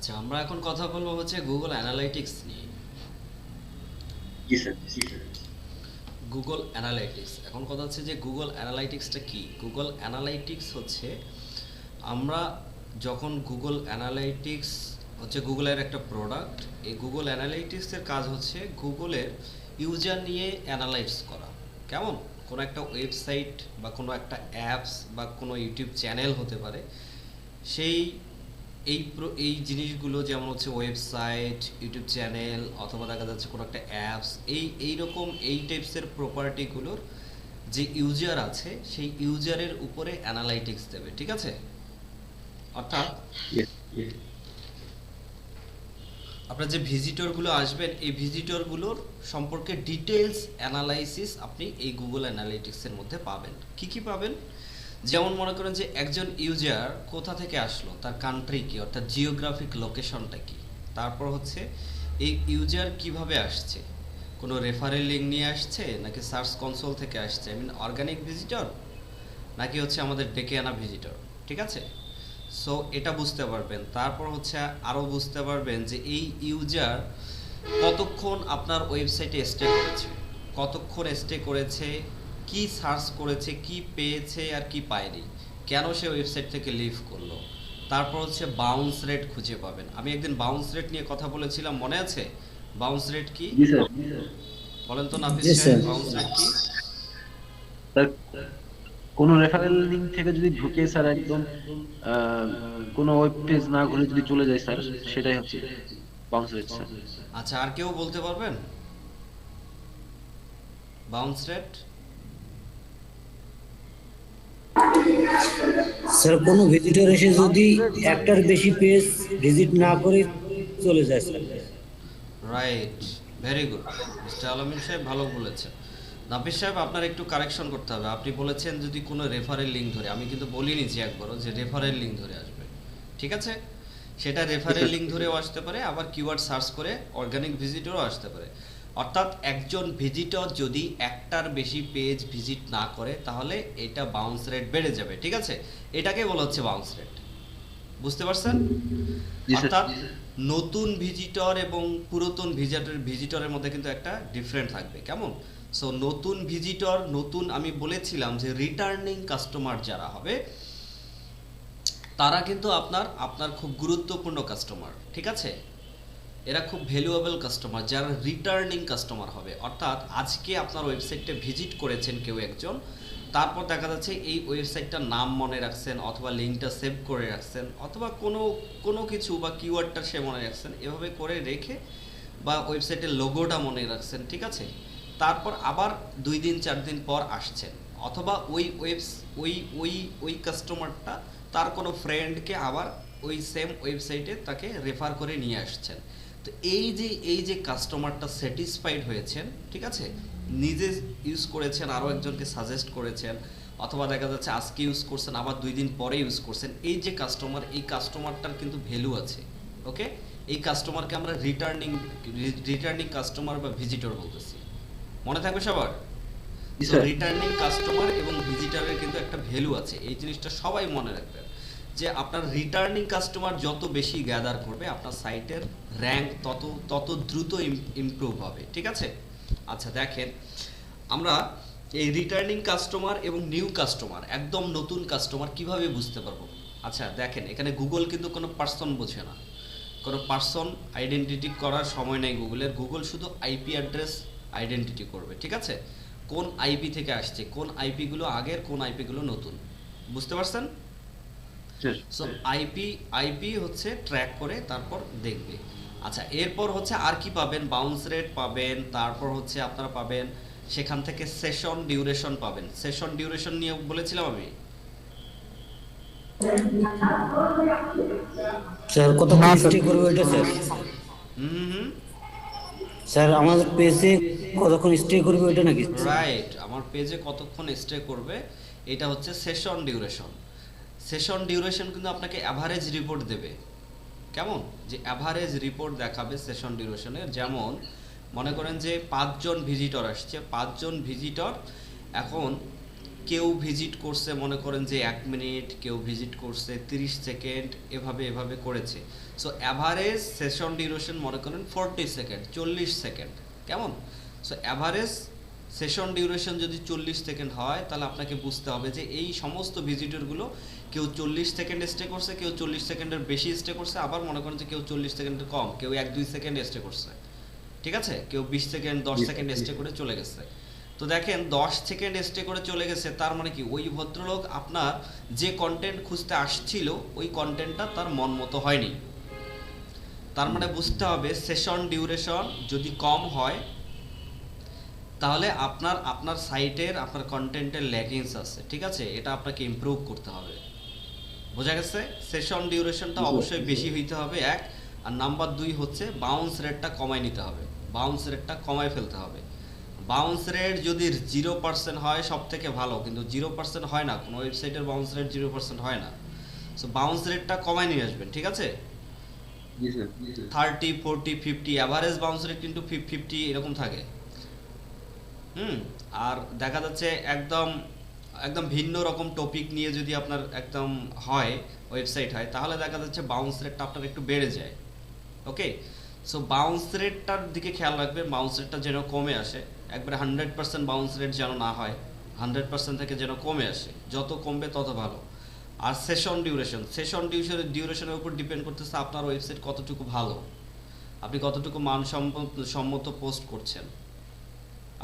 আচ্ছা, আমরা এখন কথা বলবো হচ্ছে গুগল অ্যানালাইটিক্স নিয়ে। জি স্যার। গুগল অ্যানালাইটিক্স, এখন কথা হচ্ছে যে গুগল অ্যানালাইটিক্সটা কি। গুগল অ্যানালাইটিক্স হচ্ছে আমরা যখন গুগল অ্যানালাইটিক্স হচ্ছে গুগলের একটা প্রোডাক্ট। এই গুগল অ্যানালাইটিক্সের কাজ হচ্ছে গুগলের ইউজার নিয়ে অ্যানালাইজ করা। কেমন, কোনো একটা ওয়েবসাইট বা কোনো একটা অ্যাপস বা কোনো ইউটিউব চ্যানেল হতে পারে, সেই এই জিনিসগুলো যেমন হচ্ছে ওয়েবসাইট, ইউটিউব চ্যানেল অথবা দেখা যাচ্ছে কোনো একটা অ্যাপস, এই রকম এই টাইপসের প্রপার্টিগুলোর যে ইউজার আছে সেই ইউজারের উপরে অ্যানালাইটিক্স দেবে, ঠিক আছে। অর্থাৎ ইয়েস। আপনার যে ভিজিটরগুলো আসবেন এই ভিজিটরগুলোর সম্পর্কে ডিটেলস অ্যানালাইসিস আপনি এই গুগল অ্যানালিটিক্সের মধ্যে পাবেন। কি কি পাবেন? যেমন মনে করেন যে একজন ইউজার কোথা থেকে আসলো, তার কান্ট্রি কি, অর্থাৎ জিওগ্রাফিক লোকেশনটা কি। তারপর হচ্ছে এই ইউজার কিভাবে আসছে, কোনো রেফারেল লিঙ্ক নিয়ে আসছে নাকি সার্চ কনসোল থেকে আসছে, আই মিন অর্গানিক ভিজিটর নাকি হচ্ছে আমাদের ডেকে আনা ভিজিটর, ঠিক আছে। সো এটা বুঝতে পারবেন। তারপর হচ্ছে আরও বুঝতে পারবেন যে এই ইউজার কতক্ষণ আপনার ওয়েবসাইটে স্টে করেছে, কতক্ষণ স্টে করেছে, কি সার্চ করেছে, কি পেয়েছে আর কি পায়নি, কেন সে ওয়েবসাইট থেকে লিভ করলো। তারপর হচ্ছে বাউন্স রেট খুঁজে পাবেন। আমি একদিন বাউন্স রেট নিয়ে কথা বলেছিলাম, মনে আছে? বাউন্স রেট কি জি স্যার। বলেন তো নাফিস জি সাহেব, স্যার। বাউন্স রেট কি? স্যার, কোনো রেফারেল লিঙ্ক থেকে যদি ঢুকে স্যার একদম আহ, কোনো ওয়েব পেজ না ঘুরে যদি চলে যায় স্যার, সেটাই হচ্ছে বাউন্স রেট স্যার। আচ্ছা, আর কেউ বলতে পারবেন বাউন্স রেট? স্যার কোনো ভিজিটর এসে যদি একটার বেশি পেজ ভিজিট না করে চলে যায় sir. Right, very good. Mister আলমিন সাহেব ভালো বলেছেন। নাফিস সাহেব আপনার একটু কারেকশন করতে হবে। আপনি বলেছেন যদি কোনো রেফারেল লিঙ্ক ধরে, আমি কিন্তু বলিনি যে একবারও যে রেফারেল লিঙ্ক ধরে আসবে, ঠিক আছে। সেটা জি রেফারেল স্যার। লিঙ্ক ধরেও আসতে পারে, আবার কিওয়ার্ড সার্চ করে অর্গানিক ভিজিটরও আসতে পারে। অর্থাৎ একজন ভিজিটর যদি একটার বেশি পেজ ভিজিট না করে তাহলে এটা বাউন্স রেট বেড়ে যাবে, ঠিক আছে। এটাকে বলা হচ্ছে বাউন্স রেট। বুঝতে পারছেন? জি স্যার। অর্থাৎ নতুন ভিজিটর এবং পুরাতন ভিজিটরের মধ্যে কিন্তু একটা ডিফারেন্ট থাকবে, কেমন। সো নতুন ভিজিটর, নতুন আমি বলেছিলাম যে রিটার্নিং কাস্টমার যারা হবে তারা কিন্তু আপনার আপনার খুব গুরুত্বপূর্ণ কাস্টমার, ঠিক আছে। এরা খুব ভ্যালুয়েবল কাস্টমার যারা রিটার্নিং কাস্টমার হবে। অর্থাৎ আজকে আপনার ওয়েবসাইটটা ভিজিট করেছেন কেউ একজন, তারপর দেখা যাচ্ছে এই ওয়েবসাইটটার নাম মনে রাখছেন অথবা লিঙ্কটা সেভ করে রাখছেন অথবা কোনো কোনো কিছু বা কিওয়ার্ডটা সে মনে রাখছেন, এভাবে করে রেখে বা ওয়েবসাইটের লোগোটা মনে রাখছেন, ঠিক আছে। তারপর আবার 2 দিন 4 দিন পর আসছেন, অথবা ওই ওই ওই কাস্টমারটা তার কোনো ফ্রেন্ডকে আবার ওই সেম ওয়েবসাইটে তাকে রেফার করে নিয়ে আসছেন। তো এই যে কাস্টমারটা স্যাটিসফাইড হয়েছেন, ঠিক আছে, নিজে ইউজ করেছেন, আরও একজনকে সাজেস্ট করেছেন, অথবা দেখা যাচ্ছে আজকে ইউজ করছেন আবার 2 দিন পরে ইউজ করছেন, এই যে কাস্টমার, এই কাস্টমারটার কিন্তু ভ্যালু আছে। ওকে, এই কাস্টমারকে আমরা রিটার্নিং কাস্টমার বা ভিজিটর বলতেছি। মনে থাকবে সবার? জি সো স্যার। রিটার্নিং কাস্টমার এবং ভিজিটরের কিন্তু একটা ভ্যালু আছে, এই জিনিসটা সবাই মনে রাখবেন। যে আপনার রিটার্নিং কাস্টমার যত বেশি গ্যাদার করবে আপনার সাইটের র্যাঙ্ক তত তত দ্রুত ইমপ্রুভ হবে, ঠিক আছে। আচ্ছা দেখেন, আমরা এই রিটার্নিং কাস্টমার এবং নিউ কাস্টমার, একদম নতুন কাস্টমার কিভাবে বুঝতে পারবো। আচ্ছা দেখেন, এখানে গুগল কিন্তু কোনো পার্সন বোঝে না, কোনো পার্সন আইডেন্টিটি করার সময় নেই গুগলের। গুগল শুধু আইপি অ্যাড্রেস আইডেন্টিটি করবে, ঠিক আছে। কোন আইপি থেকে আসছে, কোন আইপিগুলো আগের, কোন আইপিগুলো নতুন, বুঝতে পারছেন? স্যার। সো আইপি আইপি হচ্ছে ট্র্যাক করে তারপর দেখবে। আচ্ছা এরপর হচ্ছে আর কি পাবেন, বাউন্স রেট পাবেন, তারপর হচ্ছে আপনারা পাবেন সেখান থেকে সেশন ডিউরেশন পাবেন। সেশন ডিউরেশন নিয়ে বলেছিলাম আমি। স্যার কতক্ষণ স্টে করবে ওইটা স্যার? হুম হুম হুম, স্যার আমাদের পেজে কতক্ষণ স্টে করবে ওইটা নাকি? রাইট। আমার পেজে কতক্ষণ স্টে করবে এটা হচ্ছে সেশন ডিউরেশন। সেশন ডিউরেশন কিন্তু আপনাকে অ্যাভারেজ রিপোর্ট দেবে, কেমন, যে অ্যাভারেজ রিপোর্ট দেখাবে সেশন ডিউরেশনের। যেমন মনে করেন যে 5 জন ভিজিটর আসছে, 5 জন ভিজিটর এখন কেউ ভিজিট করছে মনে করেন যে 1 মিনিট, কেউ ভিজিট করছে 30 সেকেন্ড, এভাবে এভাবে করেছে। সো অ্যাভারেজ সেশন ডিউরেশন মনে করেন 40 সেকেন্ড, 40 সেকেন্ড, কেমন? সো অ্যাভারেজ সেশন ডিউরেশন যদি 40 সেকেন্ড হয়, তাহলে আপনাকে বুঝতে হবে যে এই সমস্ত ভিজিটরগুলো কেউ 40 সেকেন্ড স্টে করছে, কেউ 40 সেকেন্ডের বেশি স্টে করছে, আবার মনে করেন যে কেউ 40 সেকেন্ডের কম, কেউ 1-2 সেকেন্ড স্টে করছে, ঠিক আছে? কেউ 20 সেকেন্ড 10 সেকেন্ড স্টে করে চলে গেছে। তো দেখেন 10 সেকেন্ড স্টে করে চলে গেছে, তার মানে কি ওই ভদ্রলোক আপনার যে কন্টেন্ট খুঁজতে আসছিল ওই কন্টেন্টটা তার মন মতো হয়নি। তার মানে বুঝতে হবে সেশন ডিউরেশন যদি কম হয় তাহলে আপনার সাইটের আপনার কন্টেন্টের ল্যাকিংস আছে, ঠিক আছে? এটা আপনাকে ইমপ্রুভ করতে হবে। বোঝা গেছে? সেশন ডিউরেশনটা অবশ্যই বেশি হইতে হবে, এক। আর নাম্বার 2 হচ্ছে বাউন্স রেটটা কমায় নিতে হবে, বাউন্স রেটটা কমায় ফেলতে হবে। বাউন্স রেট যদি 0% হয় সব থেকে ভালো, কিন্তু 0% হয় না, কোনো ওয়েবসাইটের বাউন্স রেট 0% হয় না। সো বাউন্স রেটটা কমায় নিয়ে আসবেন, ঠিক আছে? 30, 40, 50 অ্যাভারেজ বাউন্স রেট কিন্তু 50 এরকম থাকে। আর দেখা যাচ্ছে একদম একদম ভিন্ন রকম টপিক নিয়ে যদি আপনার একদম হয় ওয়েবসাইট হয়, তাহলে দেখা যাচ্ছে বাউন্স রেটটা আপনার একটু বেড়ে যায়। ওকে, সো বাউন্স রেটটার দিকে খেয়াল রাখবেন, বাউন্স রেটটা যেন কমে আসে, একবারে 100% বাউন্স রেট যেন না হয়, 100% থেকে যেন কমে আসে, যত কমবে তত ভালো। আর সেশন ডিউরেশনের উপর ডিপেন্ড করতেছে আপনার ওয়েবসাইট কতটুকু ভালো, আপনি কতটুকু মানসম্মত পোস্ট করছেন,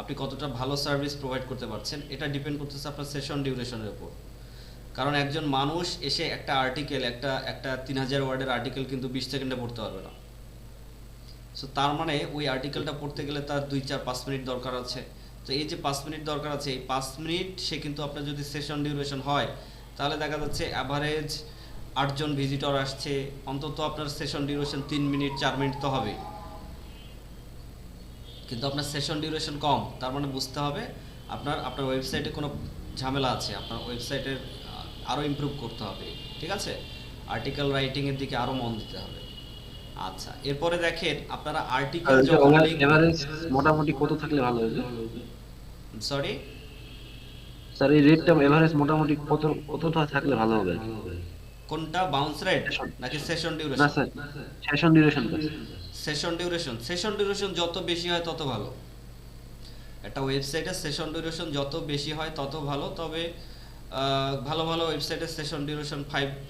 আপনি কতটা ভালো সার্ভিস প্রোভাইড করতে পারছেন, এটা ডিপেন্ড করতেছে আপনার সেশন ডিউরেশনের উপর। কারণ একজন মানুষ এসে একটা আর্টিকেল, একটা 3000 ওয়ার্ডের আর্টিকেল কিন্তু 20 সেকেন্ডে পড়তে পারবে না। সো তার মানে ওই আর্টিকেলটা পড়তে গেলে তার 2-4-5 মিনিট দরকার আছে। তো এই যে 5 মিনিট দরকার আছে, এই 5 মিনিট সে কিন্তু আপনার যদি সেশন ডিউরেশন হয়, তাহলে দেখা যাচ্ছে অ্যাভারেজ 8 জন ভিজিটর আসছে, অন্তত আপনার সেশন ডিউরেশন 3 মিনিট 4 মিনিট তো হবে। কিন্তু আপনার সেশন ডিউরেশন কম, তার মানে বুঝতে হবে আপনার ওয়েবসাইটে কোনো ঝামেলা আছে, আপনার ওয়েবসাইটের আরও ইমপ্রুভ করতে হবে, ঠিক আছে? আর্টিকেল রাইটিংয়ের দিকে আরও মন দিতে হবে। আচ্ছা, এরপরে দেখেন আপনারা আর্টিকেল যখন এভারেজ মোটামুটি কত থাকলে ভালো হবে? সরি স্যার এই রেটটা এভারেজ মোটামুটি কতটা থাকলে ভালো হবে? কোনটা, বাউন্স রেট নাকি সেশন না ডিউরেশন? স্যার, সেশন ডিউরেশনটা। সেশন ডিউরেশন যত বেশি হয় তত ভালো। একটা ওয়েবসাইটের সেশন ডিউরেশন যত বেশি হয় তত ভালো, তবে ভালো ভালো ওয়েবসাইটের সেশন ডিউরেশন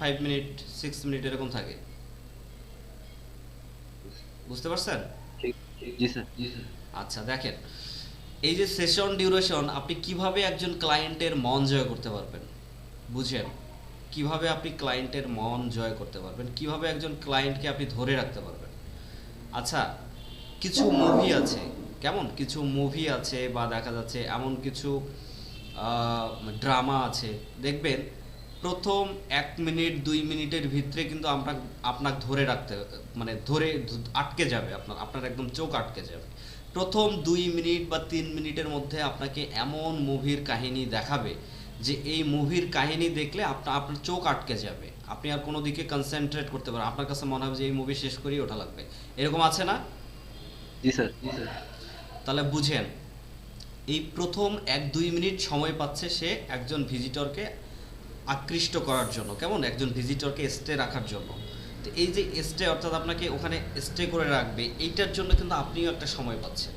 5 মিনিট 6 মিনিট এরকম থাকে। বুঝতে পারছেন? জি স্যার। আচ্ছা দেখেন, এই যে সেশন ডিউরেশন, আপনি কিভাবে একজন ক্লায়েন্টের মন জয় করতে পারবেন বুঝেন? কিভাবে আপনি ক্লায়েন্টের মন জয় করতে পারবেন, কিভাবে একজন ক্লায়েন্টকে আপনি ধরে রাখতে পারবেন। আচ্ছা, কিছু মুভি আছে, কেমন কিছু মুভি আছে, বা দেখা যাচ্ছে এমন কিছু ড্রামা আছে, দেখবেন প্রথম 1 মিনিট 2 মিনিটের ভিতরে কিন্তু আপনাকে ধরে রাখতে, মানে আটকে যাবে, আপনার একদম চোখ আটকে যাবে। প্রথম 2 মিনিট বা 3 মিনিটের মধ্যে আপনাকে এমন মুভির কাহিনী দেখাবে যে এই মুভির কাহিনী দেখলে আপনার চোখ আটকে যাবে, আপনি আর কোনো দিকে কনসেন্ট্রেট করতে পারেন, আপনার কাছে মনে হবে যে এই মুভি শেষ করেই ওঠা লাগবে, এরকম আছে না? জি স্যার। তাহলে বুঝেন, এই প্রথম 1-2 মিনিট সময় পাচ্ছে সে একজন ভিজিটরকে আকৃষ্ট করার জন্য, কেমন একজন ভিজিটরকে স্টে রাখার জন্য। তো এই যে স্টে, অর্থাৎ আপনাকে ওখানে স্টে করে রাখবে, এইটার জন্য কিন্তু আপনিও একটা সময় পাচ্ছেন।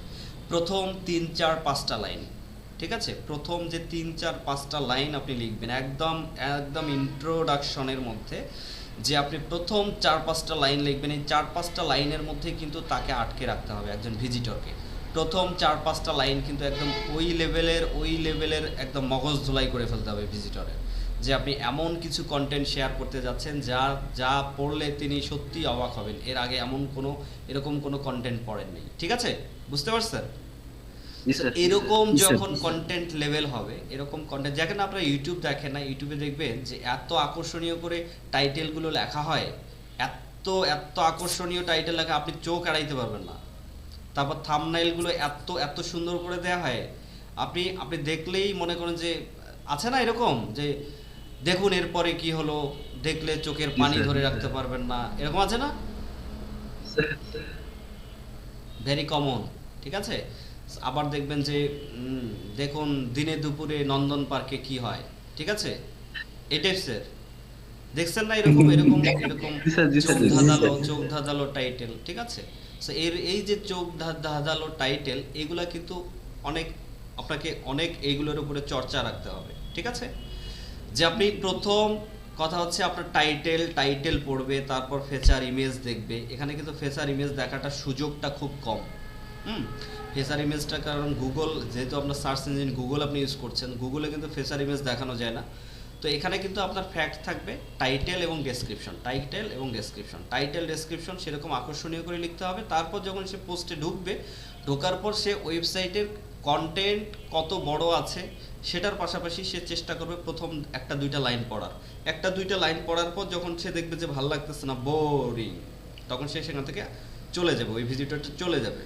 প্রথম 3-4-5টা লাইন, ঠিক আছে? প্রথম যে 3-4-5টা লাইন আপনি লিখবেন একদম একদম ইন্ট্রোডাকশনের মধ্যে, যে আপনি প্রথম 4-5টা লাইন লিখবেন। এই 4-5টা লাইনের মধ্যে কিন্তু তাকে আটকে রাখতে হবে একজন ভিজিটরকে। প্রথম 4-5টা লাইন কিন্তু একদম ওই লেভেলের একদম মগজ ধোলাই করে ফেলতে হবে ভিজিটরের, যে আপনি এমন কিছু কন্টেন্ট শেয়ার করতে যাচ্ছেন যা পড়লে তিনি সত্যি অবাক হবেন, এর আগে এরকম কোনো কন্টেন্ট পড়েননি, ঠিক আছে? বুঝতে পারছেন? এরকম যখন কন্টেন্ট লেভেল হবে, এরকম কন্টেন্ট, দেখেন আপনারা ইউটিউব দেখেন না, ইউটিউবে দেখবেন যে এত আকর্ষণীয় করে টাইটেলগুলো লেখা হয়, এত এত আকর্ষণীয় টাইটেল লেখা আপনি চোখ এড়াইতে পারবেন না। তারপর থাম্বনেইলগুলো এত সুন্দর করে দেয়া হয়, আপনি দেখলেই মনে করেন যে, আছে না এরকম যে দেখুন এরপরে কি হলো, দেখলে চোখের পানি ধরে রাখতে পারবেন না, এরকম আছে না? ভেরি কমন, ঠিক আছে? আবার দেখবেন যে দেখুন দিনে দুপুরে নন্দন পার্কে কি হয়, ঠিক আছে, এই টাইপসের দেখছেন না, এরকম এরকম এরকম জি স্যার, জি স্যার, চোখ জি ধাঁধালো স্যার। চোখ ধাঁধালো টাইটেল, ঠিক আছে। সো এই যে চোখ ধাঁধালো টাইটেল, এগুলা কিন্তু অনেক আপনাকে অনেক এইগুলোর উপরে চর্চা রাখতে হবে, ঠিক আছে। যে আপনি প্রথম কথা হচ্ছে আপনার টাইটেল পড়বে, তারপর ফেচার ইমেজ দেখবে। এখানে কিন্তু ফেচার ইমেজ দেখাটা সুযোগটা খুব কম। ফেচার ইমেজটা, কারণ গুগল যেহেতু আপনার সার্চ ইঞ্জিন গুগল আপনি ইউজ করছেন, গুগলে কিন্তু ফেচার ইমেজ দেখানো যায় না। তো এখানে কিন্তু আপনার ফ্যাক্ট থাকবে টাইটেল এবং ডেসক্রিপশন সেরকম আকর্ষণীয় করে লিখতে হবে। তারপর যখন সে পোস্টে ঢুকবে, ঢোকার পর সে ওয়েবসাইটের কন্টেন্ট কত বড় আছে সেটার পাশাপাশি সে চেষ্টা করবে প্রথম একটা দুইটা লাইন পড়ার পর যখন সে দেখবে যে ভালো লাগতেছে না, বোরিং, তখন সে সেখান থেকে চলে যাবে, ওই ভিজিটরটা চলে যাবে।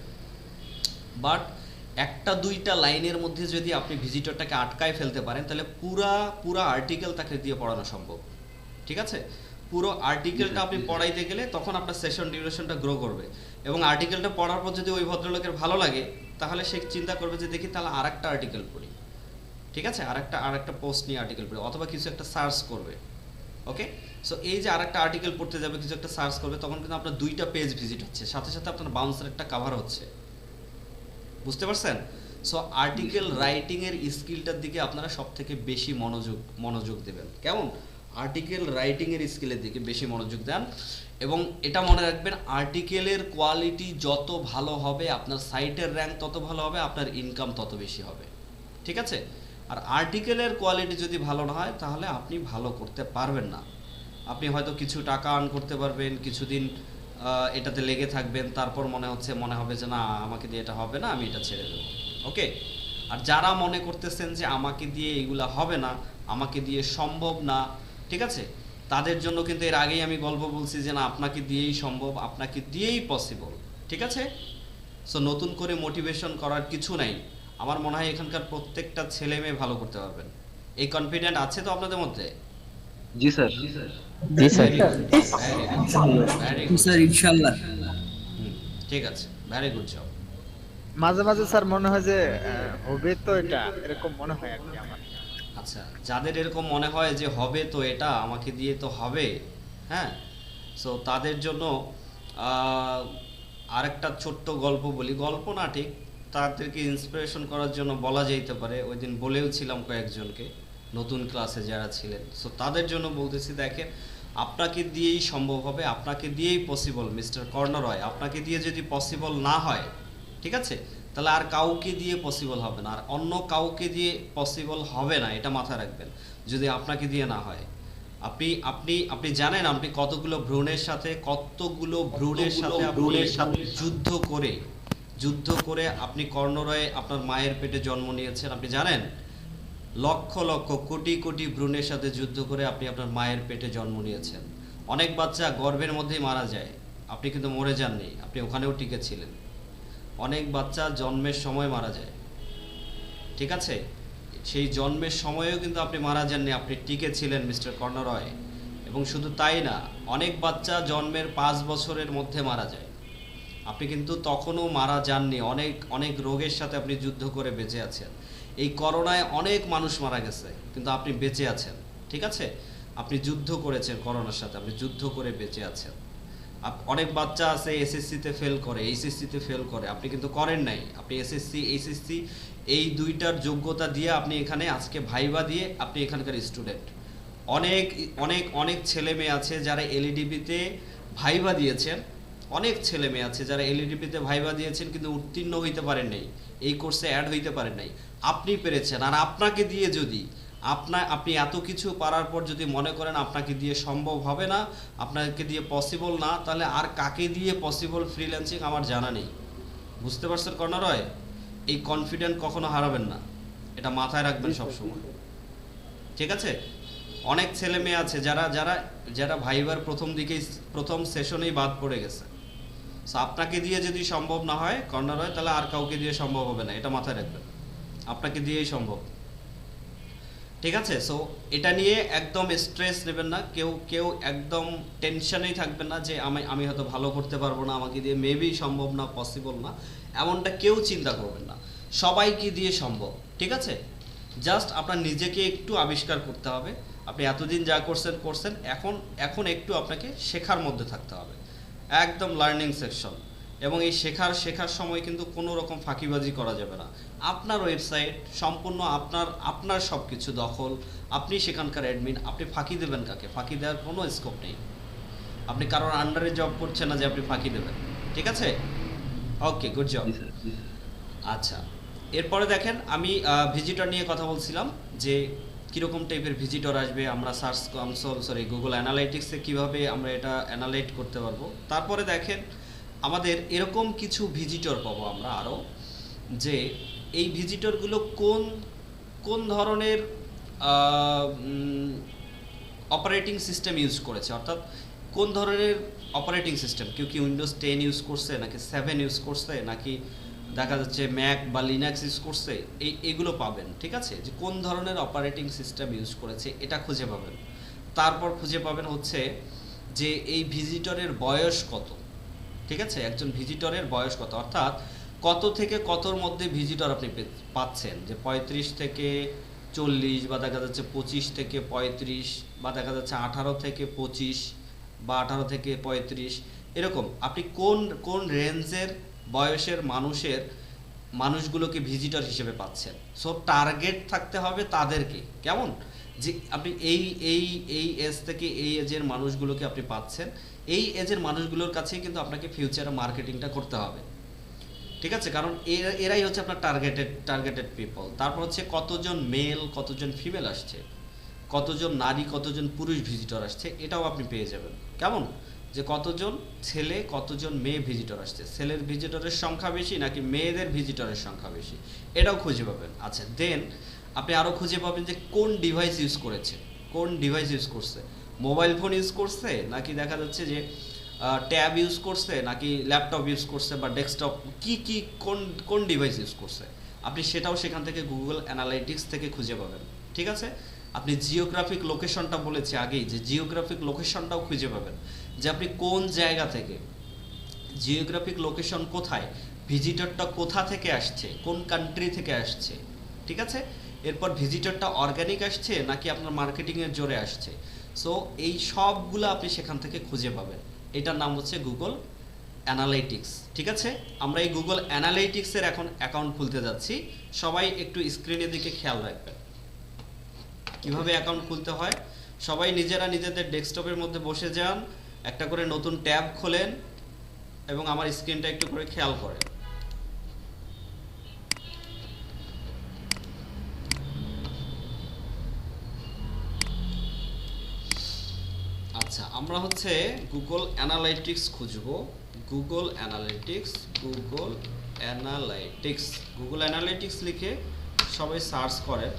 বাট একটা দুইটা লাইনের মধ্যে যদি আপনি ভিজিটরটাকে আটকায় ফেলতে পারেন, তাহলে পুরা আর্টিকেল তাকে দিয়ে পড়ানো সম্ভব, ঠিক আছে। পুরো আর্টিকেলটা আপনি পড়াইতে গেলে তখন আপনার সেশন ডিউরেশনটা গ্রো করবে, এবং আর্টিকেলটা পড়ার পর যদি ওই ভদ্রলোকের ভালো লাগে, তাহলে সে চিন্তা করবে যে দেখি তাহলে আরেকটা আর্টিকেল পড়ি, ঠিক আছে, আরেকটা পোস্ট নিয়ে আর্টিকেল পড়ি, অথবা কিছু একটা সার্চ করবে। ওকে, সো এই যে আরেকটা আর্টিকেল পড়তে যাবে, কিছু একটা সার্চ করবে, তখন কিন্তু আপনার দুইটা পেজ ভিজিট হচ্ছে, সাথে সাথে আপনার বাউন্স রেটটা কভার হচ্ছে, বুঝতে পারছেন। সো আর্টিকেল রাইটিং এর স্কিলটার দিকে আপনারা সব থেকে বেশি মনোযোগ দেবেন। কেমন? আর্টিকেল রাইটিং এর স্কিলের দিকে বেশি মনোযোগ দেন, এবং এটা মনে রাখবেন, আর্টিকেলের কোয়ালিটি যত ভালো হবে আপনার সাইটের র্যাঙ্ক তত ভালো হবে, আপনার ইনকাম তত বেশি হবে, ঠিক আছে। আর আর্টিকেলের কোয়ালিটি যদি ভালো না হয়, তাহলে আপনি ভালো করতে পারবেন না। আপনি হয়তো কিছু টাকা আর্ন করতে পারবেন, কিছুদিন এটাতে লেগে থাকবেন, তারপর মনে হবে যে না, আমাকে দিয়ে এটা হবে না, আমি এটা ছেড়ে দেবো। ওকে, আর যারা মনে করতেছেন যে আমাকে দিয়ে এগুলা হবে না, আমাকে দিয়ে সম্ভব না, ঠিক আছে, তাদের জন্য কিন্তু এর আগেই আমি গল্প বলছি যে না, আপনাকে দিয়েই সম্ভব, আপনাকে দিয়েই পসিবল, ঠিক আছে। সো নতুন করে মোটিভেশন করার কিছু নাই। আমার মনে হয় এখানকার প্রত্যেকটা ছেলে মেয়ে ভালো করতে পারবেন। এই কনফিডেন্ট আছে তো আপনাদের মধ্যে? জি স্যার। জি স্যার। ভেরি গুড, স্যার ইনশাআল্লাহ। ঠিক আছে, ভেরি গুড জব। মাঝে মাঝে স্যার মনে হয় যে হবে তো এটা, এরকম মনে হয় আর কি আমার। আচ্ছা, যাদের এরকম মনে হয় যে হবে তো এটা, আমাকে দিয়ে তো হবে, হ্যাঁ, সো তাদের জন্য আরেকটা ছোট্ট গল্প বলি, গল্প না ঠিক, তাদেরকে ইন্সপিরেশন করার জন্য বলা যেতে পারে। ওই দিন বলেও ছিলাম কয়েকজনকে, নতুন ক্লাসে যারা ছিলেন, সো তাদের জন্য বলতেছি, দেখেন, আপনাকে দিয়েই সম্ভব হবে, আপনাকে দিয়েই পসিবল। মিস্টার কর্ণরয়, আপনাকে দিয়ে যদি পসিবল না হয়, ঠিক আছে, তাহলে আর কাউকে দিয়ে পসিবল হবে না, আর অন্য কাউকে দিয়ে পসিবল হবে না, এটা মাথায় রাখবেন, যদি আপনাকে দিয়ে না হয়। আপনি আপনি আপনি জানেন আপনি কতগুলো ভ্রূণের সাথে আপনি যুদ্ধ করে আপনি কর্ণরয়ে আপনার মায়ের পেটে জন্ম নিয়েছেন, আপনি জানেন? লক্ষ লক্ষ কোটি কোটি ভ্রূণের সাথে যুদ্ধ করে আপনি আপনার মায়ের পেটে জন্ম নিয়েছেন। অনেক বাচ্চা গর্ভের মধ্যেই মারা যায়, আপনি কিন্তু মরে যাননি, আপনি ওখানেও টিকে ছিলেন। অনেক বাচ্চা জন্মের সময় মারা যায়, ঠিক আছে, সেই জন্মের সময়েও কিন্তু আপনি মারা যাননি, আপনি টিকে ছিলেন মিস্টার কর্ণরয়। এবং শুধু তাই না, অনেক বাচ্চা জন্মের 5 বছরের মধ্যে মারা যায়, আপনি কিন্তু তখনও মারা যাননি। অনেক অনেক রোগের সাথে আপনি যুদ্ধ করে বেঁচে আছেন। এই করোনায় অনেক মানুষ মারা গেছে, কিন্তু আপনি বেঁচে আছেন, ঠিক আছে। আপনি যুদ্ধ করেছেন করোনার সাথে, আপনি যুদ্ধ করে বেঁচে আছেন। অনেক বাচ্চা আছে এসএসসিতে ফেল করে, এইচএসসিতে ফেল করে, আপনি কিন্তু করেন নাই। আপনি এসএসসি এইচএসসি এই দুইটার যোগ্যতা দিয়ে আপনি এখানে আজকে ভাইবা দিয়ে আপনি এখানকার স্টুডেন্ট। অনেক অনেক অনেক ছেলে মেয়ে আছে যারা এলইডিবিতে ভাইবা দিয়েছেন, অনেক ছেলে মেয়ে আছে যারা এলইডিবিতে ভাইবা দিয়েছেন কিন্তু উত্তীর্ণ হইতে পারেন নাই, এই কোর্সে অ্যাড হইতে পারেন নাই। আপনি পেরেছেন। আর আপনাকে দিয়ে যদি আপনি এত কিছু পারার পর যদি মনে করেন আপনাকে দিয়ে সম্ভব হবে না, আপনাকে দিয়ে পসিবল না, তাহলে আর কাকে দিয়ে পসিবল ফ্রিল্যান্সিং আমার জানা নেই। বুঝতে পারছেন কর্ণরয়? এই কনফিডেন্ট কখনো হারাবেন না, এটা মাথায় রাখবেন সবসময়, ঠিক আছে। অনেক ছেলে মেয়ে আছে যারা যারা যারা ভাইবার প্রথম সেশনেই বাদ পড়ে গেছে। সো আপনাকে দিয়ে যদি সম্ভব না হয় কর্ণরয়, তাহলে আর কাউকে দিয়ে সম্ভব হবে না, এটা মাথায় রাখবেন, আপনাকে দিয়েই সম্ভব। ঠিক আছে? সো এটা নিয়ে একদম স্ট্রেস নেবেন না, কেউ কেউ একদম টেনশনেই থাকবেন না যে আমি আমি হয়তো ভালো করতে পারবো না, আমাকে দিয়ে মেবি সম্ভব না, পসিবল না, এমনটা কেউ চিন্তা করবেন না। সবাইকে দিয়ে সম্ভব, ঠিক আছে? জাস্ট আপনার নিজেকে একটু আবিষ্কার করতে হবে। আপনি এতদিন যা করছেন করছেন, এখন এখন একটু আপনাকে শেখার মধ্যে থাকতে হবে, একদম লার্নিং সেকশন। এবং এই শেখার সময় কিন্তু কোনো রকম ফাঁকিবাজি করা যাবে না। আপনার ওয়েবসাইট সম্পূর্ণ আপনার, আপনার সব কিছু দখল, আপনি সেখানকার অ্যাডমিন, আপনি ফাঁকি দেবেন কাকে? ফাঁকি দেওয়ার কোনো স্কোপ নেই। আপনি কারোর আন্ডারে জব করছেন না যে আপনি ফাঁকি দেবেন, ঠিক আছে? ওকে, গুড জব। জি স্যার, জি স্যার। আচ্ছা, এরপরে দেখেন আমি ভিজিটর নিয়ে কথা বলছিলাম যে কীরকম টাইপের ভিজিটর আসবে, আমরা সার্চ কনসোল গুগল অ্যানালাইটিক্সে কীভাবে আমরা এটা অ্যানালাইট করতে পারবো। তারপরে দেখেন আমাদের এরকম কিছু ভিজিটর পাবো আমরা আরও, যে এই ভিজিটরগুলো কোন কোন ধরনের অপারেটিং সিস্টেম ইউজ করেছে, অর্থাৎ কোন ধরনের অপারেটিং সিস্টেম, কেউ কি উইন্ডোজ 10 ইউজ করছে, নাকি 7 ইউজ করছে, নাকি দেখা যাচ্ছে ম্যাক বা লিনাক্স ইউজ করছে, এগুলো পাবেন, ঠিক আছে? যে কোন ধরনের অপারেটিং সিস্টেম ইউজ করেছে এটা খুঁজে পাবেন। তারপর খুঁজে পাবেন হচ্ছে যে এই ভিজিটরের বয়স কত, ঠিক আছে? একজন ভিজিটরের বয়স কত, অর্থাৎ কত থেকে কতর মধ্যে ভিজিটর আপনি পাচ্ছেন, যে 35 থেকে 40, বা দেখা যাচ্ছে 25 থেকে 35, বা দেখা যাচ্ছে 18 থেকে 25, বা 18 থেকে 35, এরকম আপনি কোন কোন রেঞ্জের বয়সের মানুষগুলোকে ভিজিটর হিসেবে পাচ্ছেন। সো টার্গেট থাকতে হবে তাদেরকে, কেমন? যে আপনি এই এই এই এজ থেকে এই এজের মানুষগুলোকে আপনি পাচ্ছেন, এই এজের মানুষগুলোর কাছেই কিন্তু আপনাকে ফিউচারে মার্কেটিংটা করতে হবে, ঠিক আছে? কারণ এরাই হচ্ছে আপনার টার্গেটেড পিপল। তারপর হচ্ছে কতজন মেল, কতজন ফিমেল আসছে, কতজন নারী, কতজন পুরুষ ভিজিটর আসছে, এটাও আপনি পেয়ে যাবেন, কেমন? যে কতজন ছেলে, কতজন মেয়ে ভিজিটর আসছে, ছেলের ভিজিটরের সংখ্যা বেশি নাকি মেয়েদের ভিজিটরের সংখ্যা বেশি, এটাও খুঁজে পাবেন। আচ্ছা, দেন আপনি আরও খুঁজে পাবেন যে কোন ডিভাইস ইউজ করেছে, কোন ডিভাইস ইউজ করছে, মোবাইল ফোন ইউজ করছে, নাকি দেখা যাচ্ছে যে ট্যাব ইউজ করছে, নাকি ল্যাপটপ ইউজ করছে, বা ডেস্কটপ, কি কোন কোন ডিভাইস ইউজ করছে, আপনি সেটাও সেখান থেকে গুগল অ্যানালাইটিক্স থেকে খুঁজে পাবেন, ঠিক আছে? আপনি জিওগ্রাফিক লোকেশনটা বলেছি আগেই, যে জিওগ্রাফিক লোকেশনটাও খুঁজে পাবেন, যে আপনি কোন জায়গা থেকে, জিওগ্রাফিক লোকেশন কোথায়, ভিজিটরটা কোথা থেকে আসছে, কোন কান্ট্রি থেকে আসছে, ঠিক আছে? এরপর ভিজিটরটা অর্গানিক আসছে নাকি আপনার মার্কেটিংয়ের জোরে আসছে। সো এই সবগুলো আপনি সেখান থেকে খুঁজে পাবেন। এটার নাম হচ্ছে গুগল অ্যানালাইটিক্স, ঠিক আছে? আমরা এই গুগল অ্যানালাইটিক্সের এখন অ্যাকাউন্ট খুলতে যাচ্ছি। সবাই একটু স্ক্রিনের দিকে খেয়াল রাখবেন কিভাবে অ্যাকাউন্ট খুলতে হয়। সবাই নিজেরা নিজেদের ডেস্কটপের মধ্যে বসে যান, একটা করে নতুন ট্যাব খোলেন এবং আমার স্ক্রিনটা একটু করে খেয়াল করেন। আচ্ছা, আমরা হচ্ছে গুগল অ্যানালাইটিক্স খুঁজবো। Google analytics, Google analytics, Google analytics লিখে সবাই সার্চ করেন।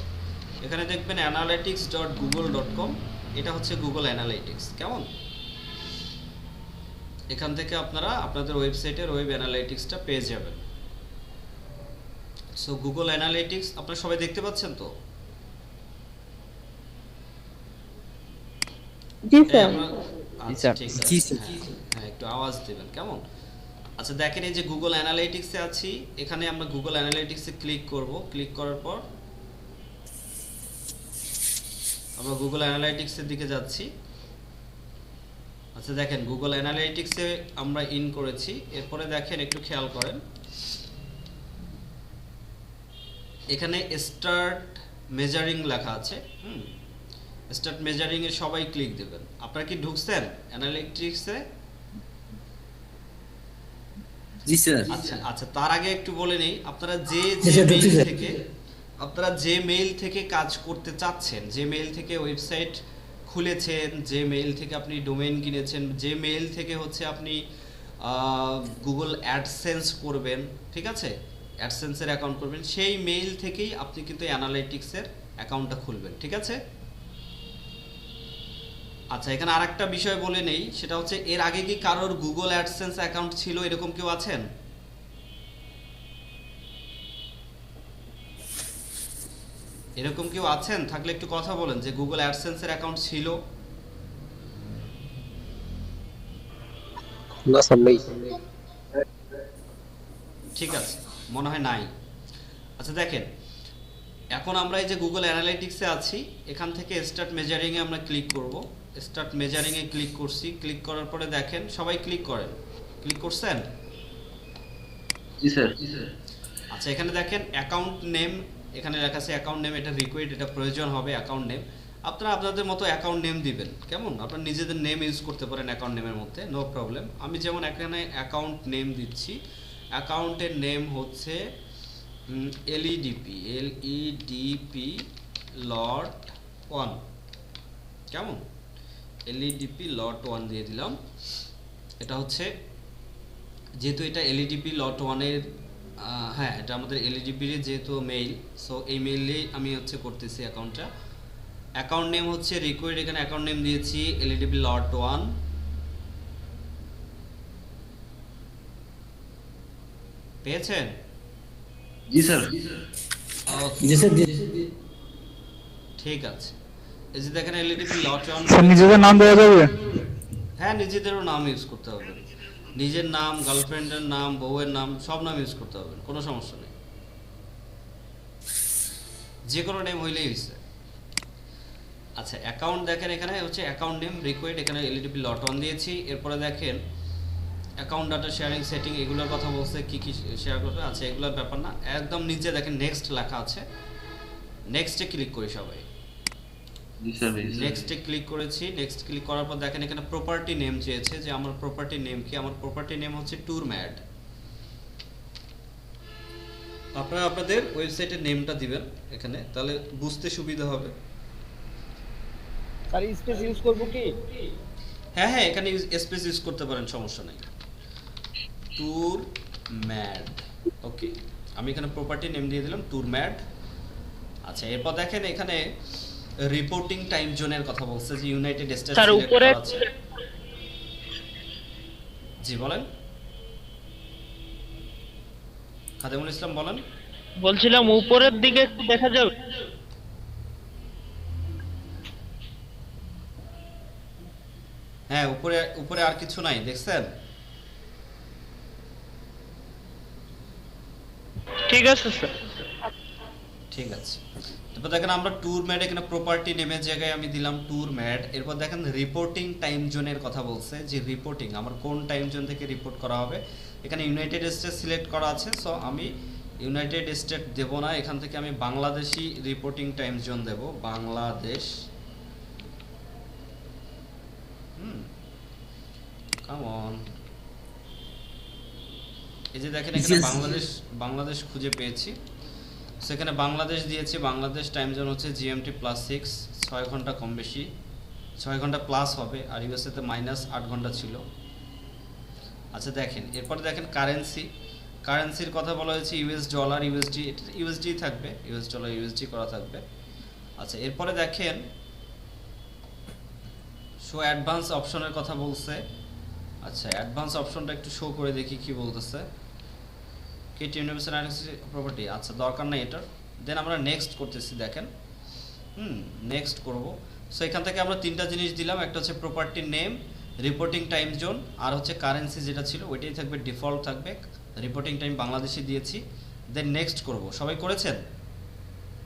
এখানে দেখবেন analytics.google.com, এটা হচ্ছে গুগল অ্যানালাইটিক্স, কেমন? এখান থেকে আপনারা আপনাদের ওয়েবসাইটের ওয়েব অ্যানালাইটিক্সটা পেয়ে যাবেন। সো গুগল অ্যানালাইটিক্স আপনারা সবাই দেখতে পাচ্ছেন তো? জি স্যার। আচ্ছা, ঠিক আছে, হ্যাঁ একটু আওয়াজ দেবেন, কেমন? আচ্ছা, দেখেন এই যে গুগল অ্যানালাইটিক্সে আছি, এখানে আমরা গুগল অ্যানালাইটিক্সে ক্লিক করব। ক্লিক করার পর আমরা গুগল অ্যানালাইটিক্সের দিকে যাচ্ছি। আচ্ছা, দেখেন গুগল অ্যানালাইটিক্সে আমরা ইন করেছি। এরপরে দেখেন, একটু খেয়াল করেন, এখানে স্টার্ট মেজারিং লেখা আছে। স্টার্ট মেজারিং এ সবাই ক্লিক দেবেন। আপনারা কি ঢুকছেন অ্যানালাইটিক্সে? জি স্যার। আচ্ছা আচ্ছা, তার আগে একটু বলে নেই, আপনারা যে মেইল থেকে কাজ করতে চাচ্ছেন, যে মেইল থেকে ওয়েবসাইট খুলেছেন, যে মেইল থেকে আপনি ডোমেইন কিনেছেন, যে মেইল থেকে হচ্ছে আপনি গুগল অ্যাডসেন্স করবেন, ঠিক আছে, অ্যাডসেন্সের অ্যাকাউন্ট করবেন, সেই মেইল থেকেই আপনি কিন্তু অ্যানালাইটিক্সের অ্যাকাউন্টটা খুলবেন, ঠিক আছে? আচ্ছা, এখানে আরেকটা বিষয় বলে নেই, সেটা হচ্ছে এর আগে কি কারোর গুগল অ্যাডসেন্স অ্যাকাউন্ট ছিল, এরকম কেউ আছেন? এরকম কেউ আছেন? থাকলে একটু কথা বলেন যে গুগল অ্যাডসেন্সের অ্যাকাউন্ট ছিল। না স্যার নেই। ঠিক আছে, মনে হয় নাই। আচ্ছা দেখেন, এখন আমরা এই যে গুগল অ্যানালিটিক্সে আছি, এখান থেকে স্টার্ট মেজারিংয়ে আমরা ক্লিক করব। স্টার্ট মেজারিংয়ে ক্লিক করছি, ক্লিক করার পরে দেখেন সবাই ক্লিক করেন। ক্লিক করছেন? জি স্যার। আচ্ছা এখানে দেখেন অ্যাকাউন্ট নেম, এখানে লেখা আছে অ্যাকাউন্ট নেম, এটা রিকোয়ার্ড, এটা প্রয়োজন হবে অ্যাকাউন্ট নেম। আপনারা আপনাদের মতো অ্যাকাউন্ট নেম দিবেন, কেমন? আপনারা নিজেদের নেম ইউজ করতে পারেন অ্যাকাউন্ট নেমের মধ্যে, নো প্রবলেম। আমি যেমন এখানে অ্যাকাউন্ট নেম দিচ্ছি, অ্যাকাউন্টের নেম হচ্ছে এলইডিপি লট 1, কেমন? এলইডিপি লট 1 দিয়ে দিলাম। এটা হচ্ছে, যেহেতু এটা এলইডিপি লট 1-এর, হ্যাঁ এটা আমাদের এলইডিপির যেহেতু মেইল, সো এই মেইলেই আমি হচ্ছে করতেছি অ্যাকাউন্টটা। অ্যাকাউন্ট নেম হচ্ছে রিকোয়ার্ড, এখানে অ্যাকাউন্ট নেম দিয়েছি এলইডিপি লট 1। পেয়েছেন? জি স্যার। ওকে, জি স্যার। ঠিক আছে। এই যে দেখেন এলইডিপি লট 1। স্যার নিজেদের নাম দেওয়া যাবে? হ্যাঁ নিজেদেরও নাম ইউজ করতে হবে, নিজের নাম, গার্লফ্রেন্ডের নাম, বউয়ের নাম, সব নাম ইউজ করতে হবে, কোনো সমস্যা নেই, যে কোনো নেম হইলেই হয়েছে। আচ্ছা অ্যাকাউন্ট দেখেন এখানে হচ্ছে অ্যাকাউন্ট নেম রিকোয়ার্ড, এখানে এলইডিপি লট 1 দিয়েছি। এরপরে দেখেন অ্যাকাউন্ট ডাটা শেয়ারিং সেটিং, এগুলোর কথা বলছে, কি কি শেয়ার করবে। আচ্ছা এগুলোর ব্যাপার না, একদম নিচে দেখেন নেক্সট লেখা আছে, নেক্সটে ক্লিক করি সবাই। জি স্যার। নেক্সটে ক্লিক করেছি। নেক্সট ক্লিক করার পর দেখেন এখানে প্রপার্টি নেম চেয়েছে, যে আমার প্রপার্টি নেম কি। আমার প্রপার্টি নেম হচ্ছে ট্যুর ম্যাড। আপনারা আপনাদের ওয়েবসাইটের নেমটা দিবেন এখানে, তাহলে বুঝতে সুবিধা হবে। স্যার স্পেস ইউজ করব কি? হ্যাঁ হ্যাঁ, এখানে স্পেস ইউজ করতে পারেন, সমস্যা নেই। ট্যুর ম্যাড, ওকে। আমি এখানে প্রপার্টি নেম দিয়ে দিলাম ট্যুর ম্যাড। আচ্ছা এরপর দেখেন এখানে রিপোর্টিং টাইম জোনের কথা বলছে, যে ইউনাইটেড স্টেটস স্যার উপরে আছে। জি বলেন, খাদেমুল ইসলাম বলেন। বলছিলাম উপরের দিকে একটু দেখা যাবে? হ্যাঁ উপরে উপরে আর কিছু নাই, দেখছেন? ঠিক আছে স্যার। ঠিক আছে। এরপর দেখেন আমরা ট্যুর ম্যাড, এখানে প্রপার্টি নেমের জায়গায় আমি দিলাম ট্যুর ম্যাড। এরপর দেখেন রিপোর্টিং টাইম জোনের কথা বলছে, যে রিপোর্টিং আমার কোন টাইম জোন থেকে রিপোর্ট করা হবে। এখানে ইউনাইটেড স্টেটস সিলেক্ট করা আছে, সো আমি ইউনাইটেড স্টেট দেব না, এখান থেকে আমি বাংলাদেশি রিপোর্টিং টাইম জোন দেব, বাংলাদেশ। Come on. এই যে দেখেন এখানে বাংলাদেশ খুঁজে পেয়েছি, সেখানে বাংলাদেশ দিয়েছি। বাংলাদেশ টাইম জোন হচ্ছে জিএমটি +6, 6 ঘন্টা কম বেশি, 6 ঘন্টা প্লাস হবে, আর ইউএসএতে -8 ঘন্টা ছিল। আচ্ছা দেখেন এরপরে দেখেন কারেন্সির কথা বলা হয়েছে ইউএস ডলার, ইউএসডি থাকবে, ইউএস ডলার ইউএসডি করা থাকবে। আচ্ছা এরপরে দেখেন শো অ্যাডভান্স অপশনের কথা বলছে। আচ্ছা অ্যাডভান্স অপশনটা একটু শো করে দেখি কি বলতেছে। কিট ইউনিভার্সাল প্রপার্টি, আচ্ছা দরকার নাই এটার। দেন আমরা নেক্সট করতেছি, দেখেন নেক্সট করব। সো এখান থেকে আমরা তিনটা জিনিস দিলাম, একটা হচ্ছে property name, reporting time zone, আর হচ্ছে কারেন্সি যেটা ছিল ওইটাই থাকবে, ডিফল্ট থাকবে। রিপোর্টিং টাইম বাংলাদেশি দিয়েছি। দেন নেক্সট করব, সবাই করেছেন?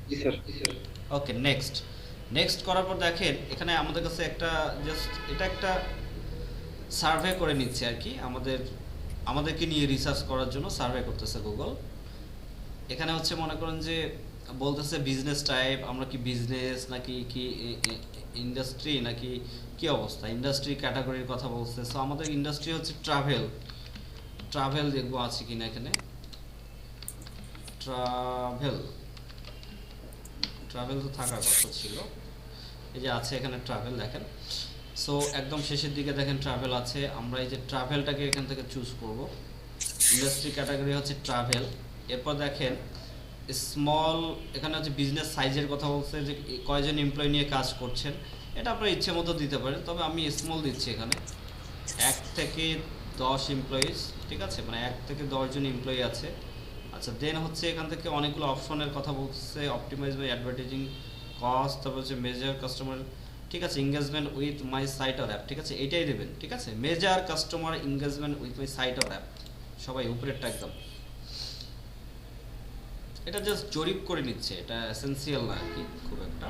জি স্যার। ওকে নেক্সট করার পর দেখেন এখানে আমাদের কাছে একটা জাস্ট এটা একটা সার্ভে করে নিচ্ছে আর কি, আমাদেরকে নিয়ে রিসার্চ করার জন্য সার্ভে করতেছে গুগল। এখানে হচ্ছে মনে করেন যে বলতেছে বিজনেস টাইপ, আমরা কি বিজনেস নাকি কি ইন্ডাস্ট্রি নাকি কি অবস্থা, ইন্ডাস্ট্রি ক্যাটাগরির কথা বলছে। সো আমাদের ইন্ডাস্ট্রি হচ্ছে ট্রাভেল দেখবো আছে কিনা এখানে। ট্রাভেল তো থাকার কথা ছিল, এই যে আছে এখানে ট্রাভেল দেখেন। সো একদম শেষের দিকে দেখেন ট্রাভেল আছে, আমরা এই যে ট্রাভেলটাকে এখান থেকে চুজ করব। ইন্ডাস্ট্রি ক্যাটাগরি হচ্ছে ট্রাভেল। এরপর দেখেন স্মল, এখানে হচ্ছে বিজনেস সাইজের কথা বলছে, যে কয়জন এমপ্লয়ি নিয়ে কাজ করছেন, এটা আপনার ইচ্ছে মতো দিতে পারেন, তবে আমি স্মল দিচ্ছি এখানে, 1 থেকে 10 এমপ্লয়িজ, ঠিক আছে, মানে 1 থেকে 10 জন এমপ্লয়ি আছে আচ্ছা দেন হচ্ছে এখান থেকে অনেকগুলো অপশনের কথা বলছে, অপটিমাইজ বাই অ্যাডভার্টাইজিং কস্ট, তারপর হচ্ছে মেজার কাস্টমার, ঠিক আছে, engagement with my site or app, ঠিক আছে, এইটাই দেবেন, ঠিক আছে, measure customer engagement with my site or app, সবাই উপরেরটা একদম, এটা জাস্ট জরিপ করে নিচ্ছে, এটা এসেনশিয়াল না আর কি খুব একটা।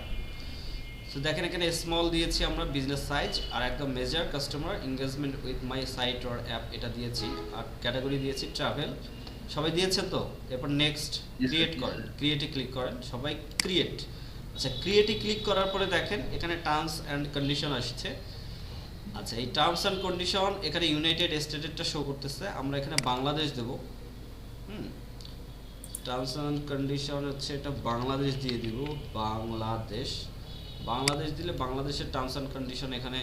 তো দেখেন এখানে স্মল দিয়েছি আমরা বিজনেস সাইজ, আর একদম measure customer engagement with my site or app এটা দিয়েছি, আর ক্যাটাগরি দিয়েছি ট্রাভেল, সবাই দিয়েছেন তো। এরপর নেক্সট ক্রিয়েট করেন, ক্রিয়েটে ক্লিক করেন সবাই, ক্রিয়েট। আচ্ছা ক্রিয়েটে ক্লিক করার পরে দেখেন এখানে টার্মস অ্যান্ড কন্ডিশন আসছে। আচ্ছা এই টার্মস অ্যান্ড কন্ডিশন এখানে ইউনাইটেড স্টেটেসটা শো করতেছে, আমরা এখানে বাংলাদেশ দেব। টার্মস অ্যান্ড কন্ডিশন হচ্ছে এটা বাংলাদেশ দিয়ে দিব, বাংলাদেশ, বাংলাদেশ দিলে বাংলাদেশের টার্মস অ্যান্ড কন্ডিশন এখানে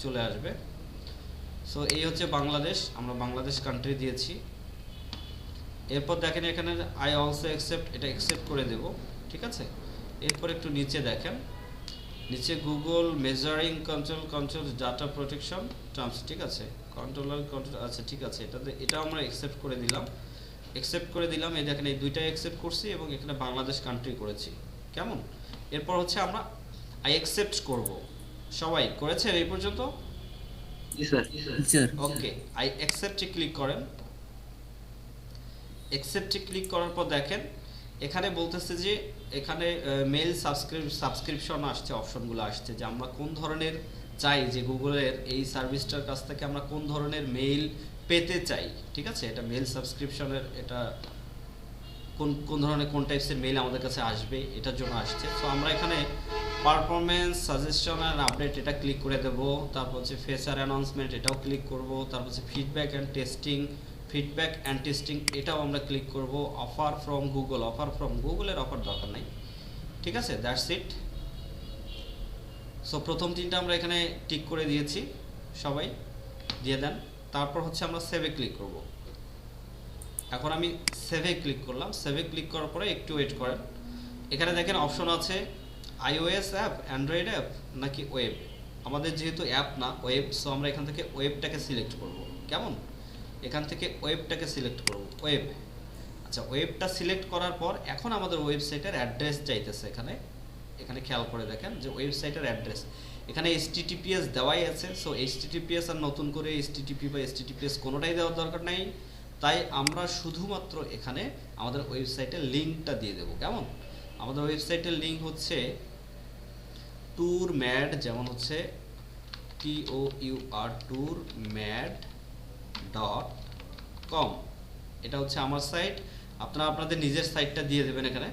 চলে আসবে। সো এই হচ্ছে বাংলাদেশ, আমরা বাংলাদেশ কান্ট্রি দিয়েছি। এরপর দেখেন এখানে আই অলসো অ্যাকসেপ্ট, এটা অ্যাকসেপ্ট করে দেব, ঠিক আছে। এরপর একটু নিচে দেখেন, নিচে Google measuring control data protection terms, ঠিক আছে, কন্ট্রোলার কন্ট্রোল, আচ্ছা ঠিক আছে, এটা আমরা অ্যাকসেপ্ট করে দিলাম, অ্যাকসেপ্ট করে দিলাম। এই দেখেন এই দুইটাই অ্যাকসেপ্ট করছি এবং এখানে বাংলাদেশ কান্ট্রি করেছি, কেমন। এরপর হচ্ছে আমরা আই অ্যাকসেপ্ট করব, সবাই করেছেন এই পর্যন্ত? জি স্যার। স্যার ওকে আই অ্যাকসেপ্টে ক্লিক করেন। অ্যাকসেপ্টে ক্লিক করার পর দেখেন এখানে বলতেছে যে এখানে মেল সাবস্ক্রিপশন আসছে, অপশনগুলো আসছে যে আমরা কোন ধরনের চাই, যে গুগলের এই সার্ভিসটার কাছ থেকে আমরা কোন ধরনের মেইল পেতে চাই, ঠিক আছে। এটা মেল সাবস্ক্রিপশনের, এটা কোন ধরনের কোন টাইপসের মেইল আমাদের কাছে আসবে এটার জন্য আসছে। সো আমরা এখানে পারফরমেন্স সাজেশন অ্যান্ড আপডেট এটা ক্লিক করে দেব, তারপর হচ্ছে ফেচার অ্যানাউন্সমেন্ট এটাও ক্লিক করব, তারপর হচ্ছে ফিডব্যাক অ্যান্ড টেস্টিং এটাও আমরা ক্লিক করব, অফার ফ্রম গুগলের অফার দরকার নাই, ঠিক আছে, দ্যাটস ইট। সো প্রথম তিনটা আমরা এখানে টিক করে দিয়েছি, সবাই দিয়ে দেন। তারপর হচ্ছে আমরা সেভে ক্লিক করব। এখন আমি সেভে ক্লিক করলাম, সেভে ক্লিক করার পরে একটু ওয়েট করেন। এখানে দেখেন অপশন আছে iOS অ্যাপ, অ্যান্ড্রয়েড অ্যাপ নাকি ওয়েব। আমাদের যেহেতু অ্যাপ না ওয়েব, সো আমরা এখান থেকে ওয়েবটাকে সিলেক্ট করব, কেমন, এখান থেকে ওয়েবটাকে সিলেক্ট করব, ওয়েব। আচ্ছা ওয়েবটা সিলেক্ট করার পর এখন আমাদের ওয়েবসাইটের অ্যাড্রেস চাইতেছে, এখানে খেয়াল করে দেখেন যে ওয়েবসাইটের অ্যাড্রেস এখানে HTTPS দেওয়াই আছে। সো HTTPS আর নতুন করে HTTP বা HTTPS কোনোটাই দেওয়ার দরকার নাই, তাই আমরা শুধুমাত্র এখানে আমাদের ওয়েবসাইটের লিঙ্কটা দিয়ে দেবো, কেমন। আমাদের ওয়েবসাইটের লিঙ্ক হচ্ছে tourmad, যেমন হচ্ছে tourmad.com, এটা হচ্ছে আমার সাইট। আপনারা আপনাদের নিজের সাইটটা দিয়ে দেবেন, এখানে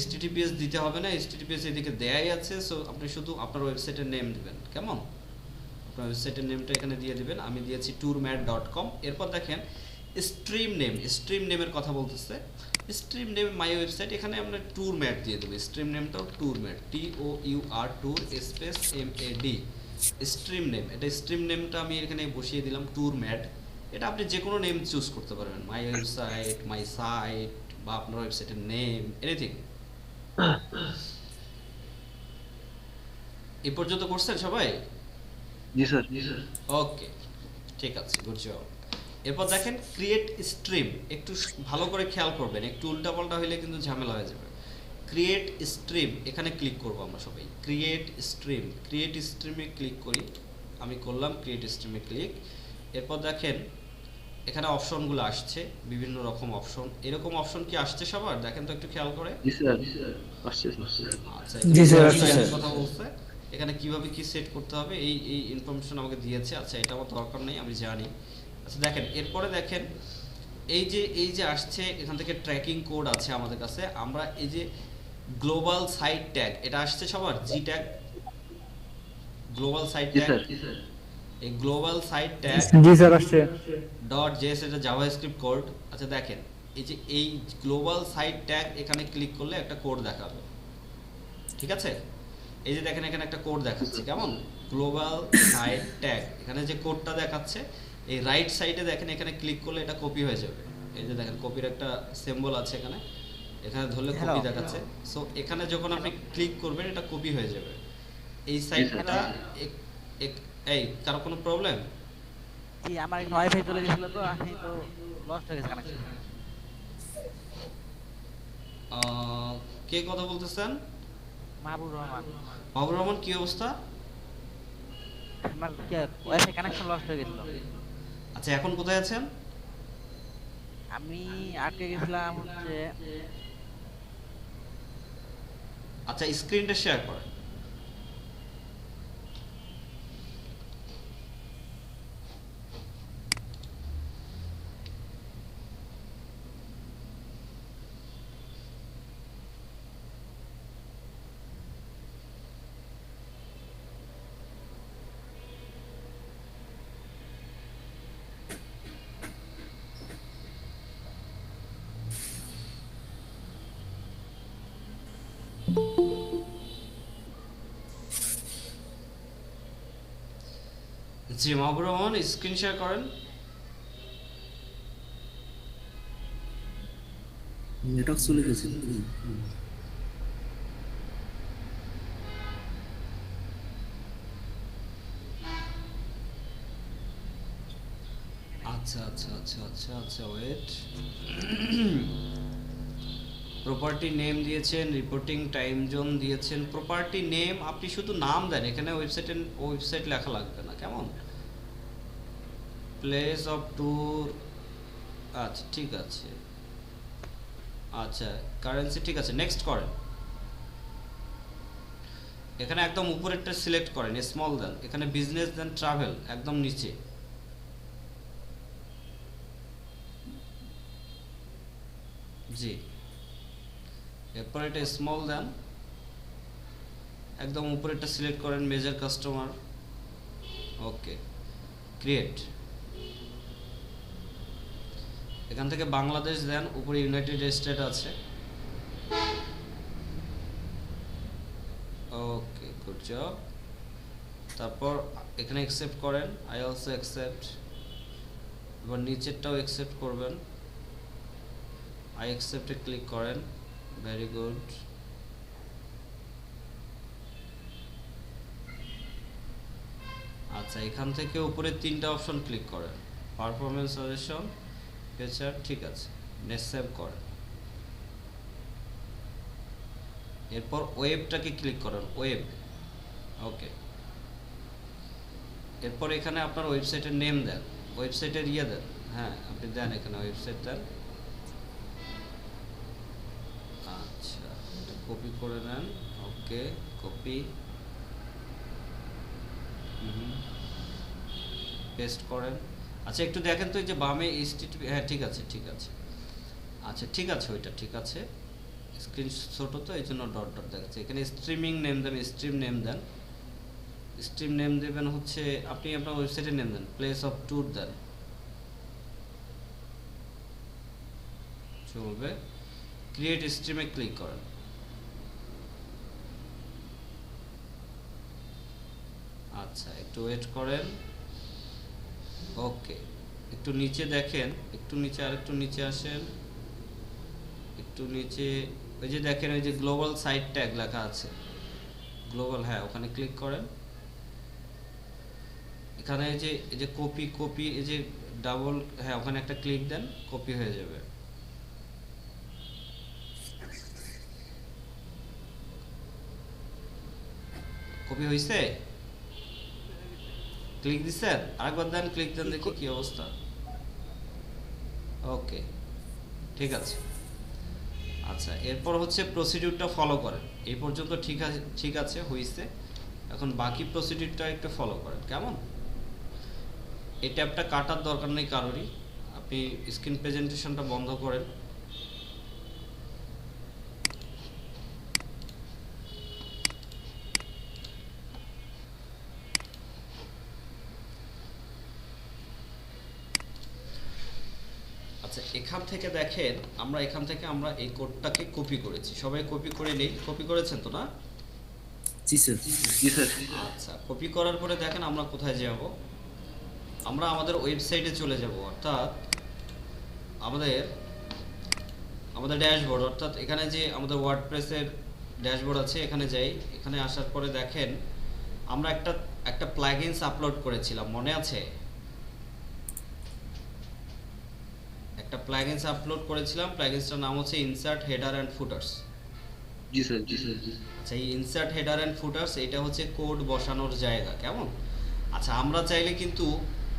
HTTPS দিতে হবে না, HTTPS এদিকে দেয়াই আছে। সো আপনি শুধু আপনার ওয়েবসাইটের নেম দিবেন, কেমন, আপনার ওয়েবসাইটের নেমটা এখানে দিয়ে দিবেন। আমি দিয়েছি tourmad.com। এরপর দেখেন স্ট্রিম নেমের কথা বলতেছে, স্ট্রিম নেম মাই ওয়েবসাইট, এখানে আমরা tourmad দিয়ে দেবো, স্ট্রিম নেমটাও tourmad, tour space mad, stream name, এটা স্ট্রিম নেমটা আমি এখানে বসিয়ে দিলাম tourmad। এটা আপনি যে কোনো নেম চুজ করতে পারবেন, মাই ওয়েবসাইট, মাই সাইট, বা আপনার ওয়েবসাইটের নেম, এনিথিং। এই পর্যন্ত করছেন সবাই? জি স্যার। ওকে ঠিক আছে, গুড জব। এরপর দেখেন ক্রিয়েট স্ট্রিম, একটু ভালো করে খেয়াল করবেন, একটু উল্টাপাল্টা হইলে কিন্তু ঝামেলা হয়ে যাবে। ক্রিয়েট স্ট্রিম এখানে ক্লিক করব আমরা সবাই, ক্রিয়েট স্ট্রিমে ক্লিক করি, আমি করলাম ক্রিয়েট স্ট্রিমে ক্লিক। এরপর দেখেন এখানে অপশনগুলো আসছে, বিভিন্ন রকম অপশন, এরকম অপশন কি আসছে সবার, দেখেন তো একটু খেয়াল করে। জি স্যার। আসছে আচ্ছা জি স্যার, আসছে স্যার। কথা বলছে এখানে কিভাবে কি সেট করতে হবে এই ইনফরমেশন আমাকে দিয়েছে। আচ্ছা এটা আমার দরকার নেই, আমি জানি। আচ্ছা দেখেন এরপরে দেখেন এই যে আসছে এখান থেকে ট্র্যাকিং কোড আছে আমাদের কাছে, আমরা এই যে গ্লোবাল সাইট ট্যাগ এটা আসছে সবার, জি ট্যাগ, গ্লোবাল সাইট জি ট্যাগ, স্যার। এই গ্লোবাল সাইট ট্যাগ জি স্যার, আসছে। .js এটা জাভাস্ক্রিপ্ট কোড। আচ্ছা দেখেন এই গ্লোবাল সাইট ট্যাগ এখানে ক্লিক করলে একটা কোড দেখাবে, ঠিক আছে। এই যে দেখেন এখানে একটা কোড দেখাচ্ছে, কেমন, গ্লোবাল সাইট ট্যাগ, এখানে যে কোডটা দেখাচ্ছে এই রাইট সাইডে দেখেন, এখানে ক্লিক করলে এটা কপি হয়ে যাবে। এই যে দেখেন কপির একটা সিম্বল আছে এখানে ধরলে কপি দেখাচ্ছে। সো এখানে যখন আপনি ক্লিক করবেন এটা কপি হয়ে যাবে এই সাইটটা। এই কারো কোনো প্রবলেম? জি, আমার ওয়াইফাই চলে গেছিল তো, আমি তো লস্ট হয়ে গেছে কানেকশন। কে কথা বলতেছেন? মাহবুব রহমান। মাহবুব রহমান, কি অবস্থা? আমার ওয়াইফাই কানেকশন লস্ট হয়ে গেছিল। আচ্ছা, এখন কোথায় আছেন? আমি আটকে গেছিলাম হচ্ছে আচ্ছা, স্ক্রিনটা শেয়ার করেন। জি মাহবুব রহমান, স্ক্রিন শেয়ার করেন। নেটওয়ার্ক চলে গেছে। আচ্ছা আচ্ছা আচ্ছা আচ্ছা আচ্ছা, ওয়েট। প্রপার্টি নেম দিয়েছেন, রিপোর্টিং টাইম জোন দিয়েছেন। প্রপার্টি নেম আপনি শুধু নাম দেন, এখানে ওয়েবসাইট লেখা লাগবে না, কেমন? প্লেস অফ ট্যুর, আচ্ছা ঠিক আছে। আচ্ছা, কারেন্সি ঠিক আছে, নেক্সট করেন। এখানে একদম উপরেরটা সিলেক্ট করেন, স্মল দেন, এখানে বিজনেস দেন, ট্রাভেল একদম নিচে। জি, এরপর এটা স্মল দেন, একদম উপরেরটা সিলেক্ট করেন, মেজর কাস্টমার। ওকে, ক্রিয়েট। এখান থেকে বাংলাদেশ দেন, উপরে ইউনাইটেড স্টেট আছে। ওকে, গুড জব। তারপর এখানে অ্যাকসেপ্ট করেন, আই অলসো অ্যাকসেপ্ট। এবার নিচেরটাও অ্যাকসেপ্ট করবেন, আই অ্যাকসেপ্টে ক্লিক করেন। Very good. আচ্ছা, এখান থেকে উপরে তিনটা অপশন ক্লিক করেন, পারফরমেন্স সাজেশন, ফিচার, ঠিক আছে, নেক্সট সেভ করেন। এরপর ওয়েবটাকে ক্লিক করেন, ওয়েব। ওকে, এরপর এখানে আপনার ওয়েবসাইটের নেম দেন, ওয়েবসাইটের ইয়ে দেন, হ্যাঁ আপনি দেন, এখানে ওয়েবসাইট দেন। আচ্ছা, এটা কপি করে নেন। ওকে, কপি, পেস্ট করেন। আচ্ছা, একটু দেখেন তো এই যে বামে এইচটিটিপি, হ্যাঁ ঠিক আছে ঠিক আছে। আচ্ছা ঠিক আছে, ওইটা ঠিক আছে। স্ক্রিন ছোট তো এই জন্য ডট ডট দেখাচ্ছে। এখানে স্ট্রিমিং নেম দেন, স্ট্রিম নেম দেন। স্ট্রিম নেম দেবেন হচ্ছে, আপনি আপনার ওয়েবসাইটের নেম দেন, প্লেস অফ ট্যুর দেন, চলবে। ক্রিয়েট স্ট্রিমে ক্লিক করেন। আচ্ছা, একটু ওয়েট করেন। ওকে, একটু নিচে দেখেন, একটু নিচে, আর একটু নিচে আসেন, একটু নিচে। ওই যে দেখেন, ওই যে গ্লোবাল সাইট ট্যাগ লেখা আছে, গ্লোবাল, হ্যাঁ ওখানে ক্লিক করেন। এখানে এই যে কপি কপি, এই যে ডাবল, হ্যাঁ ওখানে একটা ক্লিক দেন, কপি হয়ে যাবে। কপি হয়েছে? ক্লিক দিচ্ছেন? আরেকবার দেন, ক্লিক দেন, দেখি কি অবস্থা। ওকে, ঠিক আছে। আচ্ছা, এরপর হচ্ছে প্রসিডিউরটা ফলো করেন। এই পর্যন্ত ঠিক আছে, হয়েছে। এখন বাকি প্রসিডিউরটা একটু ফলো করেন, কেমন? এই ট্যাবটা কাটার দরকার নেই কারোরই, আপনি স্ক্রিন প্রেজেন্টেশনটা বন্ধ করেন। আচ্ছা, এখান থেকে দেখেন, আমরা এই কোডটাকে কপি করেছি, সবাই কপি করে নেই। কপি করেছেন তো না? জি স্যার। জি স্যার। আচ্ছা, কপি করার পরে দেখেন আমরা কোথায় যাব। আমরা আমাদের ওয়েবসাইটে চলে যাব, অর্থাৎ আমাদের ড্যাশবোর্ড, অর্থাৎ এখানে যে আমাদের ওয়ার্ডপ্রেসের ড্যাশবোর্ড আছে, এখানে যাই। এখানে আসার পরে দেখেন আমরা একটা প্লাগইনস আপলোড করেছিলাম, মনে আছে? একটা একটা প্লাগইনস আপলোড করেছিলাম, প্লাগইনসটার নাম হচ্ছে ইনসার্ট হেডার অ্যান্ড ফুটার্স। জি স্যার, জি স্যার, জি। আচ্ছা, এই ইনসার্ট হেডার অ্যান্ড ফুটার্স এটা হচ্ছে কোড বসানোর জায়গা, কেমন? আচ্ছা, আমরা চাইলে কিন্তু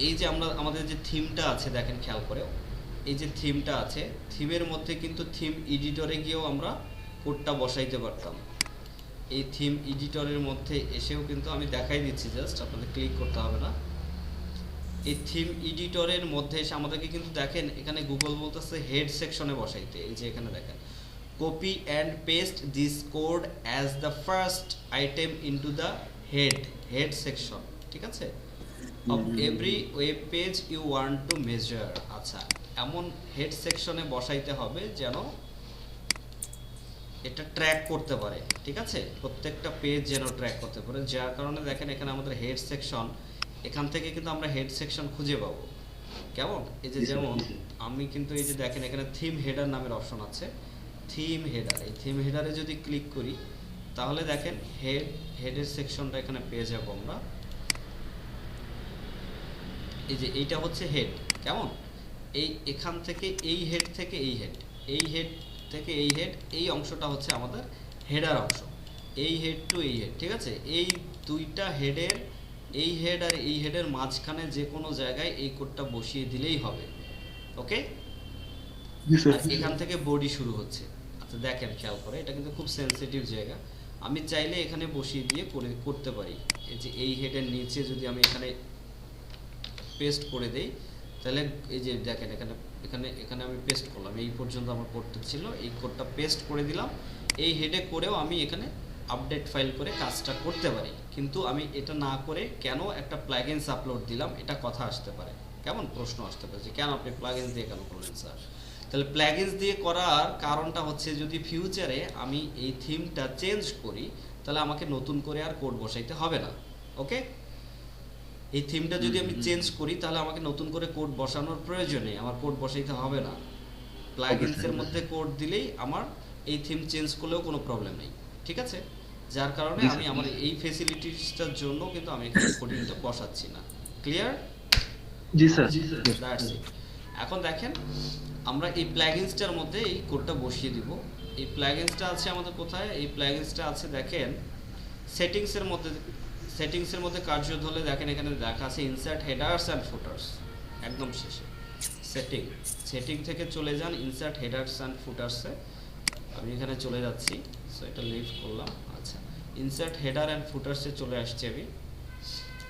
এই যে আমাদের যে থিমটা আছে দেখেন খেয়াল করে, এই যে থিমটা আছে, থিমের মধ্যে কিন্তু থিম এডিটরে গিয়েও আমরা কোডটা বসাইতে পারতাম। এই থিম এডিটরের মধ্যে এসেও কিন্তু আমি দেখাই দিচ্ছি, জাস্ট আপনাদের ক্লিক করতে হবে না। এই থিম এডিটরের মধ্যে এসে আমাদেরকে কিন্তু দেখেন এখানে গুগল বলতেছে হেড সেকশনে বসাইতে। এই যে এখানে দেখেন, copy and paste this code as the first item into the head section, ঠিক আছে, of every web page you want to measure. আচ্ছা, এমন হেড সেকশনে বসাইতে হবে যেন এটা ট্র্যাক করতে পারে, ঠিক আছে, প্রত্যেকটা পেজ যেন ট্র্যাক করতে পারে। যার কারণে দেখেন এখানে আমাদের হেড সেকশন, এখান থেকে কিন্তু আমরা হেড সেকশন খুঁজে পাবো, কেমন? এই যে যেমন আমি কিন্তু এই যে দেখেন এখানে থিম হেডার নামের অপশন আছে, থিম হেডার। এই থিম হেডারে যদি ক্লিক করি তাহলে দেখেন হেডের সেকশনটা এখানে পেয়ে যাবো আমরা। এই যে এইটা হচ্ছে হেড, কেমন? এখান থেকে এই হেড থেকে এই হেড, এই হেড থেকে এই হেড, এই অংশটা হচ্ছে আমাদের হেডার অংশ, এই হেড টু এই হেড, ঠিক আছে। এই দুইটা হেডের, এই হেড আর এই হেডের মাঝখানে যে কোনো জায়গায় এই কোডটা বসিয়ে দিলেই হবে, ওকে? আর এখান থেকে বডি শুরু হচ্ছে। আচ্ছা দেখেন খেয়াল করে, এটা কিন্তু খুব সেনসিটিভ জায়গা, আমি চাইলে এখানে বসিয়ে দিয়ে করতে পারি। এই যে এই হেডের নিচে যদি আমি এখানে পেস্ট করে দেই তাহলে এই যে দেখেন এখানে এখানে এখানে আমি পেস্ট করলাম, এই পর্যন্ত আমার কোডটা ছিল, এই কোডটা পেস্ট করে দিলাম। এই হেডে করেও আমি এখানে আপডেট ফাইল করে কাজটা করতে পারি, কিন্তু আমি এটা না করে কেন একটা প্লাগইনস আপলোড দিলাম, এটা কথা আসতে পারে, কেমন? প্রশ্ন আসতে পারে যে কেন আপনি প্লাগইনস দিয়ে কেন করলেন স্যার? তাহলে প্লাগইনস দিয়ে করার কারণটা হচ্ছে যদি ফিউচারে আমি এই থিমটা চেঞ্জ করি তাহলে আমাকে নতুন করে আর কোড বসাইতে হবে না, ওকে? এই থিমটা যদি আমি চেঞ্জ করি তাহলে আমাকে নতুন করে কোড বসানোর প্রয়োজন নেই, আমার কোড বসাইতে হবে না। প্লাগইনসের মধ্যে কোড দিলেই আমার এই থিম চেঞ্জ করলেও কোনো প্রবলেম নেই, ঠিক আছে? যার কারণে আমি আমার এই ফ্যাসিলিটিসটার জন্য কিন্তু আমি এখানে কোডিংটা বসাচ্ছি না। Clear? G sir. That's it. এখন দেখেন আমরা এই প্লাগইনসটার মধ্যে এই কোডটা বসিয়ে দিব। এই প্লাগইনসটা আছে আমাদের কোথায়? এই প্লাগইনসটা আছে দেখেন সেটিংসের মধ্যে। সেটিংসের মধ্যে কার্যত হলে দেখেন এখানে লেখা আছে ইনসার্ট হেডার্স অ্যান্ড ফুটার্স, একদম শেষে সেটিং থেকে চলে যান ইনসার্ট হেডার্স অ্যান্ড ফুটার্সে। আমি এখানে চলে যাচ্ছি, সো এটা লিভ করলাম। আচ্ছা, ইনসার্ট হেডার অ্যান্ড ফুটার্সে চলে আসছি আমি।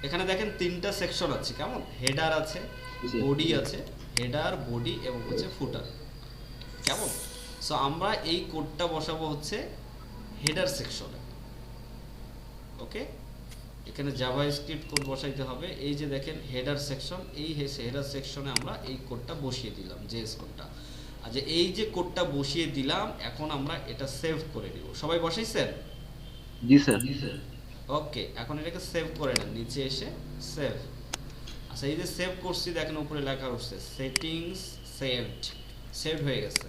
এখানে দেখেন তিনটা সেকশন আছে, কেমন? হেডার আছে, বডি আছে, হেডার, বডি এবং হচ্ছে ফুটার, কেমন? সো আমরা এই কোডটা বসাবো হচ্ছে হেডার সেকশনে, ওকে? এখানে জাভাস্ক্রিপ্ট কোড বসাইতে হবে। এই যে দেখেন হেডার সেকশন, এই হেডার সেকশনে আমরা এই কোডটা বসিয়ে দিলাম, জেএস কোডটা। আচ্ছা, এই যে কোডটা বসিয়ে দিলাম, এখন আমরা এটা সেভ করে দিব। সবাই বসাইছেন? জি স্যার। ওকে, এখন এটাকে সেভ করে নেন, নিচে এসে সেভ। আচ্ছা, এই যে সেভ করছি দেখেন উপরে লেখা উঠছে সেটিংস সেভড হয়ে গেছে।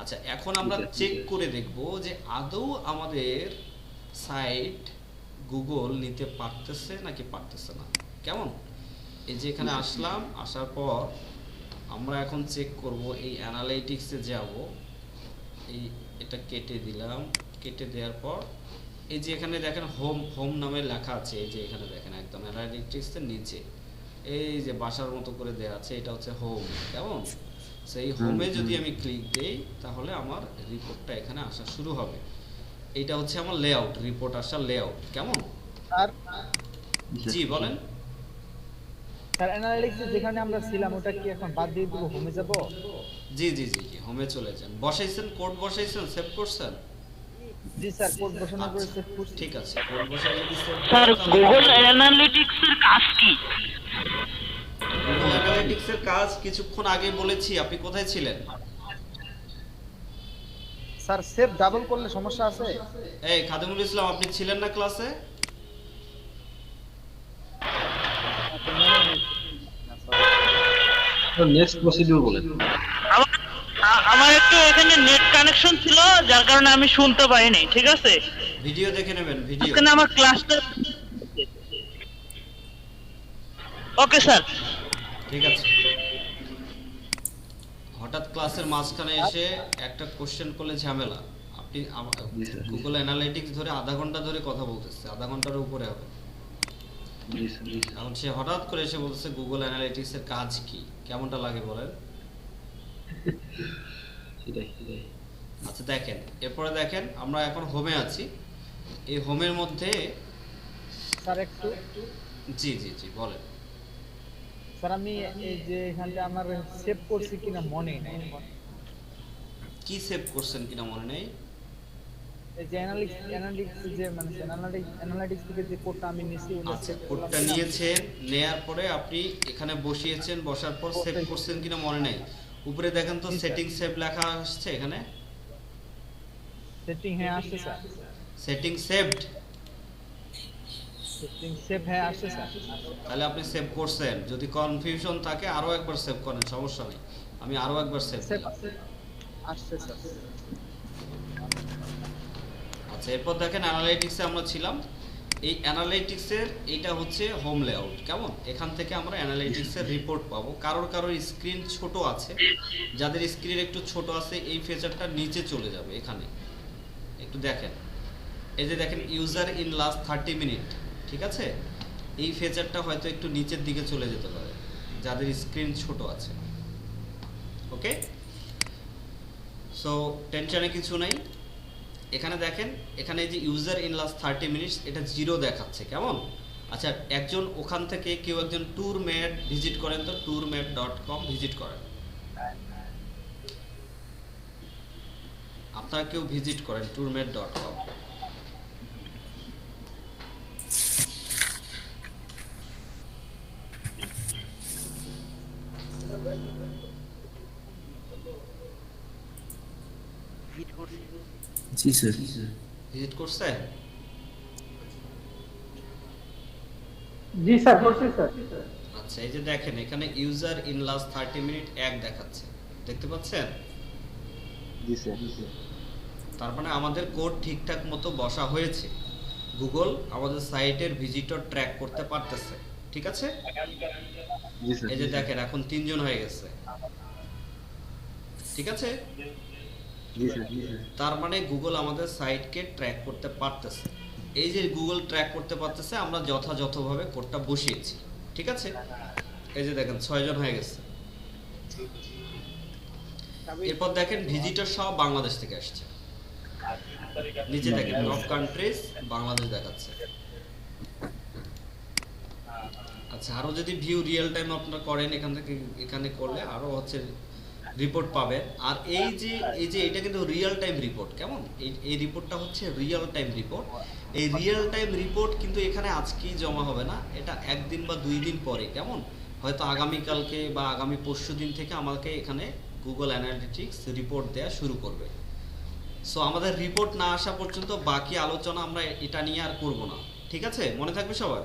আচ্ছা, এখন আমরা চেক করে দেখব যে আদৌ আমাদের সাইট গুগল নিতে পারতেছে নাকি পারতেছে না, কেমন? এই যে এখানে আসলাম, আসার পর আমরা এখন চেক করব, এই অ্যানালাইটিক্সে যাব, এটা কেটে দিলাম। কেটে দেওয়ার পর এই যে এখানে দেখেন হোম নামে লেখা আছে, এই যে এখানে দেখেন একদম অ্যানালাইটিক্সের নিচে এই যে বাসার মতো করে দেওয়া আছে, এটা হচ্ছে হোম, কেমন? সেই হোমে যদি আমি ক্লিক দেই তাহলে আমার রিপোর্টটা এখানে আসা শুরু হবে। এটা হচ্ছে আমার লেআউট, রিপোর্ট আসার লেআউট, কেমন? আর জি বলেন। স্যার অ্যানালিটিক্স যেখানে আমরা ছিলাম ওটা কি এখন বাদ দিয়ে দিব, হোমে যাব? জি জি জি জি, হোমে চলে যান। বসাইছেন, কোড বসাইছেন, সেভ করছেন? জি স্যার, কোড বসানোর পরে সেভ করছি। ঠিক আছে, কোড বসাই যদি সেভ স্যার গুগল অ্যানালিটিক্স এর কাজ কি? গুগল অ্যানালিটিক্স এর কাজ কিছুক্ষণ আগে বলেছি, আপনি কোথায় ছিলেন? স্যার সেভ ডাবল করলে সমস্যা আছে? এই খাদিমুল ইসলাম, আপনি ছিলেন না ক্লাসে? নেক্সট প্রসিডিউর বলেন। আমার একটু এখানে নেট কানেকশন ছিল যার কারণে আমি শুনতে পাইনি, ঠিক আছে? ভিডিও দেখে নেবেন, ভিডিও। এখানে আমার ক্লাসটা ওকে স্যার। ঠিক আছে। হঠাৎ ক্লাসের মাঝখানে এসে একটা কোশ্চেন করলে ঝামেলা। আপনি জি স্যার। গুগল অ্যানালিটিক্স ধরে আধা ঘন্টা ধরে কথা বলতেছে, আধা ঘন্টার উপরে হবে। জি স্যার। এখন সে হঠাৎ করে এসে বলতেছে গুগল অ্যানালিটিক্স এর কাজ কি, কেমনটা লাগে বলেন? সেটাই। আচ্ছা দেখেন, এরপরে দেখেন আমরা এখন হোমে আছি। এই হোমের মধ্যে স্যার একটু জি জি জি বলেন। স্যার আমি এই যে এখানটা আমার সেভ করছি কিনা মনে নেই। কি সেভ করছেন কিনা মনে নেই? এই যে অ্যানালিটিক্স যে মানে অ্যানালিটিক্স থেকে যে কোডটা আমি নিছি ওটা আচ্ছা সেভ করলাম কোডটা কিনা। নিয়েছেন, নেয়ার পরে আপনি এখানে বসিয়েছেন, বসার পর সেভ করছেন কিনা মনে নেই। উপরে দেখেন তো জি, স্যার। সেটিং সেভ লেখা আসছে এখানে, সেটিং হ্যাঁ আসছে sir. Setting saved. Setting save হ্যাঁ আসছে স্যার। তাহলে আপনি সেভ করছেন। যদি কনফিউশন থাকে আরো একবার সেভ করেন, সমস্যা নেই। আমি আরো একবার সেভ সেভ দিলাম। আসছে স্যার। আচ্ছা এরপর দেখেন অ্যানালাইটিক্সে আমরা ছিলাম। এই অ্যানালাইটিক্সের এটা হচ্ছে হোম লেআউট, কেমন? এখান থেকে আমরা অ্যানালাইটিক্সের রিপোর্ট পাবো। কারোর স্ক্রিন ছোট আছে, যাদের স্ক্রিন একটু ছোট আছে এই ফিচারটা নিচে চলে যাবে। এখানে একটু দেখেন, এই যে দেখেন ইউজার ইন লাস্ট 30 মিনিট, ঠিক আছে? এই ফিচারটা হয়তো একটু নিচের দিকে চলে যেতে পারে যাদের স্ক্রিন ছোট আছে। ওকে, সো টেনশনে কিছু নাই। এখানে দেখেন, এখানে এই যে ইউজার ইন লাস্ট 30 মিনিটস এটা 0 দেখাচ্ছে, কেমন? আচ্ছা একজন ওখান থেকে কেউ একজন ট্যুরমেট ভিজিট করেন তো, tourmate.com ভিজিট করেন। আপনারা কেউ ভিজিট করেন tourmate.com। হিট করছি। জি স্যার। ভিজিট করছেন? জি স্যার করছি স্যার। আচ্ছা এই যে দেখেন এখানে ইউজার ইন লাস্ট 30 মিনিট 1 দেখাচ্ছে, দেখতে পাচ্ছেন? জি স্যার। তার মানে আমাদের কোড ঠিকঠাক মতো বসা হয়েছে। গুগল আমাদের সাইটের ভিজিটর ট্র্যাক করতে পারতেছে, ঠিক আছে? জি স্যার। এই যে দেখেন এখন 3 জন হয়ে গেছে, ঠিক আছে? জি স্যার। তার মানে গুগল আমাদের সাইটকে ট্র্যাক করতে পারতেছে। এই যে গুগল ট্র্যাক করতে পারতেছে, আমরা যথাযথভাবে কোডটা বসিয়েছি, ঠিক আছে? এই যে দেখেন 6 জন হয়ে গেছে। এরপর দেখেন ভিজিটর সব বাংলাদেশ থেকে আসছে। নিচে দেখেন টপ কান্ট্রিজ বাংলাদেশ দেখাচ্ছে। আচ্ছা আরো যদি ভিউ রিয়েল টাইম আপনারা করেন এখান থেকে, এখানে করলে আরো হচ্ছে রিপোর্ট পাবেন। আর এই যে এটা কিন্তু রিয়েল টাইম রিপোর্ট, কেমন? এই রিপোর্টটা হচ্ছে রিয়েল টাইম রিপোর্ট। এই রিয়েল টাইম রিপোর্ট কিন্তু এখানে আজকেই জমা হবে না, এটা 1 দিন বা 2 দিন পরে, কেমন? হয়তো আগামীকালকে বা আগামী পরশুদিন থেকে আমাকে এখানে গুগল অ্যানালিটিক্স রিপোর্ট দেওয়া শুরু করবে। সো আমাদের রিপোর্ট না আসা পর্যন্ত বাকি আলোচনা আমরা এটা নিয়ে আর করব না, ঠিক আছে? মনে থাকবে সবার?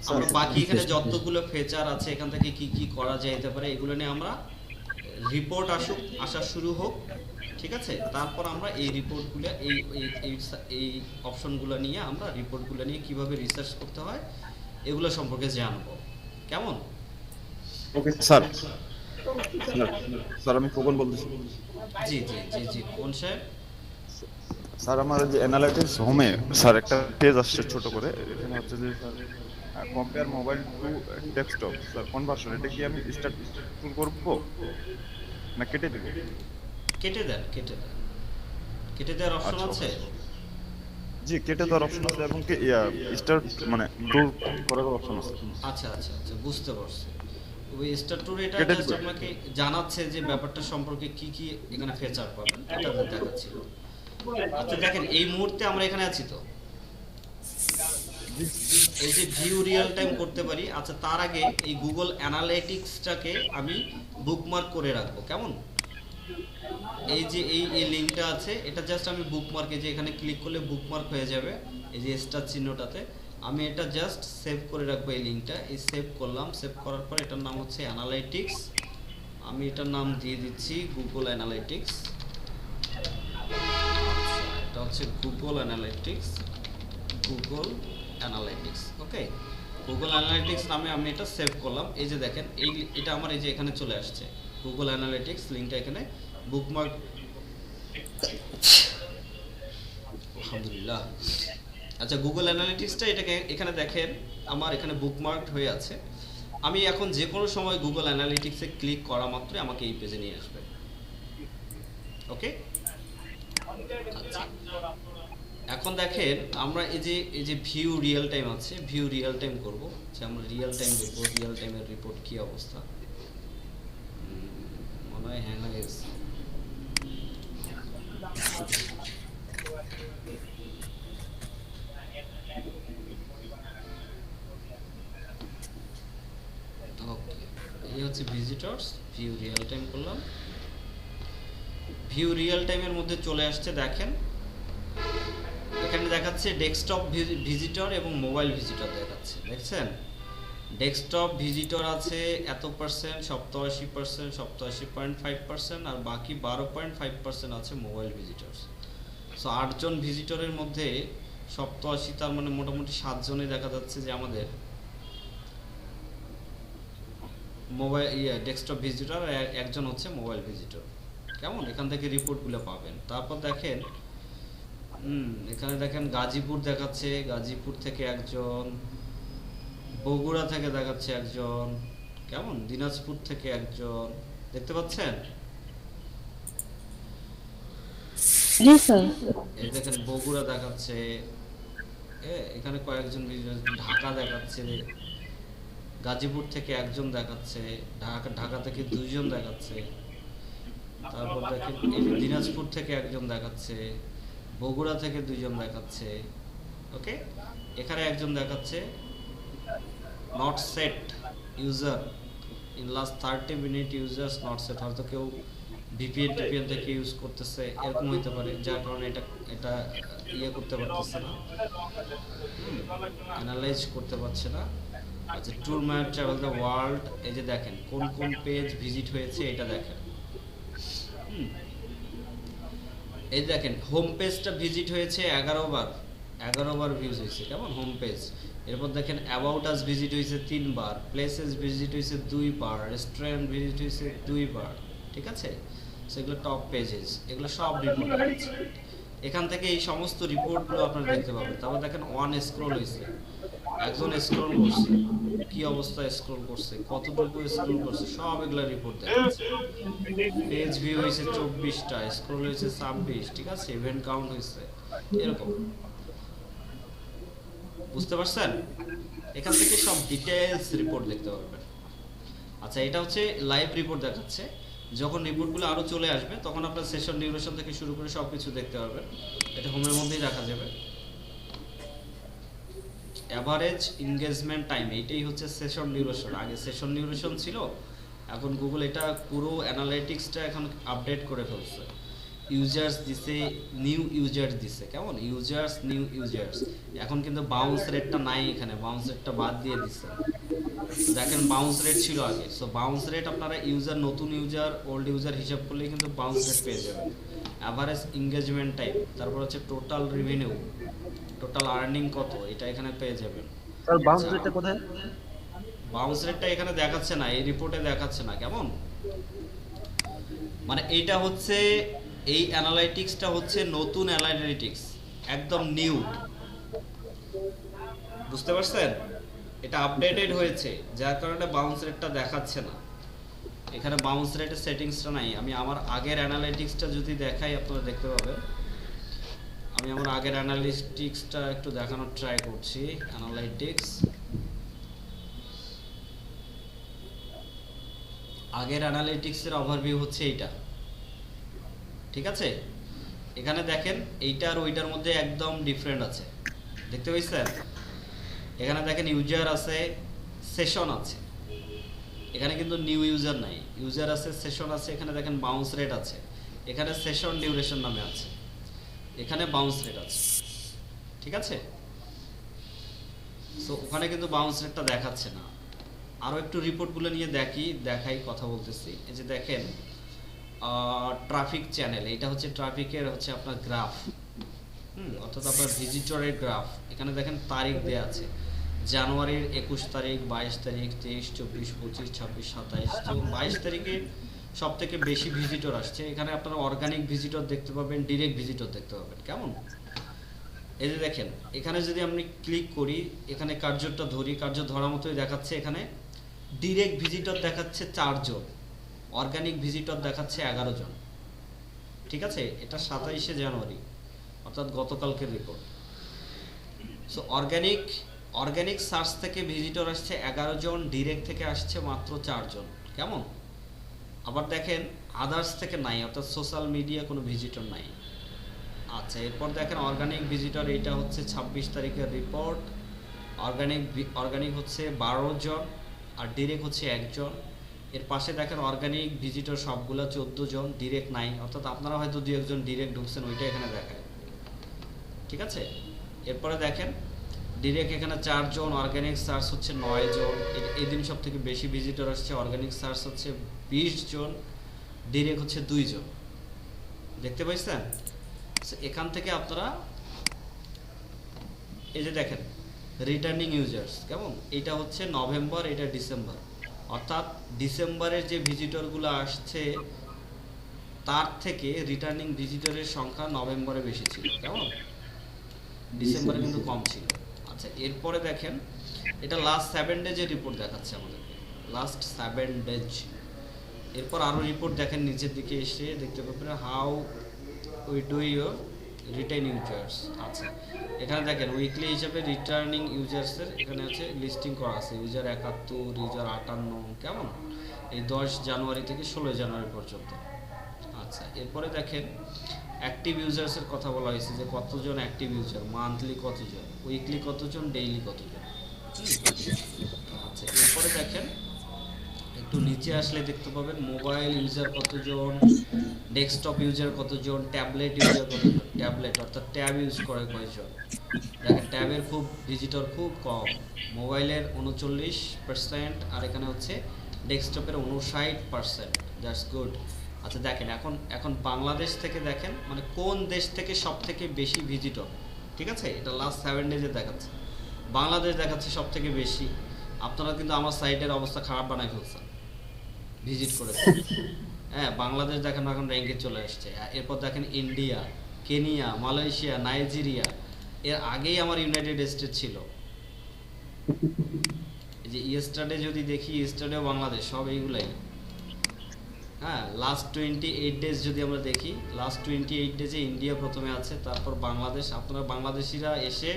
আমরা বাকি এখানে যতগুলো ফিচার আছে এখান থেকে কি কি করা যেতে পারে এগুলো নিয়ে আমরা রিপোর্ট আসা শুরু হোক, ঠিক আছে? তারপর আমরা এই রিপোর্টগুলো এই অপশনগুলো নিয়ে আমরা রিপোর্টগুলো নিয়ে কিভাবে রিসার্চ করতে হয় এগুলো সম্পর্কে জানবো, কেমন? Okay sir. স্যার আমি খোকন বলতেছি। জি জি জি জি কোন সাহেব? স্যার আমার যে অ্যানালাইটিক্স হোমে স্যার একটা পেজ আসছে ছোট করে, এখানে হচ্ছে যে sir compare mobile two desktop, sir কোন ভার্সন, এটা কি আমি স্টার্ট করব না কেটে দেব? কেটে দেন, কেটে দেওয়ার অপশন আছে। জি কেটে দেওয়ার অপশন আছে এবং কি স্টার্ট মানে টুর করার অপশন আছে। আচ্ছা আচ্ছা আচ্ছা বুঝতে পারছি। ওই স্টার ট্যুর এটা কেটে জাস্ট দিবেন। আপনাকে জানাচ্ছে যে ব্যাপারটা সম্পর্কে কি কি এখানে ফিচার পাবেন এটা দেখাচ্ছিল। আচ্ছা দেখেন এই মুহূর্তে আমরা এখানে আছি তো, এই যে ভিউ রিয়েল টাইম করতে পারি। আচ্ছা তার আগে এই গুগল অ্যানালিটিক্সটাকে আমি বুকমার্ক করে রাখবো, কেমন? এই যে এই লিংকটা আছে এটা জাস্ট আমি বুকমার্কে, যে এখানে ক্লিক করলে বুকমার্ক হয়ে যাবে এই যে স্টার চিহ্নটাতে, আমি এটা জাস্ট সেভ করে রাখবো এই লিংকটা। এই সেভ করলাম, সেভ করার পর এটার নাম হচ্ছে অ্যানালাইটিক্স, আমি এটার নাম দিয়ে দিচ্ছি গুগল অ্যানালাইটিক্স। এটা হচ্ছে গুগল অ্যানালাইটিক্স, ওকে? গুগল অ্যানালাইটিক্স নামে আমি এটা সেভ করলাম। এই যে দেখেন এটা আমার এই যে এখানে চলে আসছে গুগল অ্যানালিটিক্স লিঙ্কটা এখানে বুকমার্ক, আলহামদুলিল্লাহ। আচ্ছা, গুগল অ্যানালিটিক্সটা এটাকে এখানে দেখেন আমার এখানে বুকমার্কড হয়ে আছে। আমি এখন যে কোনো সময় গুগল অ্যানালিটিক্সে ক্লিক করা মাত্রই আমাকে এই পেজে নিয়ে আসবে। ওকে, আচ্ছা এখন দেখেন আমরা এই যে ভিউ রিয়েল টাইম আছে, ভিউ রিয়েল টাইম করব, যে আমরা রিয়েল টাইম দেখব রিয়েল টাইমের রিপোর্ট কি অবস্থা। মনে হয় হ্যাং হয়ে গেছে। ওকে, এই হচ্ছে ভিজিটরস, ভিউ রিয়েল টাইম করলাম। ভিউ রিয়েল টাইমের মধ্যে চলে আসছে, দেখেন এখানে দেখাচ্ছে ডেস্কটপ ভিজিটর এবং মোবাইল ভিজিটর দেখাচ্ছে, দেখছেন ডেস্কটপ ভিজিটর আছে এত পার্সেন্ট, 87%, 87.5%, আর বাকি 12.5% আছে মোবাইল ভিজিটরস। সো 8 জন ভিজিটরের মধ্যে 87, তার মানে মোটামুটি 7 জনে দেখা যাচ্ছে যে আমাদের মোবাইল ডেস্কটপ ভিজিটর, আর একজন হচ্ছে মোবাইল ভিজিটর। কেমন, এখান থেকে রিপোর্টগুলো পাবেন। তারপর দেখেন এখানে দেখেন গাজীপুর দেখাচ্ছে, গাজীপুর থেকে একজন, বগুড়া থেকে দেখাচ্ছে একজন, কেমন দিনাজপুর থেকে একজন, দেখতে পাচ্ছেন? এই দেখেন বগুড়া দেখাচ্ছে, এখানে কয়েকজন, ঢাকা দেখাচ্ছে, গাজীপুর থেকে একজন দেখাচ্ছে, ঢাকা থেকে 2 জন দেখাচ্ছে। তারপর দেখেন দিনাজপুর থেকে একজন দেখাচ্ছে, বগুড়া থেকে 2 জন দেখাচ্ছে। ওকে, এখানে একজন দেখাচ্ছে not set user in last 30 minute users not set, হয়তো কেউ ভিপিএন থেকে ইউজ করতেছে, এরকম হতে পারে, যার কারণে এটা ইয়ে করতে পারতেছে না, অ্যানালাইজ করতে পারছে না। আচ্ছা, tour map travel the world, এই যে দেখেন কোন কোন পেজ ভিজিট হয়েছে এটা দেখেন। এই দেখেন হোম পেজটা ভিজিট হয়েছে 11 বার ভিউজ হয়েছে, কেমন হোম পেজ। এরপর দেখেন অ্যাবাউট আস ভিজিট হয়েছে 3 বার, প্লেসেস ভিজিট হয়েছে 2 বার, রেস্টুরেন্ট ভিজিট হয়েছে 2 বার, ঠিক আছে। সেগুলো টপ পেজেস, এগুলো সব রিপোর্ট আছে। এখান থেকে এই সমস্ত রিপোর্টগুলো আপনারা দেখতে পাবেন। তারপর দেখেন ওয়ান স্ক্রল হয়েছে, একজন স্ক্রল করছে, কি অবস্থায় স্ক্রল করছে, কতটুকু স্ক্রল করছে, সব এগুলা রিপোর্ট দেখাচ্ছে। পেজ ভিউ হয়েছে 24টা, স্ক্রল হয়েছে 26, ঠিক আছে, ইভেন্ট কাউন্ট হয়েছে, এরকম। বুঝতে পারছেন? এখান থেকে সব ডিটেইলস রিপোর্ট দেখতে পারবেন। আচ্ছা, এটা হচ্ছে লাইভ রিপোর্ট দেখাচ্ছে। যখন রিপোর্টগুলো আরো চলে আসবে তখন আপনার সেশন ডিউরেশন থেকে শুরু করে সবকিছু দেখতে পারবেন। এটা হোমের মধ্যেই রাখা যাবে। অ্যাভারেজ এনগেজমেন্ট টাইম, এইটাই হচ্ছে সেশন ডিউরেশন। আগে সেশন ডিউরেশন ছিল, এখন গুগল এটা পুরো অ্যানালাইটিক্সটা এখন আপডেট করে ফেলছে। ইউজার্স দিছে, নিউ ইউজার্স দিছে, কেমন ইউজার্স নিউ ইউজার্স। এখন কিন্তু বাউন্স রেটটা নাই, এখানে বাউন্স রেটটা বাদ দিয়ে দিচ্ছে। দেখেন বাউন্স রেট ছিল আগে, সো বাউন্স রেট আপনারা ইউজার, নতুন ইউজার, ওল্ড ইউজার হিসাব করলেই কিন্তু বাউন্স রেট পেয়ে যাবেন। অ্যাভারেজ এনগেজমেন্ট টাইম, তারপর হচ্ছে টোটাল রেভিনিউ, টোটাল আর্নিং কত, এটা এখানে পেয়ে যাবেন। স্যার বাউন্স রেটটা কোথায়? বাউন্স রেটটা এখানে দেখাচ্ছে না, এই রিপোর্টে দেখাচ্ছে না, কেমন। মানে এইটা হচ্ছে, এই অ্যানালাইটিক্সটা হচ্ছে নতুন অ্যানালাইটিক্স, একদম নিউ, বুঝতে পারছেন? এটা আপডেটেড হয়েছে, যার কারণে বাউন্স রেটটা দেখাচ্ছে না। এখানে বাউন্স রেটের সেটিংসটা নাই। আমি আমার আগের অ্যানালাইটিক্সটা যদি দেখাই আপনারা দেখতে পাবেন। আমি আমার আগের অ্যানালিটিক্সটা একটু দেখানোর ট্রাই করছি। অ্যানালাইটিক্স, আগের অ্যানালিটিক্সের ওভারভিউ হচ্ছে এইটা, ঠিক আছে। এখানে দেখেন এইটা আর ওইটার মধ্যে একদম ডিফারেন্ট আছে, দেখতে পাইছেন? এখানে দেখেন ইউজার আছে, সেশন আছে, এখানে কিন্তু নিউ ইউজার নাই, ইউজার আছে, সেশন আছে। এখানে দেখেন বাউন্স রেট আছে, এখানে সেশন ডিউরেশন নামে আছে, এখানে বাউন্স রেট আছে, ঠিক আছে। সো ওখানে কিন্তু বাউন্স রেটটা দেখাচ্ছে না। আরও একটু রিপোর্টগুলো নিয়ে দেখাই, কথা বলতেছি। এই যে দেখেন ট্রাফিক চ্যানেল, এটা হচ্ছে ট্রাফিকের হচ্ছে আপনার গ্রাফ, অর্থাৎ আপনার ভিজিটরের গ্রাফ। এখানে দেখেন তারিখ দেওয়া আছে, জানুয়ারির 21 তারিখ, 22 তারিখ, 23, 24, 25, 27। তো 22 তারিখে সব থেকে বেশি ভিজিটর আসছে। এখানে আপনারা অর্গানিক ভিজিটর দেখতে পাবেন, ডিরেক্ট ভিজিটর দেখতে পাবেন। কেমন? এই যে দেখেন, এখানে যদি আমি ক্লিক করি, এখানে কার্যটা ধরি, কার্য ধরার মতোই দেখাচ্ছে। এখানে ডিরেক্ট ভিজিটর দেখাচ্ছে 4 জন, অর্গানিক ভিজিটর দেখাচ্ছে 11 জন। ঠিক আছে, এটা 27শে জানুয়ারি, অর্থাৎ গতকালকের রিপোর্ট। সো অর্গানিক সার্চ থেকে ভিজিটর আসছে 11 জন, ডিরেক্ট থেকে আসছে মাত্র 4 জন। কেমন? আবার দেখেন আদার্স থেকে নাই, অর্থাৎ সোশ্যাল মিডিয়া কোনো ভিজিটর নাই। আচ্ছা, এরপর দেখেন অর্গানিক ভিজিটর, এটা হচ্ছে 26 তারিখের রিপোর্ট। অর্গানিক হচ্ছে 12 জন, আর ডিরেক্ট হচ্ছে 1 জন। এর পাশে দেখেন অর্গানিক ভিজিটর সবগুলো 14 জন, ডিরেক্ট নাই, অর্থাৎ আপনারা হয়তো 2-1 জন ডিরেক্ট ঢুকছেন, ওইটা এখানে দেখায়। ঠিক আছে, এরপরে দেখেন ডিরেক্ট এখানে 4 জন, অর্গানিক সার্চ হচ্ছে 9 জন। এই দিন সব থেকে বেশি ভিজিটর আসছে, অর্গানিক সার্চ হচ্ছে 20 জন, ডিরেক্ট হচ্ছে 2 জন। দেখতে পাইছেন? এখান থেকে আপনারা এই যে দেখেন রিটার্নিং ইউজার্স, কেমন? এটা হচ্ছে নভেম্বর, এটা ডিসেম্বর, অর্থাৎ ডিসেম্বরের যে ভিজিটরগুলো আসছে তার থেকে রিটার্নিং ভিজিটরের সংখ্যা নভেম্বরে বেশি ছিল। কেমন? ডিসেম্বরে কিন্তু কম ছিল। আচ্ছা, এরপরে দেখেন এটা লাস্ট 7 ডেজের রিপোর্ট দেখাচ্ছে আমাদেরকে, লাস্ট 7 ডেজ। এরপর আরও রিপোর্ট দেখেন, নিচের দিকে এসে দেখতে পাবেন how we do your return users. আচ্ছা, এখানে দেখেন উইকলি হিসাবে রিটার্নিং ইউজার্সের এখানে আছে লিস্টিং করা আছে, ইউজার 71, ইউজার 58। কেমন? এই 10 জানুয়ারি থেকে 16 জানুয়ারি পর্যন্ত। আচ্ছা, এরপরে দেখেন অ্যাক্টিভ ইউজার্সের কথা বলা হয়েছে, যে কতজন অ্যাক্টিভ ইউজার, মান্থলি কতজন, উইকলি কতজন, ডেইলি কতজন। আচ্ছা, এরপরে দেখেন একটু নিচে আসলে দেখতে পাবেন মোবাইল ইউজার কতজন, ডেস্কটপ ইউজার কতজন, ট্যাবলেট ইউজার কতজন। ট্যাবলেট অর্থাৎ ট্যাব ইউজ করে কয়জন। দেখেন ট্যাবের খুব ভিজিটর খুব কম, মোবাইলের 39%, আর এখানে হচ্ছে ডেস্কটপের 59%। That's good. আচ্ছা, দেখেন এখন বাংলাদেশ থেকে দেখেন, মানে কোন দেশ থেকে সব থেকে বেশি ভিজিটর। ঠিক আছে, এটা লাস্ট 7 ডেজে দেখাচ্ছে, বাংলাদেশ দেখাচ্ছে সব থেকে বেশি। আপনারা কিন্তু আমার সাইটের অবস্থা খারাপ বানাই ফেলছেন ভিজিট করে। হ্যাঁ, বাংলাদেশ দেখেন এখন র্যাঙ্কে চলে আসছে। এরপর দেখেন ইন্ডিয়া, কেনিয়া, মালয়েশিয়া, নাইজেরিয়া। এর আগেই আমার ইউনাইটেড স্টেট ছিল। এই যে ইয়েস্টারডে যদি দেখি, ইয়েস্টারডেও বাংলাদেশ, সব এইগুলাই। হ্যাঁ, লাস্ট 28 ডেজ যদি আমরা দেখি, লাস্ট 28 ডেজে ইন্ডিয়া প্রথমে আছে, তারপর বাংলাদেশ। আপনারা বাংলাদেশিরা এসে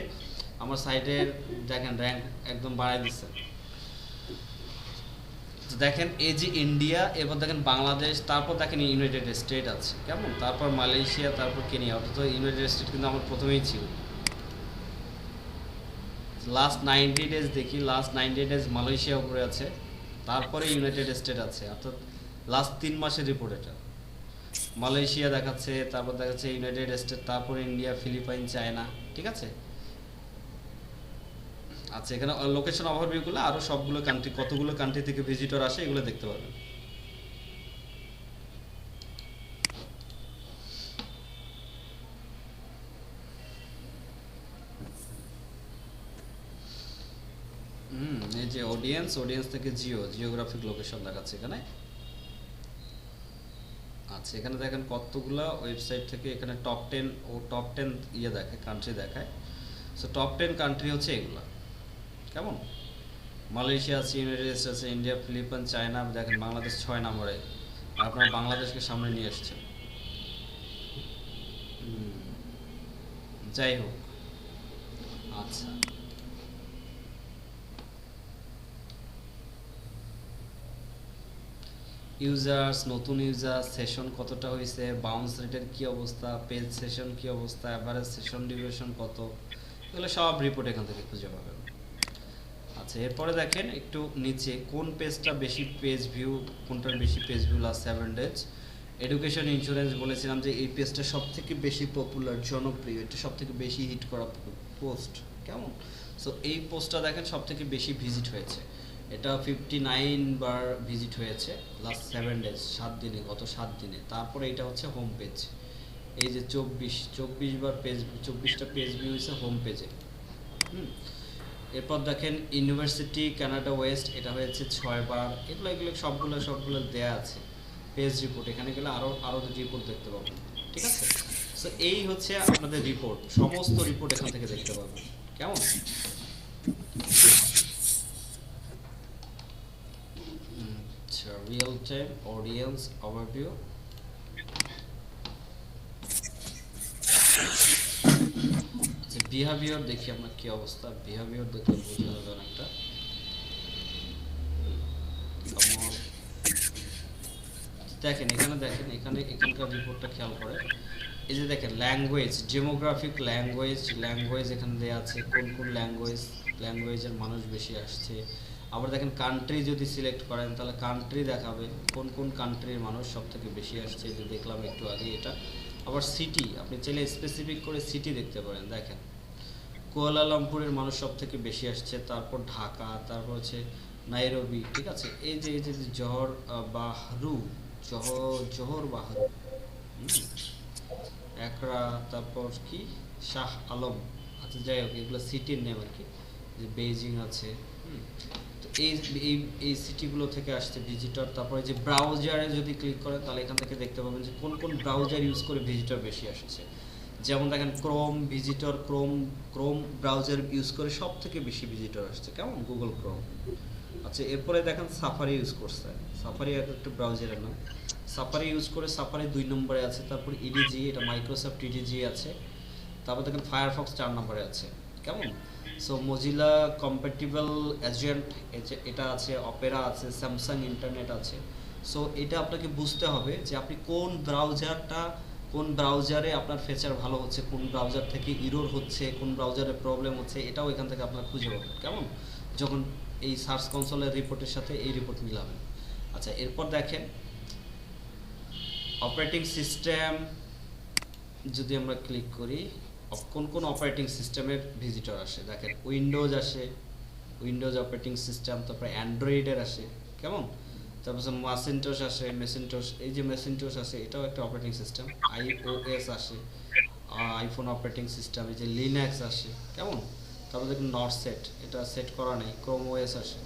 আমার সাইটের দেখেন র্যাঙ্ক একদম বাড়াই দিচ্ছে। দেখেন এই যে ইন্ডিয়া, এরপর দেখেন বাংলাদেশ, তারপর দেখেন ইউনাইটেড স্টেট আছে। কেমন? তারপর মালয়েশিয়া, তারপর কেনিয়া। অর্থাৎ ইউনাইটেড স্টেট কিন্তু আমার প্রথমেই ছিল। লাস্ট 90 ডেজ দেখি, লাস্ট 90 ডেজ মালয়েশিয়া উপরে আছে, তারপরে ইউনাইটেড স্টেট আছে। অর্থাৎ লাস্ট 3 মাসের রিপোর্ট এটা। মালয়েশিয়া দেখাচ্ছে, তারপর দেখাচ্ছে ইউনাইটেড স্টেট, তারপর ইন্ডিয়া, ফিলিপাইন, চায়না। ঠিক আছে। আচ্ছা, এখানে লোকেশন ওভারভিউগুলো আরো সবগুলো কান্ট্রি, কতগুলো কান্ট্রি থেকে ভিজিটর আসে এগুলো দেখতে পাবেন। এই যে অডিয়েন্স থেকে জিওগ্রাফিক লোকেশন দেখাচ্ছে এখানে। আচ্ছা, এখানে দেখেন কতগুলো ওয়েবসাইট থেকে এখানে টপ 10 ও টপ 10 ইয়ে দেখায়, কান্ট্রি দেখায়। সো টপ 10 কান্ট্রি হচ্ছে এগুলা। কেমন? মালয়েশিয়া আছে, ইউনাইটেড স্টেটস আছে, ইন্ডিয়া, ফিলিপাইন, চায়না। দেখেন বাংলাদেশ 6 নম্বরে, আপনারা বাংলাদেশকে সামনে নিয়ে এসেছেন। যাই হোক, আচ্ছা, ইউজার্স, নতুন ইউজার, সেশন কতটা হয়েছে, বাউন্স রেটের কি অবস্থা, পেজ সেশন কি অবস্থা, অ্যাভারেজ সেশন ডিউরেশন কত, এগুলো সব রিপোর্ট এখান থেকে খুঁজে পাবেন। আচ্ছা, এরপরে দেখেন একটু নিচে কোন পেজটা বেশি পেজ ভিউ, কোনটার বেশি page view last 7 days. Education insurance বলেছিলাম যে এই পেজটা সব থেকে বেশি পপুলার, জনপ্রিয়, এটা সব থেকে বেশি হিট করা পোস্ট। কেমন? সো এই পোস্টটা দেখেন সব থেকে বেশি ভিজিট হয়েছে, এটা 59 বার ভিজিট হয়েছে লাস্ট 7 ডেজ, 7 দিনে, গত 7 দিনে। তারপরে এটা হচ্ছে হোম পেজ, এই যে 24 বার পেজ, 24টা পেজ ভিউ হয়েছে হোম পেজে। এরপর দেখেন ইউনিভার্সিটি কানাডা ওয়েস্ট, এটা হয়েছে 6 বার। এগুলো সবগুলো দেয়া আছে। পেজ রিপোর্ট, এখানে গেলে আরো আরো রিপোর্ট দেখতে পাবেন। ঠিক আছে, সো এই হচ্ছে আপনাদের রিপোর্ট, সমস্ত রিপোর্ট এখান থেকে দেখতে পাবেন। কেমন? আচ্ছা, রিয়েল টাইম অডিয়েন্স ওভারভিউ। আচ্ছা, বিহেভিয়ার দেখি আপনার কি অবস্থা। বিহেভিয়ার দেখলে বোঝা যাবে অনেকটা। দেখেন এখানে, দেখেন এখানে, এখানকার রিপোর্টটা খেয়াল করে, এই যে দেখেন ল্যাঙ্গুয়েজ, ডেমোগ্রাফিক ল্যাঙ্গুয়েজ এখানে দেওয়া আছে, কোন কোন ল্যাঙ্গুয়েজের মানুষ বেশি আসছে। আবার দেখেন কান্ট্রি যদি সিলেক্ট করেন তাহলে কান্ট্রি দেখাবে, কোন কোন কান্ট্রির মানুষ সব থেকে বেশি আসছে, যে দেখলাম একটু আগে এটা। আবার সিটি, আপনি চাইলে স্পেসিফিক করে সিটি দেখতে পারেন। দেখেন কুয়ালালামপুরের মানুষ সব থেকে বেশি আসছে, তারপর ঢাকা, তারপর হচ্ছে নাইরোবি। ঠিক আছে, এই যে জহর বাহরু, জহর বাহরু, একরা, তারপর কি শাহ আলম। আচ্ছা যাই হোক, এগুলো সিটির নেম আর কি, যে বেইজিং আছে। তো এই সিটিগুলো থেকে আসছে ভিজিটর। তারপরে যে ব্রাউজারে যদি ক্লিক করেন তাহলে এখান থেকে দেখতে পাবেন যে কোন কোন ব্রাউজার ইউজ করে ভিজিটর বেশি আসছে। যেমন দেখেন Chrome visitor, Chrome browser use করে সব থেকে বেশি ভিজিটর আসছে। কেমন? Google Chrome. আচ্ছা, এরপরে দেখেন সাফারি ইউজ করছে, সাফারি একটা ব্রাউজারের নাম। সাফারি ইউজ করে, সাফারি 2 নম্বরে আছে। তারপর ইডিজি, এটা মাইক্রোসফট ইডিজি আছে। তারপর দেখেন ফায়ারফক্স 4 নম্বরে আছে। কেমন? সো মজিলা কম্প্যাটিবল এজেন্ট এটা আছে, অপেরা আছে, স্যামসাং ইন্টারনেট আছে। সো এটা আপনাকে বুঝতে হবে যে আপনি কোন ব্রাউজারে আপনার ফিচার ভালো হচ্ছে, কোন ব্রাউজার থেকে ইরর হচ্ছে, কোন ব্রাউজারে প্রবলেম হচ্ছে, এটাও এখান থেকে আপনার খুঁজে পাবেন। কেমন? যখন এই সার্চ কনসোলের রিপোর্টের সাথে এই রিপোর্ট মিলাবেন। আচ্ছা, এরপর দেখেন অপারেটিং সিস্টেম যদি আমরা ক্লিক করি, কোন কোন অপারেটিং সিস্টেমের ভিজিটর আসে। দেখেন উইন্ডোজ আসে, উইন্ডোজ অপারেটিং সিস্টেম, তারপরে অ্যান্ড্রয়েডের আসে। কেমন? তারপর ম্যাসিন্টোশ আসে, মেসিন্টোশ, এই যে মেসিন্টোশ আসে এটাও একটা অপারেটিং সিস্টেম। আইওএস আসে, আইফোন অপারেটিং সিস্টেম, এই যে লিনাক্স আসে। কেমন? তারপর দেখেন নট সেট, এটা সেট করা নেই, ক্রোম ওএস আসে।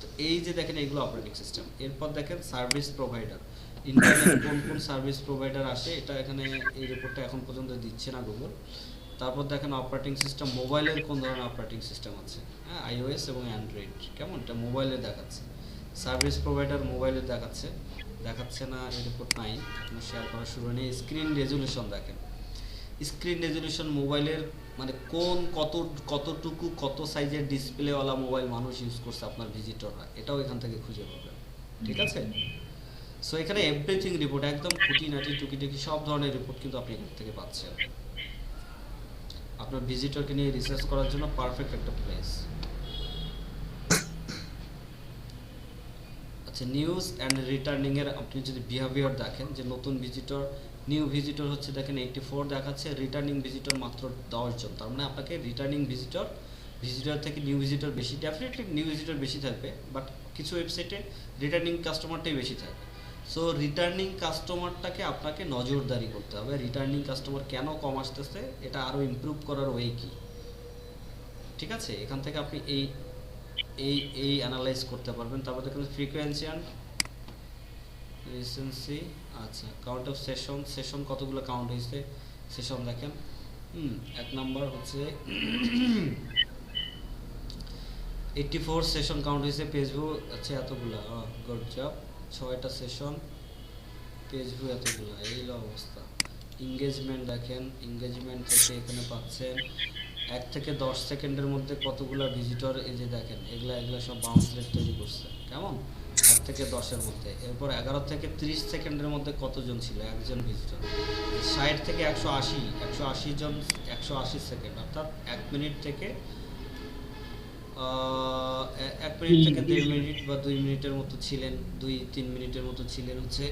তো এই যে দেখেন এইগুলো অপারেটিং সিস্টেম। এরপর দেখেন সার্ভিস প্রোভাইডার, ইন্টারনেট কোন কোন সার্ভিস প্রোভাইডার আসে, এটা এখানে এই রিপোর্টটা এখন পর্যন্ত দিচ্ছে না গুগল। তারপর দেখেন অপারেটিং সিস্টেম, মোবাইলের কোন ধরনের অপারেটিং সিস্টেম আছে, হ্যাঁ আইওএস এবং অ্যান্ড্রয়েড। কেমন? এটা মোবাইলে দেখাচ্ছে। সার্ভিস প্রোভাইডার মোবাইলে দেখাচ্ছে না, এই রিপোর্ট নাই, এখনো শেয়ার করা শুরু নেই। স্ক্রিন রেজুলেশন দেখেন, স্ক্রিন রেজুলেশন মোবাইলের মানে কতটুকু কত সাইজের ডিসপ্লেওয়ালা মোবাইল মানুষ ইউজ করছে আপনার ভিজিটররা, এটাও এখান থেকে খুঁজে পাবেন। ঠিক আছে, সো এখানে এভরিথিং রিপোর্ট, একদম খুঁটিনাটি টুকিটাকি সব ধরনের রিপোর্ট কিন্তু আপনি এখান থেকে পাচ্ছেন। আপনার ভিজিটরকে নিয়ে রিসার্চ করার জন্য পারফেক্ট একটা প্লেস। আচ্ছা, নিউজ অ্যান্ড রিটার্নিং এর আপনি যদি বিহেভিয়ার দেখেন, যে নতুন ভিজিটর, নিউ ভিজিটর হচ্ছে দেখেন 84 দেখাচ্ছে, রিটার্নিং ভিজিটর মাত্র 10 জন। তার মানে আপনাকে রিটার্নিং ভিজিটর থেকে নিউ ভিজিটর বেশি, ডেফিনেটলি নিউ ভিজিটর বেশি থাকবে, বাট কিছু ওয়েবসাইটে রিটার্নিং কাস্টমারটাই বেশি থাকবে। সো রিটার্নিং কাস্টমারটাকে আপনাকে নজরদারি করতে হবে। রিটার্নিং কাস্টমার কেন কম আসতেছে, এটা আরও ইমপ্রুভ করার ওয়ে কি। ঠিক আছে, এখান থেকে আপনি এই অ্যানালাইজ করতে পারবেন। তারপর দেখেন ফ্রিকোয়েন্সি অ্যান্ড রিসেন্সি। আচ্ছা, কাউন্ট অফ সেশন কতগুলো কাউন্ট হয়েছে, সেশন দেখেন। 1 নাম্বার হচ্ছে 84 সেশন কাউন্ট হয়েছে, পেজ ভিউ আচ্ছা এতগুলো, গুড জব, 6টা সেশন, পেজ ভিউ এতগুলো, এই হলো অবস্থা। এঙ্গেজমেন্ট দেখেন, এঙ্গেজমেন্ট থেকে এখানে পাচ্ছেন 1 থেকে 10 সেকেন্ডের মধ্যে কতগুলো ভিজিটর, এই যে দেখেন এগুলা সব বাউন্স রেট তৈরি করছে। কেমন? 1 থেকে 10-এর মধ্যে। এরপর 11 থেকে 30 সেকেন্ডের মধ্যে কতজন ছিল, একজন ভিজিটর। 60 থেকে 180 জন, 180 সেকেন্ড, অর্থাৎ 1 মিনিট থেকে 1.5 মিনিট বা 2 মিনিটের মতো ছিলেন, 2-3 মিনিটের মতো ছিলেন হচ্ছে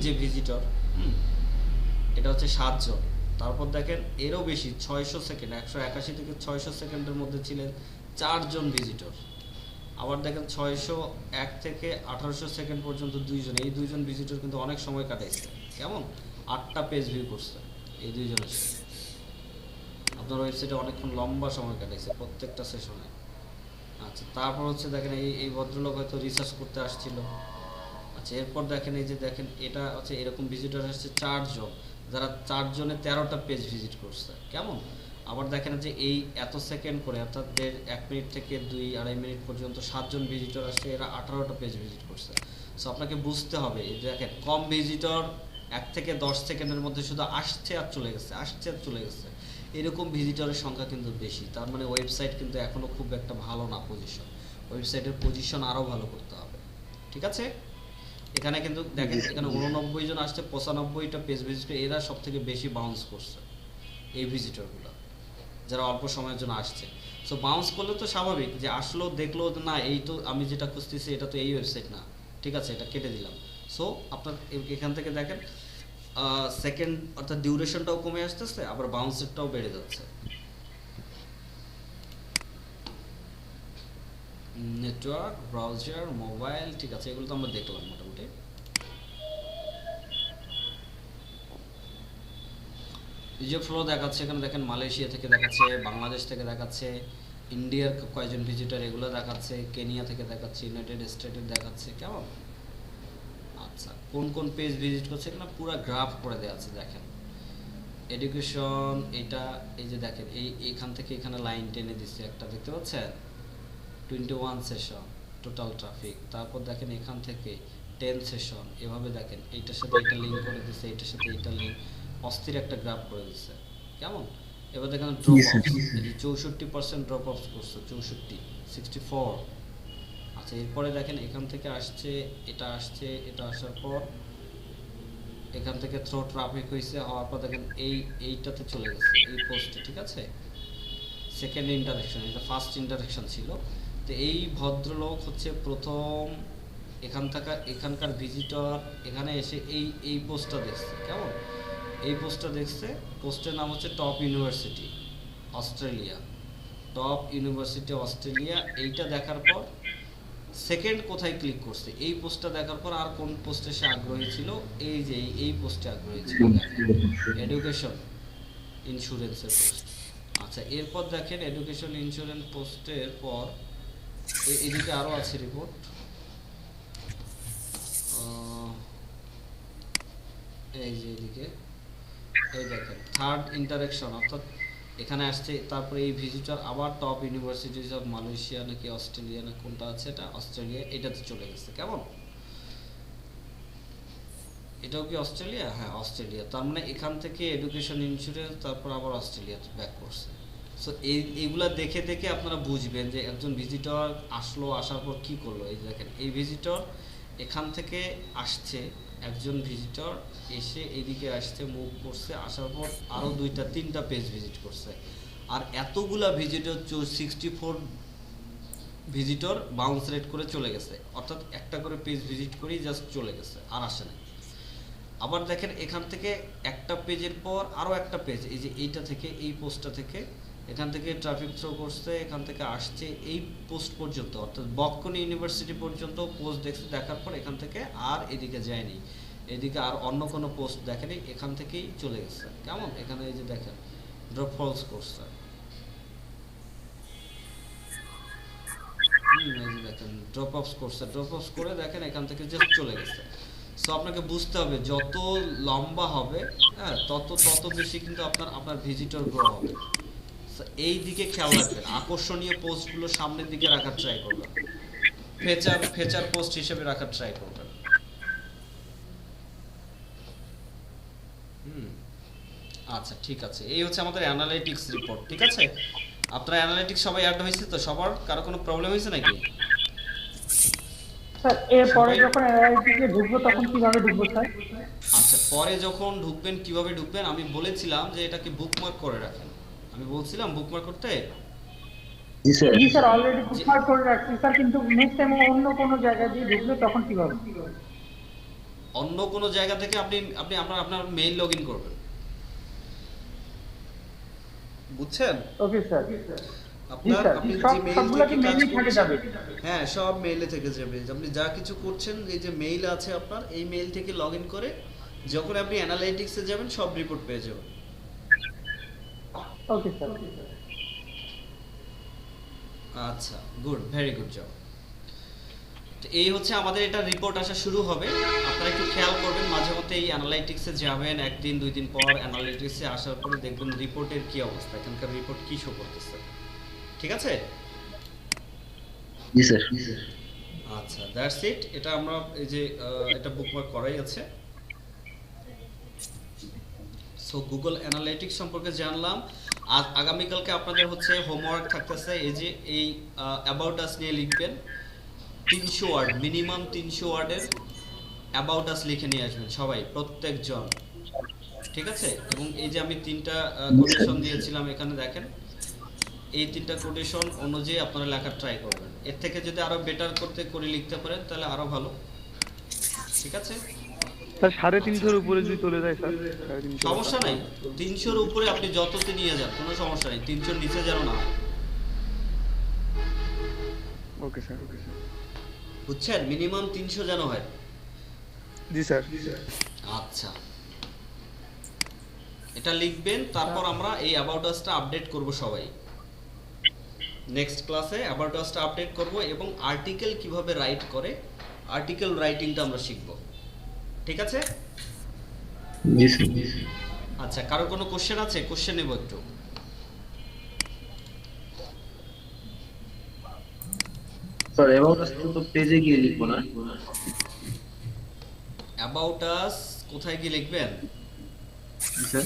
যে ভিজিটর, এটা হচ্ছে 7 জন। তারপর দেখেন এরও বেশি, 600 সেকেন্ড, 181 থেকে 600 সেকেন্ডের মধ্যে ছিলেন 4 জন ভিজিটর। আবার দেখেন 601 থেকে 1800 সেকেন্ড পর্যন্ত 2 জন। এই 2 জন ভিজিটর কিন্তু অনেক সময় কাটাইছে। কেমন? 8টা পেজ ভিউ করছে এই 2 জনের সাথে। আপনার ওয়েবসাইটে অনেকক্ষণ লম্বা সময় কাটাইছে প্রত্যেকটা সেশনে। আচ্ছা, তারপর হচ্ছে দেখেন এই ভদ্রলোক হয়তো রিসার্চ করতে আসছিল, আচ্ছা, এরপর দেখেন এই যে দেখেন এটা হচ্ছে এরকম ভিজিটর আসছে 4 জন, যারা 4 জনে 13টা পেজ ভিজিট করছে। কেমন? আবার দেখেন যে এই এত সেকেন্ড করে অর্থাৎ 1 মিনিট থেকে 2-2.5 মিনিট পর্যন্ত 7 জন ভিজিটর আসছে, এরা 18টা পেজ ভিজিট করছে। সো আপনাকে বুঝতে হবে এই যে দেখেন কম ভিজিটর 1 থেকে 10 সেকেন্ডের মধ্যে শুধু আসছে আর চলে গেছে, আসছে আর চলে গেছে, এরকম ভিজিটরের সংখ্যা কিন্তু বেশি। তার মানে ওয়েবসাইট কিন্তু এখনো খুব একটা ভালো না পজিশন, ওয়েবসাইটের পজিশন আরও ভালো করতে হবে। ঠিক আছে? এখানে কিন্তু দেখেন এখানে 89 জন আসছে, 95টা পেজ ভিজিট করে, এরা সব থেকে বেশি বাউন্স করছে এই ভিজিটরগুলো যারা অল্প সময়ের জন্য আসছে। সো বাউন্স করলে তো স্বাভাবিক যে আসলো দেখলো না এই তো আমি যেটা খুঁজতেছি এটা তো এই ওয়েবসাইট না, ঠিক আছে এটা কেটে দিলাম। সো আপনার এখান থেকে দেখেন সেকেন্ড অর্থাৎ ডিউরেশনটাও কমে আসতেছে, আবার বাউন্স রেটটাও বেড়ে যাচ্ছে। নেটওয়ার্ক, ব্রাউজার, মোবাইল, ঠিক আছে এগুলো তো আমরা দেখলাম মোটামুটি। ভিজিট ফ্লো দেখাচ্ছে এখানে দেখেন মালয়েশিয়া থেকে দেখাচ্ছে, বাংলাদেশ থেকে দেখাচ্ছে, ইন্ডিয়ার কয়জন ভিজিটর এগুলো দেখাচ্ছে, কেনিয়া থেকে দেখাচ্ছে, ইউনাইটেড স্টেটের দেখাচ্ছে। কেমন? আচ্ছা, কোন কোন পেজ ভিজিট করছে এখানে পুরো গ্রাফ করে দেওয়া আছে দেখেন। এডুকেশন এটা এই যে দেখেন এইখান থেকে এখানে লাইন টেনে দিচ্ছে একটা, দেখতে পাচ্ছেন 21 সেশন টোটাল ট্রাফিক। তারপর দেখেন এখান থেকে 10 সেশন, এভাবে দেখেন এইটার সাথে এটা লিঙ্ক করে দিচ্ছে, এইটার সাথে এইটা লিঙ্ক, অস্থির একটা গ্রাফ করে দিচ্ছে। কেমন? এবার দেখেন ড্রপ অফ, এই যে 64% ড্রপ অফ করছে, 64। আচ্ছা, এরপরে দেখেন এখান থেকে আসছে, এটা আসছে, এটা আসার পর এখান থেকে থ্রো ট্রাফিক হয়েছে, হওয়ার পর দেখেন এইটাতে চলে গেছে এই পোস্টে। ঠিক আছে, সেকেন্ড ইন্টারেকশন, এটা ফার্স্ট ইন্টারেকশন ছিল। তো এই ভদ্রলোক হচ্ছে প্রথম এখানকার ভিজিটর এখানে এসে এই পোস্টটা দেখছে। কেমন? এই পোস্টটা দেখছে, পোস্টের নাম হচ্ছে top university Australia, top university Australia. এইটা দেখার পর সেকেন্ড কোথায় ক্লিক করছে, এই পোস্টটা দেখার পর আর কোন পোস্টে সে আগ্রহী ছিল, এই যে এই পোস্টে আগ্রহী ছিল, এডুকেশন ইন্স্যুরেন্সের পোস্ট। আচ্ছা, এরপর দেখেন এডুকেশন ইন্স্যুরেন্স পোস্টের পর এদিকে আরও আছে রিপোর্ট, এই যে এদিকে এই দেখেন থার্ড ইন্টারেকশন, অর্থাৎ এখানে আসছে। তারপরে এই ভিজিটর আবার টপ ইউনিভার্সিটিজ অফ মালয়েশিয়া নাকি অস্ট্রেলিয়া না কোনটা আছে, এটা অস্ট্রেলিয়া, এটাতে চলে গেছে। কেমন? এটাও কি অস্ট্রেলিয়া? হ্যাঁ অস্ট্রেলিয়া। তার মানে এখান থেকে এডুকেশন ইন্স্যুরেন্স, তারপর আবার অস্ট্রেলিয়াতে ব্যাক করছে। সো এইগুলা দেখে দেখে আপনারা বুঝবেন যে একজন ভিজিটর আসলো, আসার পর কি করলো। এই দেখেন এই ভিজিটর এখান থেকে আসছে, একজন ভিজিটর এসে এদিকে আসছে, মুভ করছে, আসার পর আরও 2-3টা পেজ ভিজিট করছে। আর এতগুলা ভিজিটর 64 ভিজিটর বাউন্স রেট করে চলে গেছে, অর্থাৎ একটা করে পেজ ভিজিট করেই জাস্ট চলে গেছে, আর আসে না। আবার দেখেন এখান থেকে একটা পেজের পর আরও একটা পেজ, এই যে এইটা থেকে এই পোস্টটা থেকে এখান থেকে ট্রাফিক থ্রো করছে, এখান থেকে আসছে এই পোস্ট পর্যন্ত, অর্থাৎ বক্কনি ইউনিভার্সিটি পর্যন্ত পোস্ট দেখছে, দেখার পর এখান থেকে আর এদিকে যায়নি, এদিকে আর অন্য কোনো পোস্ট দেখেনি, এখান থেকেই চলে গেছে। কেমন? এখানে এই যে দেখেন ড্রপ ফলস করছে, এই যে দেখেন ড্রপ অফ করছে, ড্রপ অফ করে দেখেন এখান থেকে জাস্ট চলে গেছে। সো আপনাকে বুঝতে হবে যত লম্বা হবে হ্যাঁ তত বেশি কিন্তু আপনার ভিজিটর গ্রো হবে। এই দিকে খেয়াল রাখবেন, আকর্ষণীয় পোস্টগুলো সামনের দিকে রাখার ট্রাই করবেন, ফেচার পোস্ট হিসেবে রাখার ট্রাই করবেন। আচ্ছা ঠিক আছে, এই হচ্ছে আমাদের অ্যানালিটিক্স রিপোর্ট। ঠিক আছে, আপনারা অ্যানালিটিক্স সবাই অ্যাড হয়েছে তো? সবার কারো কোনো প্রবলেম হয়েছে নাকি? স্যার এর পরে যখন অ্যানালিটিক্সে ঢুকবো তখন কিভাবে ঢুকবো স্যার? আচ্ছা, পরে যখন ঢুকবেন কিভাবে ঢুকবেন আমি বলেছিলাম যে এটাকে বুকমার্ক করে রাখেন, আমি বলছিলাম বুকমার্ক করতে। জি স্যার অলরেডি বুকমার্ক করে রাখছি স্যার, কিন্তু নেক্সট টাইম অন্য কোনো জায়গা দিয়ে ঢুকলে তখন কিভাবে? অন্য কোনো জায়গা থেকে আপনি আপনার মেইল লগইন করবেন, বুঝছেন? Okay sir. আপনি যে মেইল সবগুলো কি মেইলে থেকে যাবে? হ্যাঁ সব মেইলে থেকে যাবে। আপনি যা কিছু করছেন এই যে মেইল আছে আপনার, এই মেইল থেকে লগইন করে যখন আপনি অ্যানালাইটিক্সে যাবেন সব রিপোর্ট পেয়ে যাবেন। Okay sir. আচ্ছা গুড, ভেরি গুড জব। তো এই হচ্ছে আমাদের এটা রিপোর্ট আসা শুরু হবে। আপনারা একটু খেয়াল করবেন, মাঝে মধ্যে এই অ্যানালাইটিক্সে যাবেন, একদিন 2 দিন পর অ্যানালাইটিক্সে আসার পরে দেখবেন রিপোর্টের কি অবস্থা, এখানকার রিপোর্ট কি শো করতেছে। ঠিক আছে? জি স্যার। আচ্ছা, দ্যাটস ইট। এটা আমরা এই যে এটা বুকমার্ক করাই আছে। সো গুগল অ্যানালিটিক্স সম্পর্কে জানলাম। আজ আগামীকালকে আপনাদের হচ্ছে হোমওয়ার্ক থাকতেছে, এই যে এই অ্যাবাউট আস নিয়ে লিখবেন 300 ওয়ার্ড, মিনিমাম 300 ওয়ার্ডের অ্যাবাউট আস লিখে নিয়ে আসবেন সবাই, প্রত্যেকজন। ঠিক আছে? এবং এই যে আমি 3টা কোটেশন দিয়েছিলাম এখানে দেখেন, এই 3টা কোটেশন অনুযায়ী আপনারা লেখার ট্রাই করবেন। এর থেকে যদি আরো বেটার করতে করে লিখতে পারেন তাহলে আরো ভালো। ঠিক আছে? স্যার 350 উপরে যদি চলে যায় স্যার 350 সমস্যা নাই, 300-র উপরে আপনি যততে নিয়ে যান কোনো সমস্যা নেই, 300-র নিচে যেন না হয়। Okay sir. বুঝছেন? মিনিমাম 300 যেন হয়। জি স্যার। আচ্ছা, এটা লিখবেন। তারপর আমরা এই অ্যাবাউট আসটা আপডেট করব সবাই। নেক্সট ক্লাসে অ্যাবাউট আসটা আপডেট করব এবং আর্টিকেল কিভাবে রাইট করে, আর্টিকেল রাইটিংটা আমরা শিখব। ঠিক আছে? জি স্যার। আচ্ছা, কারো কোনো কোশ্চেন আছে? কোশ্চেন নেব একটু। স্যার অ্যাবাউট আস তো পেজে গিয়ে লিখবো না? অ্যাবাউট আস কোথায় গিয়ে লিখবেন? জি স্যার।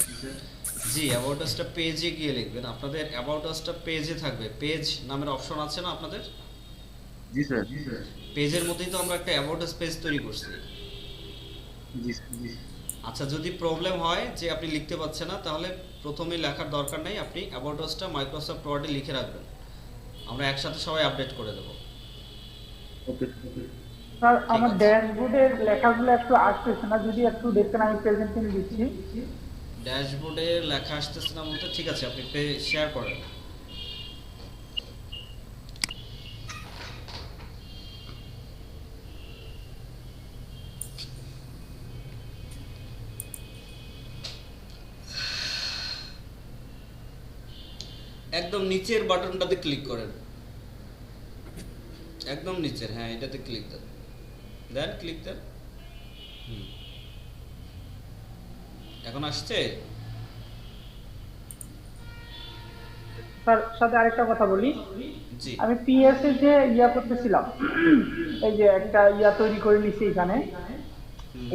জি, অ্যাবাউট আসটা পেজে গিয়ে লিখবেন। আপনাদের অ্যাবাউট আসটা পেজে থাকবে, পেজ নামের অপশন আছে না আপনাদের? জি স্যার। পেজের মধ্যেই তো আমরা একটা অ্যাবাউট আস পেজ তৈরি করছি। জি স্যার। আচ্ছা, যদি প্রবলেম হয় যে আপনি লিখতে পারছেন না, তাহলে প্রথমেই লেখার দরকার নেই, আপনি অ্যাবাউট আসটা মাইক্রোসফট ওয়ার্ডে লিখে রাখবেন, আমরা একসাথে সবাই আপডেট করে দেব। ওকে। স্যার আমার ড্যাশবোর্ডের লেখাগুলো একটু আসতেছে না, যদি একটু দেখতেন আমি প্রেজেন্টিং দিচ্ছি। ড্যাশবোর্ডে লেখা আসতেছে না বলতে, ঠিক আছে আপনি শেয়ার করেন। একদম নিচের বাটনটাতে ক্লিক করেন, একদম নিচের, হ্যাঁ এটাতে ক্লিক দেন, দেন ক্লিক দেন। এখন আসছে? স্যার সাথে আরেকটা কথা বলি, জি আমি পিএস এ যে ইয়া করতেছিলাম, এই যে একটা ইয়া তৈরি করে নিছি এখানে,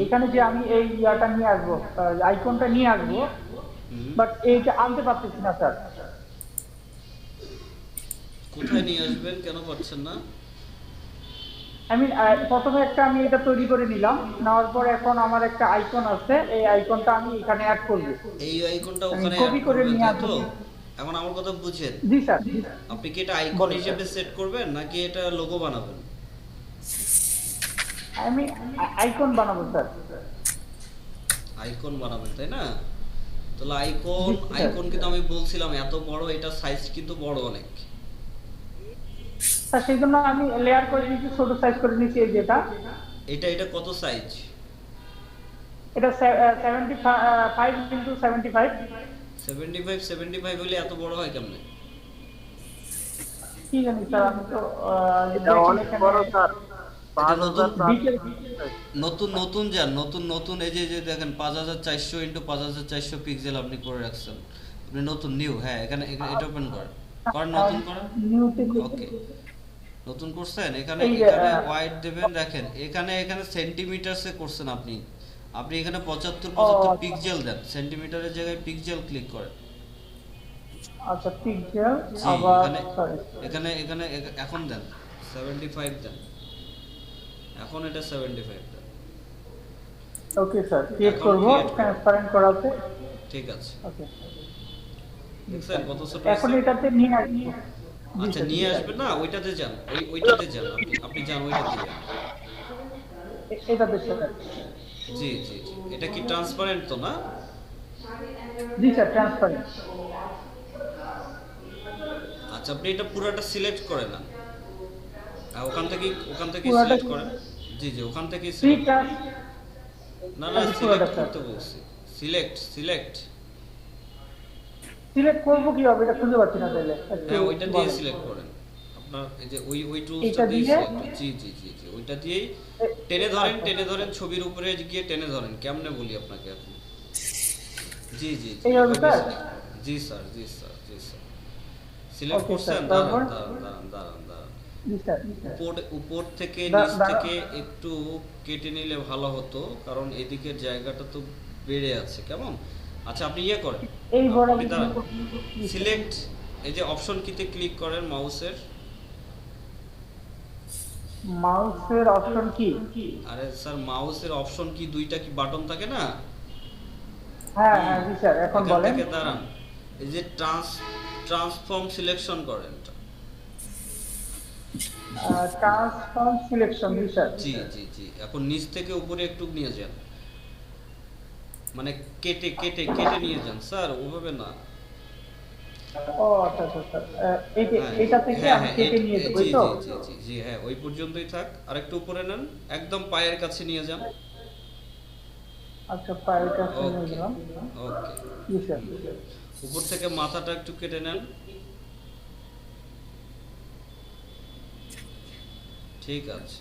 এখানে যে আমি এই ইয়াটা নিয়ে আসবো, আইকনটা নিয়ে আসবো, বাট এইটা আনতে পারতেছি না স্যার। কোথায় নিয়ে আসবেন, কেন পারছেন না? আমি প্রথমে একটা আমি এটা তৈরি করে নিলাম, নেওয়ার পর এখন আমার একটা আইকন আছে, এই আইকনটা আমি এখানে অ্যাড করব। এই আইকনটা ওখানে কপি করে নিয়ে তাই তো? আসবো। এখন আমার কথা বুঝেন, জি স্যার। আপনি কি এটা আইকন হিসেবে সেট করবেন নাকি এটা লোগো বানাবেন? আমি আইকন বানাবো স্যার। আইকন বানাবেন তাই না? তাহলে আইকন, জি, স্যার। আইকন কিন্তু আমি বলছিলাম এত বড়, এটা সাইজ কিন্তু বড় অনেক। স্যার সেই জন্য আমি লেয়ার করে নিয়েছি, ছোট সাইজ করে নিয়েছি এই যেটা। এটা কত সাইজ? এটা 75 into 75। 75 হলে এত বড় হয় কেমনে? কি জানি স্যার, আমি তো এটা অনেক বড় স্যার। এটা নতুন ডিটেইলস নতুন নতুন যান, নতুন নতুন এই যে দেখেন 5400 ইনটু 5400 পিক্সেল আপনি করে রাখছেন, আপনি নতুন নিউ, হ্যাঁ এখানে এটা ওপেন করেন, নতুন করেন। নিউতে ওকে, নতুন করছেন। এখানে এই যে, এখানে ওয়াইড দেবেন, দেখেন এখানে সেন্টিমিটারসে করছেন আপনি, আপনি এখানে 75 পিক্সেল দেন, সেন্টিমিটারের জায়গায় পিক্সেল ক্লিক করেন। আচ্ছা পিক্সেল, জি, আবার এখানে এখন দেন 75 দেন, এখন এটা 75 দেন। ওকে স্যার, ক্রিয়েট এখন করব, create করুন। ট্রান্সপারেন্ট করাতে। ঠিক আছে, ওকে, দেখছেন কত ছোট এখন হয়েছে? এটাতে নিয়ে আসি। আচ্ছা নিয়ে আসবেন না, ওইটাতে যান, ওইটাতে যান, আপনি যান ওইটাতে যান। এটাতে স্যার। জি জি জি, এটা কি ট্রান্সপারেন্ট তো না? জি স্যার, ট্রান্সপারেন্ট। আচ্ছা, আপনি এটা পুরোটা সিলেক্ট করে নেন, ওখান থেকে পুরোটা সিলেক্ট করেন। জি জি, ওখান থেকে ফ্রি না সিলেক্ট করতে বলছি, সিলেক্ট সিলেক্ট করব কিভাবে, এটা খুঁজে পাচ্ছি না তাইলে। হ্যাঁ ওইটা দিয়ে সিলেক্ট করেন, আপনি আপনার এই যে ওই টুলসটা এটা দিয়ে দিয়ে select, জি জি জি জি ওইটা দিয়েই টেনে ধরেন ছবির উপরে গিয়ে টেনে ধরেন, কেমনে বলি আপনাকে এখন? জি জি জি এইভাবে ওইভাবে স্যার? select করেন। জি স্যার জি স্যার জি স্যার সিলেক্ট ওকে করছেন, স্যার, দাঁড়ান তারপর? দাঁড়ান দাঁড়ান দাঁড়ান দাঁড়ান জি স্যার। উপর থেকে দা- নিচ দাঁড়া- থেকে একটু কেটে নিলে ভালো হতো, কারণ এদিকের জায়গাটা তো বেড়ে আছে কেমন। আচ্ছা আপনি ইয়ে করেন, এই বড় আপনি দাঁড়ান, সিলেক্ট এই যে অপশন কিতে ক্লিক করেন মাউসের, মাউসের অপশন কি? আরে স্যার মাউসের অপশন কি দুইটা কি বাটন থাকে না? হ্যাঁ হ্যাঁ জি স্যার, এখন এখান বলেন। থেকে দাঁড়ান, এই যে ট্রান্সফর্ম সিলেকশন করেন, ট্রান্সফর্ম সিলেকশন, জি স্যার। জি জি জি এখন নিচ থেকে উপরে একটু নিয়ে যান, মানে কেটে কেটে কেটে নিয়ে যান স্যার, ওভাবে না। ও আচ্ছা আচ্ছা স্যার, হ্যাঁ, এটা থেকে হ্যাঁ, আমি হ্যাঁ, কেটে নিয়ে জি যাবো, জি তো? জি জি জি হ্যাঁ ওই পর্যন্তই থাক, আর একটু উপরে নেন, একদম পায়ের কাছে নিয়ে যান। আচ্ছা, পায়ের কাছে নিয়ে ওকে গেলাম। ওকে জি স্যার। উপর থেকে মাথাটা একটু কেটে নেন, ঠিক আছে।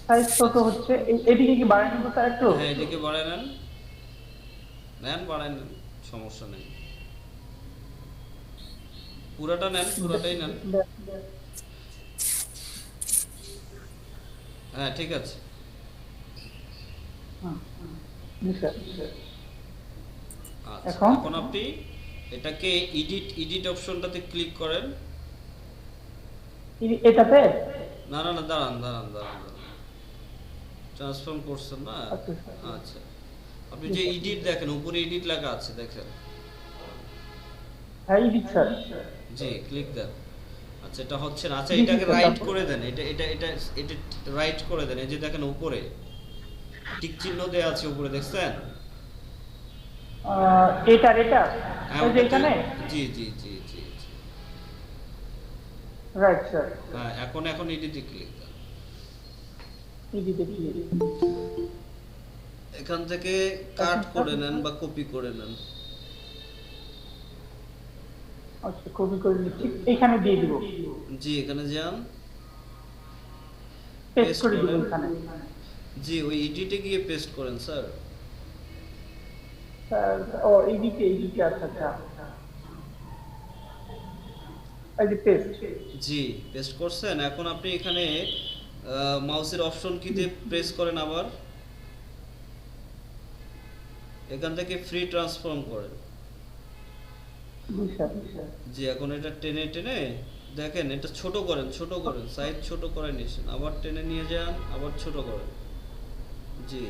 সাইজ ছোট হচ্ছে, এদিকে কি বাড়ানো নিব স্যার একটু? হ্যাঁ এদিকে বাড়ায় নেন, বাড়ায় নেন, সমস্যা নেই, পুরাটা নেন, পুরাটাই নেন। হ্যাঁ ঠিক আছে। জি স্যার। আচ্ছা এখন? এখন আপনি এটাকে এডিট অপশনটাতে ক্লিক করেন। এটাতে? না না না দাঁড়ান দাঁড়ান দাঁড়ান দাঁড়ান, ট্রান্সফর্ম করছেন না? আচ্ছা স্যার। আচ্ছা আপনি যে এডিট দেখেন, উপরে এডিট লেখা আছে দেখেন, হ্যাঁ এডিট স্যার। জি ক্লিক দেন। আচ্ছা এটা হচ্ছে না, আচ্ছা জি, জি, এটাকে স্যার, রাইট তারপর? করে দেন, এটা রাইট করে দেন, এই যে দেখেন উপরে টিক চিহ্ন দেয়া আছে উপরে, দেখছেন? এটা হ্যাঁ ওই যে ওটাতে- এখানে? জি জি জি জি জি রাইট স্যার। হ্যাঁ এখন এডিটে ক্লিক দেন। এডিটে কি? এখান থেকে কাট করে নেন বা কপি করে নেন। আচ্ছা, কপি করে নিচ্ছি, এখানে দিয়ে দিব। জি এখানে যান, পেস্ট Paste করে দিব করেন। এখানে। জি ওই এডিটে গিয়ে পেস্ট করেন স্যার। স্যার, ও এডিটে আচ্ছা আচ্ছা। এই যে পেস্ট। জি পেস্ট করছেন, এখন আপনি এখানে মাউসের অপশন কিতে প্রেস করেন, আবার এখান থেকে ফ্রি ট্রান্সফর্ম করেন। জি স্যার। জি এখন এটা টেনে টেনে দেখেন, এটা ছোট করেন সাইজ ছোট করে নিয়েছেন, আবার টেনে নিয়ে যান, আবার ছোট করেন। জি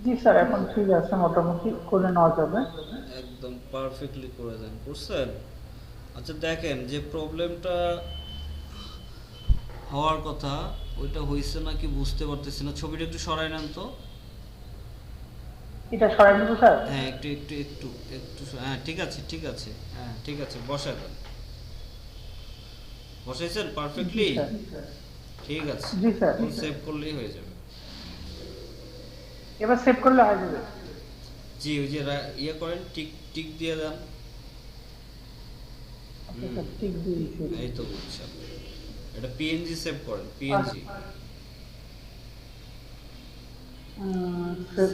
জি স্যার, এখন ঠিক আছে, মোটামুটি করে নেওয়া যাবে। একদম পারফেক্টলি করে দেন, করছেন? আচ্ছা দেখেন যে প্রবলেমটা হওয়ার কথা ওইটা হয়েছে নাকি বুঝতে পারতেছি না, ছবিটা একটু সরাই নেন তো। এটা সরাই নেব স্যার? হ্যাঁ একটু একটু একটু একটু হ্যাঁ ঠিক আছে ঠিক আছে, হ্যাঁ ঠিক আছে, বসায় দেন। বসাইছেন পারফেক্টলি? জি স্যার। ঠিক আছে, জি স্যার। সেভ করলেই হয়ে যাবে। এবার সেভ করলে হয়ে যাবে? জি ওই যে ইয়ে করেন, টিক টিক দিয়ে দেন। আচ্ছা স্যার, ঠিক দিয়েছি। এই তো বুঝছেন, এটা পিএনজি সেভ করেন, পিএনজি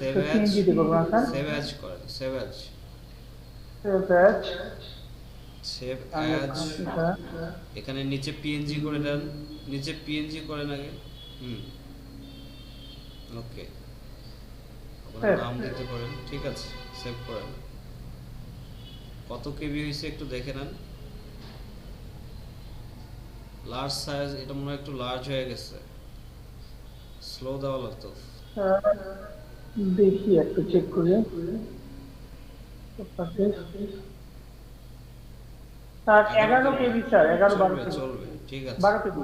সেভ অ্যাজ, পিএনজি দেবো না স্যার? সেভ অ্যাজ করেন, save as, save as. Save as. এখানে নিচে পিএনজি করে দেন, নিচে পিএনজি করেন আগে। ওকে আপনার নাম দিতে পারেন, ঠিক আছে সেভ করেন। কত কেবি হয়েছে একটু দেখে নেন। লার্জ সাইজ, এটা মনে হয় একটু লার্জ হয়ে গেছে, স্লো দেওয়া লাগতো। দেখি একটু চেক করে। স্যার 11 কেবি স্যার, 11-12 চলবে কেবি। চলবে, ঠিক আছে 12 কেবি।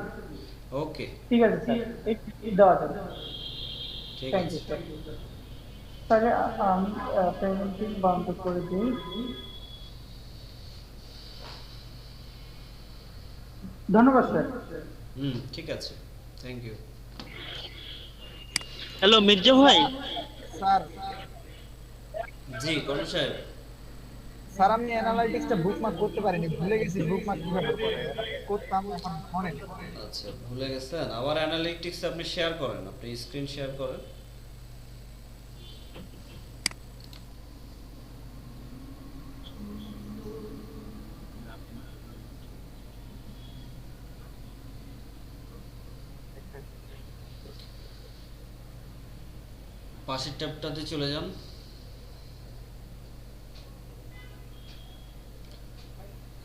ওকে ঠিক আছে স্যার, এই দেওয়া যাবে। ঠিক থ্যাংক আছে। You sir. স্যার আমি পেমেন্টিং বন্ধ করে দিই। ধন্যবাদ স্যার। ঠিক আছে, থ্যাংক ইউ। হ্যালো মির্জা ভাই, স্যার জি কর্ণ সাহেব। স্যার আমি অ্যানালাইটিক্সটা বুকমার্ক করতে পারিনি, ভুলে গেছি বুকমার্ক কিভাবে করে, করতাম এখন মনে নেই। আচ্ছা ভুলে গেছেন, আবার অ্যানালিটিক্স আপনি শেয়ার করেন, আপনি স্ক্রিন শেয়ার করেন। পাশের ট্যাবটাতে চলে যান।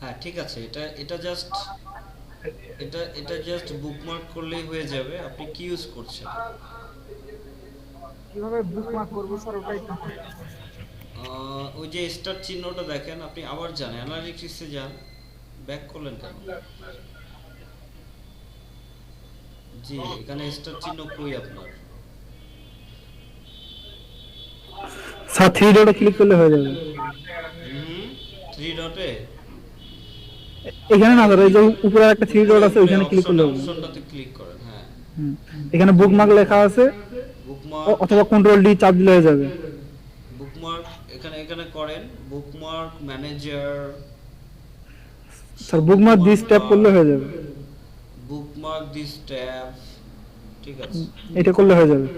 হ্যাঁ ঠিক আছে, এটা জাস্ট বুকমার্ক করলেই হয়ে যাবে। আপনি কি ইউজ করছেন? কিভাবে বুকমার্ক করব স্যার ওটাই তো। ওই যে স্টার চিহ্নটা দেখেন, আপনি আবার যান অ্যানালিটিক্সে যান। ব্যাক করলেন কেন? জি এখানে স্টার চিহ্ন কই আপনার? স্যার 3 ডটে ক্লিক করলে হয়ে যাবে। 3 ডটে এখানে না স্যার, এই যে উপরে একটা 3 ডট আছে ওইখানে ক্লিক করলে হবে। অপশনটাতে ক্লিক করেন। হ্যাঁ এখানে বুকমার্ক লেখা আছে, বুকমার্ক অথবা কন্ট্রোল ডি চাপ দিলে হয়ে যাবে। বুকমার্ক এখানে করেন, bookmark manager. Sir bookmark this tap করলে হয়ে যাবে। বুকমার্ক দিস ট্যাব, ঠিক আছে এটা করলে হয়ে যাবে।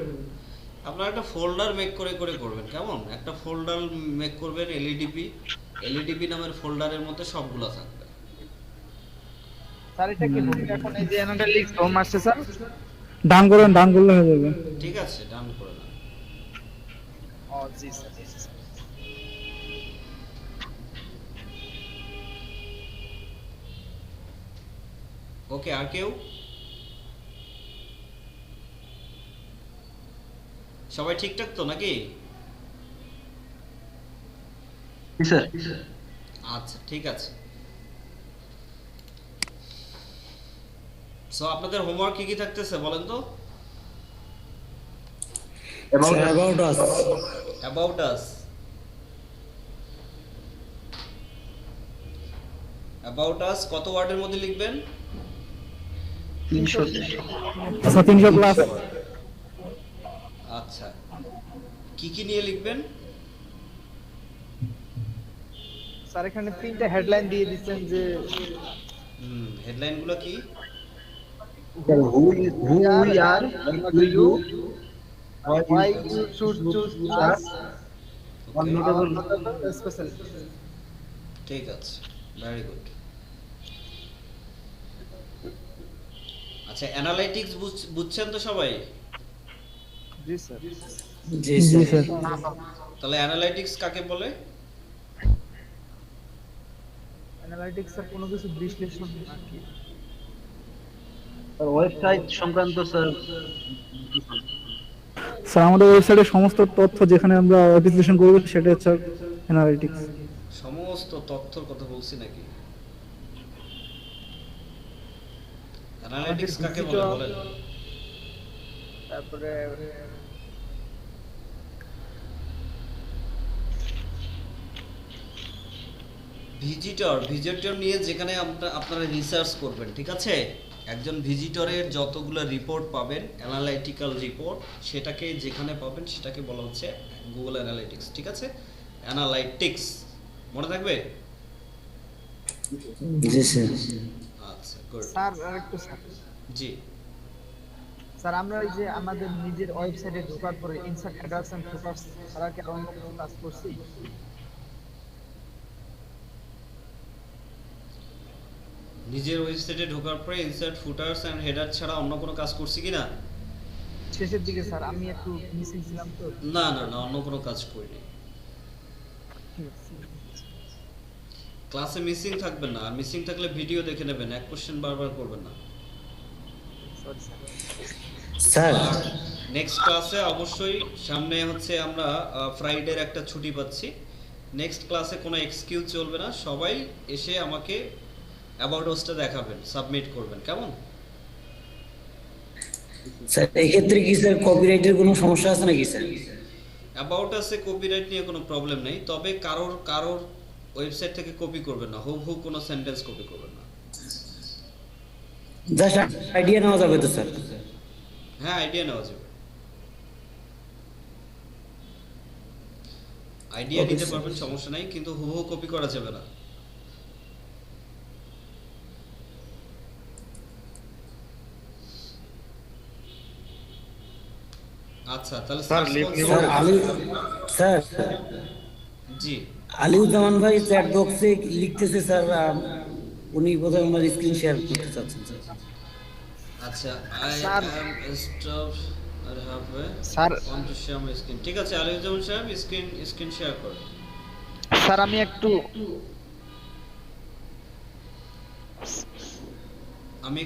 আপনারা একটা ফোল্ডার মেক করে করবেন, কেমন? একটা ফোল্ডার মেক করবেন, এলইডিপি নামের ফোল্ডারের মধ্যে সবগুলো থাকবে। স্যার এটা কি হবে এখন? এই যে অ্যানালাইটিক্স হোম আসছে স্যার, ডান করলে হয়ে যাবে। ঠিক আছে ডান করে দেন। ও জি স্যার। ওকে, আর কেউ? সবাই ঠিকঠাক তো নাকি? স্যার আচ্ছা ঠিক আছে। সো আপনাদের হোমওয়ার্ক কি থাকতেছে বলেন তো? About us. কত ওয়ার্ডের মধ্যে লিখবেন? 300। আচ্ছা 300 প্লাস। আচ্ছা কি নিয়ে লিখবেন? স্যার এখানে 3টা হেডলাইন দিয়ে দিচ্ছেন যে হেডলাইনগুলো কি? who we are, what we do, why you should choose us, notable special। ঠিক আছে, ভেরি গুড। আচ্ছা অ্যানালাইটিক্স বুঝছেন তো সবাই? জি স্যার। জি স্যার। তাহলে অ্যানালাইটিক্স কাকে বলে? অ্যানালাইটিক্স এর কোনো কিছু বিশ্লেষণ নাকি? ওয়েবসাইট সংক্রান্ত স্যার। স্যার আমাদের ওয়েবসাইটে সমস্ত তথ্য যেখানে আমরা বিশ্লেষণ করব সেটা হচ্ছে অ্যানালিটিক্স। সমস্ত তথ্যর কথা বলছি নাকি? অ্যানালিটিক্স কাকে বলে বলেন? তারপরে ভিজিটর নিয়ে যেখানে আপনারা রিসার্চ করবেন, ঠিক আছে? একজন ভিজিটরের যতগুলো রিপোর্ট পাবেন, অ্যানালাইটিক্যাল রিপোর্ট, সেটাকে যেখানে পাবেন সেটাকে বলা হচ্ছে গুগল অ্যানালিটিক্স, ঠিক আছে? অ্যানালাইটিক্স মনে থাকবে? জি স্যার। আচ্ছা গুড। স্যার আরেকটু স্যার। জি স্যার আমরা এই যে আমাদের নিজের ওয়েবসাইটে ঢোকার পরে ইনসার্ট অ্যাড্রেস এন্ড ফোকাস ছাড়া কি অন্য কোনো কাজ করছি? নিজের ওয়েবসাইটে ঢোকার পরে ইনসার্ট ফুটারস এন্ড হেডার ছাড়া অন্য কোনো কাজ করছি কিনা? শেষের দিকে স্যার আমি একটু মিসিং ছিলাম তো। না অন্য কোনো কাজ করিনি। ক্লাসে মিসিং থাকবেন না, আর মিসিং থাকলে ভিডিও দেখে নেবেন, এক কোশ্চেন বারবার করবেন না। স্যার নেক্সট ক্লাসে অবশ্যই সামনে হচ্ছে আমরা ফ্রাইডের একটা ছুটি পাচ্ছি। নেক্সট ক্লাসে কোনো এক্সকিউজ চলবে না, সবাই এসে আমাকে অ্যাবাউট আসটা দেখাবেন, সাবমিট করবেন, কেমন? স্যার এক্ষেত্রে কি স্যার কপিরাইটের কোনো সমস্যা আছে নাকি স্যার? অ্যাবাউট আসে কপিরাইট নিয়ে কোনো প্রবলেম নেই, তবে কারোর ওয়েবসাইট থেকে কপি করবেন না, হুবহু কোনো সেন্টেন্স কপি করবেন না। জাস্ট আইডিয়া নেওয়া যাবে তো স্যার? হ্যাঁ আইডিয়া নেওয়া যাবে, আইডিয়া Okay, নিতে sir. পারবেন, সমস্যা নাই, কিন্তু হুবহু কপি করা যাবে না। আচ্ছা তাহলে স্যার, search লিপ box- নিব। স্যার আলী স্যার জি আলিউজ্জামান ভাই চ্যাট বক্সে লিখতেছে স্যার, উনি বোধহয় ওনার স্ক্রিন শেয়ার করতে চাচ্ছেন স্যার। আচ্ছা I sir. Am stop or halfway sir. Want to share my screen. ঠিক আছে আলিউজ্জামান সাহেব স্ক্রিন শেয়ার করুন। স্যার আমি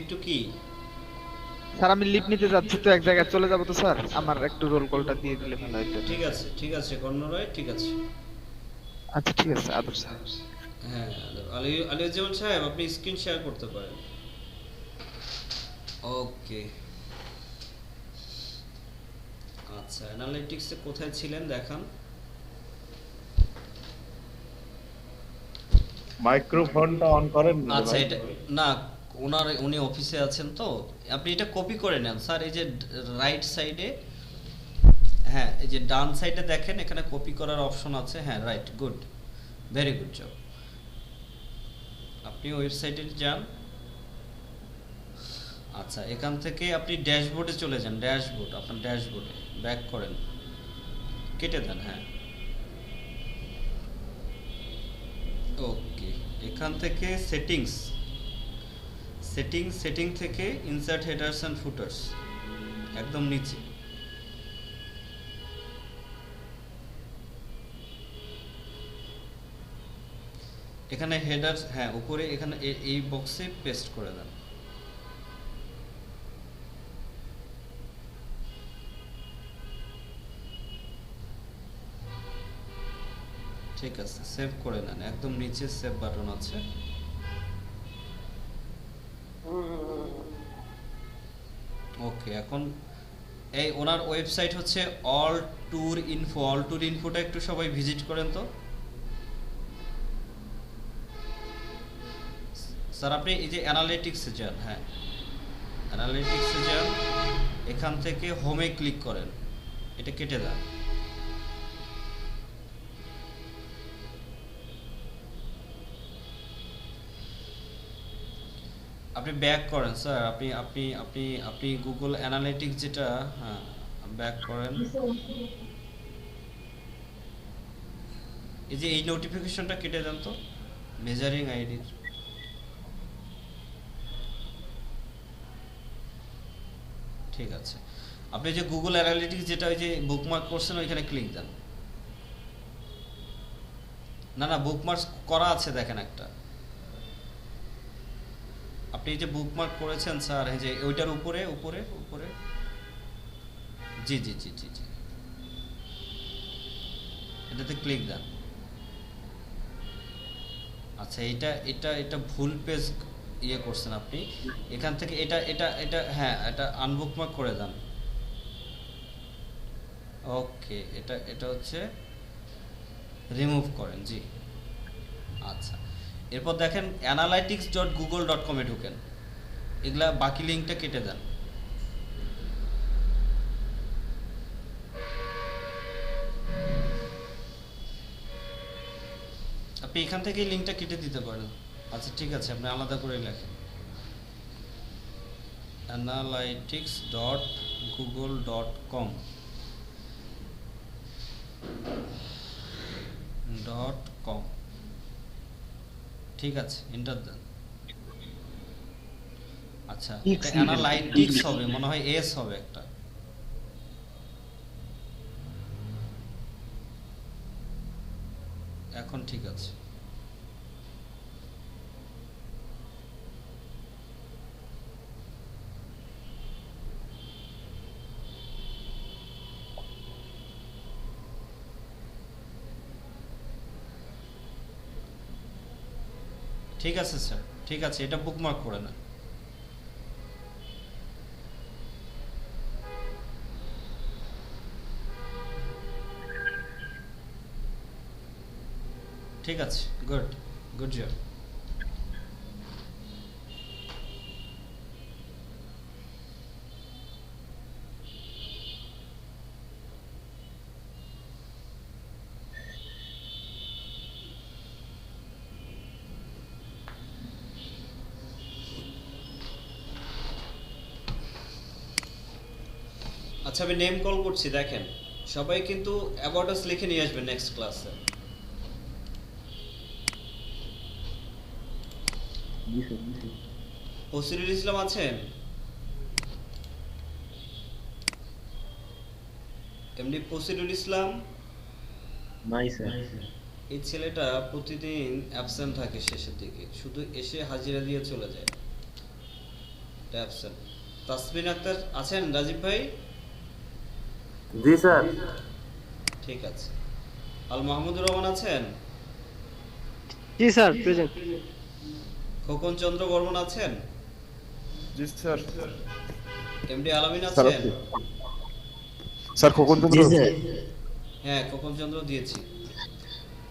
একটু কি স্যার আমি লিভ নিতে যাচ্ছি, তো এক জায়গায় চলে যাব তো স্যার, আমার একটু রোল কলটা দিয়ে দিলে ভালো হতো। ঠিক আছে কর্ণরয়, ঠিক আছে। আচ্ছা ঠিক আছে আদর স্যার। হ্যাঁ আলিউজ্জামান সাহেব আপনি স্ক্রিন শেয়ার করতে পারেন। ওকে আচ্ছা অ্যানালিটিক্সে কোথায় ছিলেন দেখান। মাইক্রোফোনটা অন করেন না আচ্ছা ভাই। এটা না, উনি অফিসে আছেন তো, আপনি এটা কপি করে নেন স্যার। এই যে রাইট সাইডে, হ্যাঁ এই যে ডান সাইডে দেখেন এখানে কপি করার অপশন আছে। হ্যাঁ right, good, very good job. আপনি ওয়েবসাইটে যান। আচ্ছা এখান থেকে আপনি ড্যাশবোর্ডে চলে যান, ড্যাশবোর্ড, আপনার ড্যাশবোর্ডে ব্যাক করেন, কেটে দেন। হ্যাঁ ওকে, এখান থেকে সেটিং থেকে ইনসার্ট হেডার্স এন্ড ফুটার্স, একদম নিচে। এখানে হেডার্স, হ্যাঁ উপরে, এখানে এই বক্সে পেস্ট করে দেন। ঠিক আছে সেভ করে নেন, একদম নিচে সেভ বাটন আছে। ওকে এখন এই ওনার ওয়েবসাইট হচ্ছে অল ট্যুর ইনফোটা একটু সবাই ভিজিট করেন তো স্যার। আপনি এই যে অ্যানালিটিক্সে যান, হ্যাঁ অ্যানালিটিক্সে যান, এখান থেকে হোমে ক্লিক করেন, এটা কেটে দেন। আপনি ব্যাক করেন স্যার, আপনি গুগল অ্যানালিটিক্স যেটা, হ্যাঁ ব্যাক করেন। এই যে এই নোটিফিকেশনটা কেটে দেন তো, মেজারিং আইডি। ঠিক আছে, আপনি যে গুগল অ্যানালিটিক্স যেটা ওই যে বুকমার্ক করছেন ওইখানে ক্লিক দেন। না বুকমার্ক করা আছে দেখেন একটা, আপনি যে বুকমার্ক করেছেন স্যার, এই যে ওইটার উপরে উপরে উপরে, জি জি জি জি জি, এটাতে ক্লিক দেন। আচ্ছা এটা ভুল পেজ ইয়ে করছেন আপনি, এখান থেকে এটা হ্যাঁ এটা আনবুকমার্ক করে দেন। ওকে এটা হচ্ছে রিমুভ করেন, জি। আচ্ছা এরপর দেখেন analytics.google.com এ ঢুকেন, এগুলা বাকি লিঙ্কটা কেটে দেন। আপনি এখান থেকে লিঙ্কটা কেটে দিতে পারেন। আচ্ছা ঠিক আছে, আপনি আলাদা করে লেখেন analytics.google.com ঠিক আছে, এন্টার দেন। আচ্ছা এটা অ্যানালাইটিক্স হবে মনে হয়, এস হবে একটা। এখন ঠিক আছে। ঠিক আছে স্যার, ঠিক আছে, এটা বুকমার্ক করে না। ঠিক আছে, গুড জব। আচ্ছা আমি নেম কল করছি, দেখেন সবাই কিন্তু অ্যাবাউট আস লিখে নিয়ে আসবেন নেক্সট ক্লাসে। জি স্যার। ফসিলুল ইসলাম আছেন? এমনি ফসিলুল ইসলাম? নাই স্যার। এই ছেলেটা প্রতিদিন অ্যাবসেন্ট থাকে শেষের দিকে, শুধু এসে হাজিরা দিয়ে চলে যায়, অ্যাবসেন্ট। তাসমিন আক্তার আছেন রাজীব ভাই? জি স্যার। ঠিক আছে। আল মাহমুদুর রহমান আছেন? জি স্যার, প্রেজেন্ট। খোকন চন্দ্র বর্মন আছেন? জি স্যার। এমডি আলামিন স্যার আছেন? স্যার খোকন চন্দ্র। জি স্যার। হ্যাঁ খোকন চন্দ্র দিয়েছি।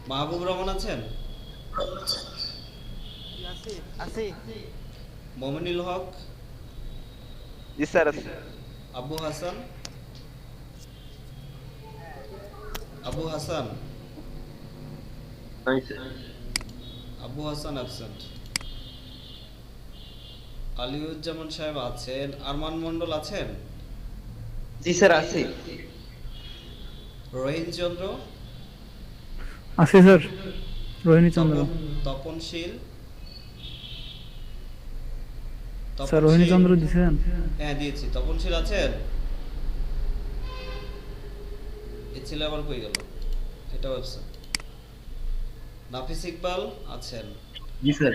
মাহবুব রহমান আছেন? আছে। মোমিনুল হক? জি স্যার। আবু হাসান? আবু হাসান? নাই স্যার। আবু হাসান অ্যাবসেন্ট। আলিউজ্জামান সাহেব আছেন। আরমান মন্ডল আছেন? জি স্যার, আছে। রহিন চন্দ্র? আছে স্যার, রোহিণী চন্দ্র। তপনশীল? স্যার রোহিণী চন্দ্র দিছেন? হ্যাঁ দিয়েছি। তপনশীল আছেন? এই ছেলে আবার কই গেল? এটা ওয়েবসাইট। নাফিস ইকবাল আছেন? জি sir.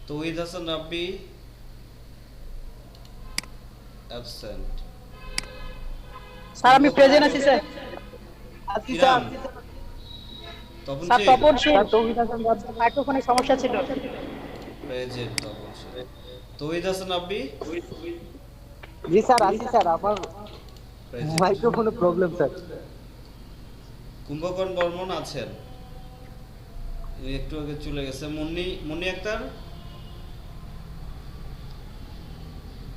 Tauhid Hasan Rabbi absent. Sir আমি প্রেজেন্ট আছি স্যার। আছি স্যার। স্যার তপনশীল, মাইক্রোফোনের সমস্যা ছিল। প্রেজেন্ট তপনশীল। তৌহিদ হাসান রাব্বি জি স্যার, আছি স্যার। আমার প্রেজেন্ট। মাইক্রোফোনে প্রবলেম স্যার। কুম্ভকর্ণ বর্মন আছেন? উনি একটু আগে চলে গেছে। Munni Akter?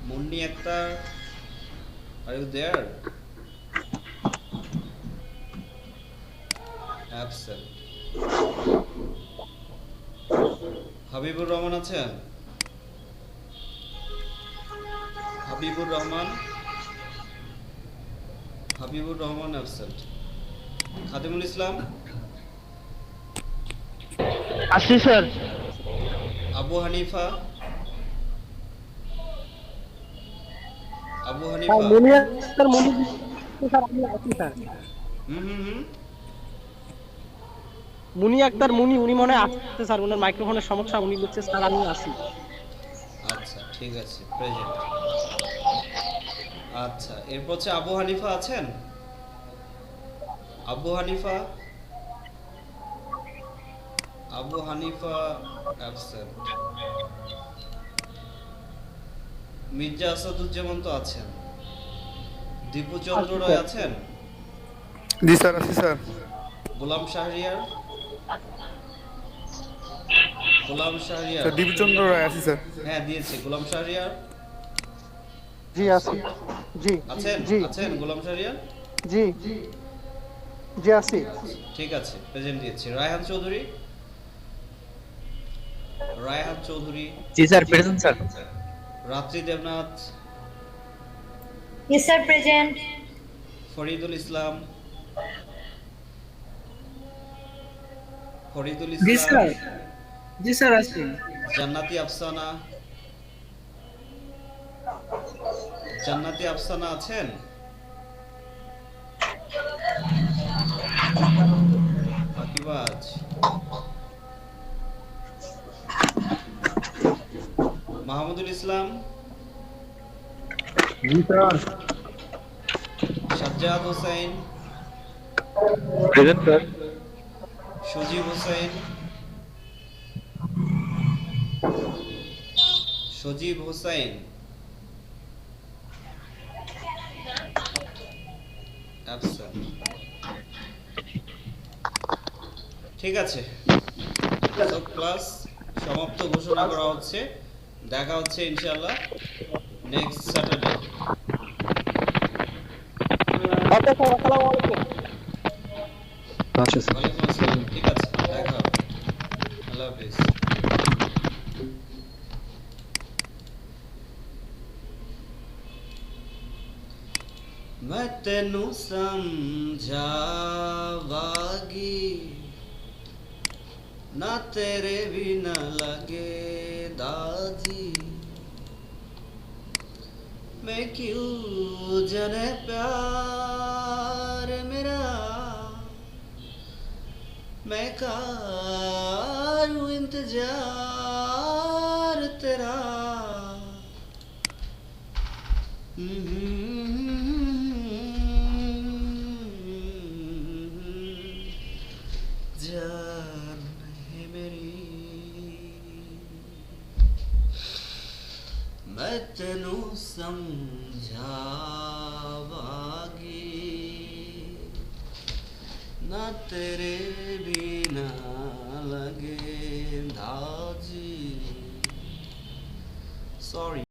Munni Akter, are you there? Absent. Habibur Rahman আছেন? হাবিবুর রহমান? হাবিবুর রহমান অ্যাবসেন্ট। খাদিমুল ইসলাম? আছি স্যার। আবু হানিফা? আবু হানিফা? স্যার আমি আছি স্যার। হুম। মুনি আক্তার মুনি, উনি মনে হয় আসছে স্যার, ওনার মাইক্রোফোনের সমস্যা, উনি বলছে স্যার আমি আছি। আচ্ছা ঠিক আছে, প্রেজেন্ট। আচ্ছা এরপর হচ্ছে আবু হানিফা আছেন? আবু হানিফা? আবু হানিফা অ্যাবসেন্ট। মির্জা আসাদুজ্জামান তো আছেন। দীপু চন্দ্র রায় আছেন? জি স্যার, আছি স্যার। গোলাম শাহরিয়ার? গোলাম শাহরিয়ার? স্যার দীপচন্দ্র রায় আছি স্যার। হ্যাঁ দিয়েছি। গোলাম শাহরিয়ার জি আছি। জি আছেন? জি আছেন গোলাম শাহরিয়ার? জি জি আছি। ঠিক আছে, প্রেজেন্ট দিয়েছি। রায়হান চৌধুরী? রায়হান চৌধুরী? জি sir, present sir. Ratri Debnath? Yes, sir, present. Faridul Islam? Faridul জি ইসলাম? স্যার। জি স্যার, আছি। জান্নাতি আফসানা? জান্নাতি আফসানা আছেন? ফাঁকিবাজ? মাহমুদুল ইসলাম? জি sir. Sajjad Hossain? Present sir. Sajib Hossain? Sajib Hossain absent. ঠিক আছে, ক্লাস সমাপ্ত ঘোষণা করা হচ্ছে। দেখা হচ্ছে ইনশাআল্লাহ নেক্সট স্যাটারডে। আসসালামু আলাইকুম। আচ্ছা স্যার। ওয়ালাইকুম আসসালাম। ঠিক আছে, দেখা হবে। আল্লাহ হাফেজ। तेनू समझावागी ना तेरे बिना लगे दाजी मैं क्यों जाने प्यार मेरा मैं करूं इंतजार तेरा जान है मेरी मैं तेनू समझावागी ना तेरे बिना लगे दाजी सॉरी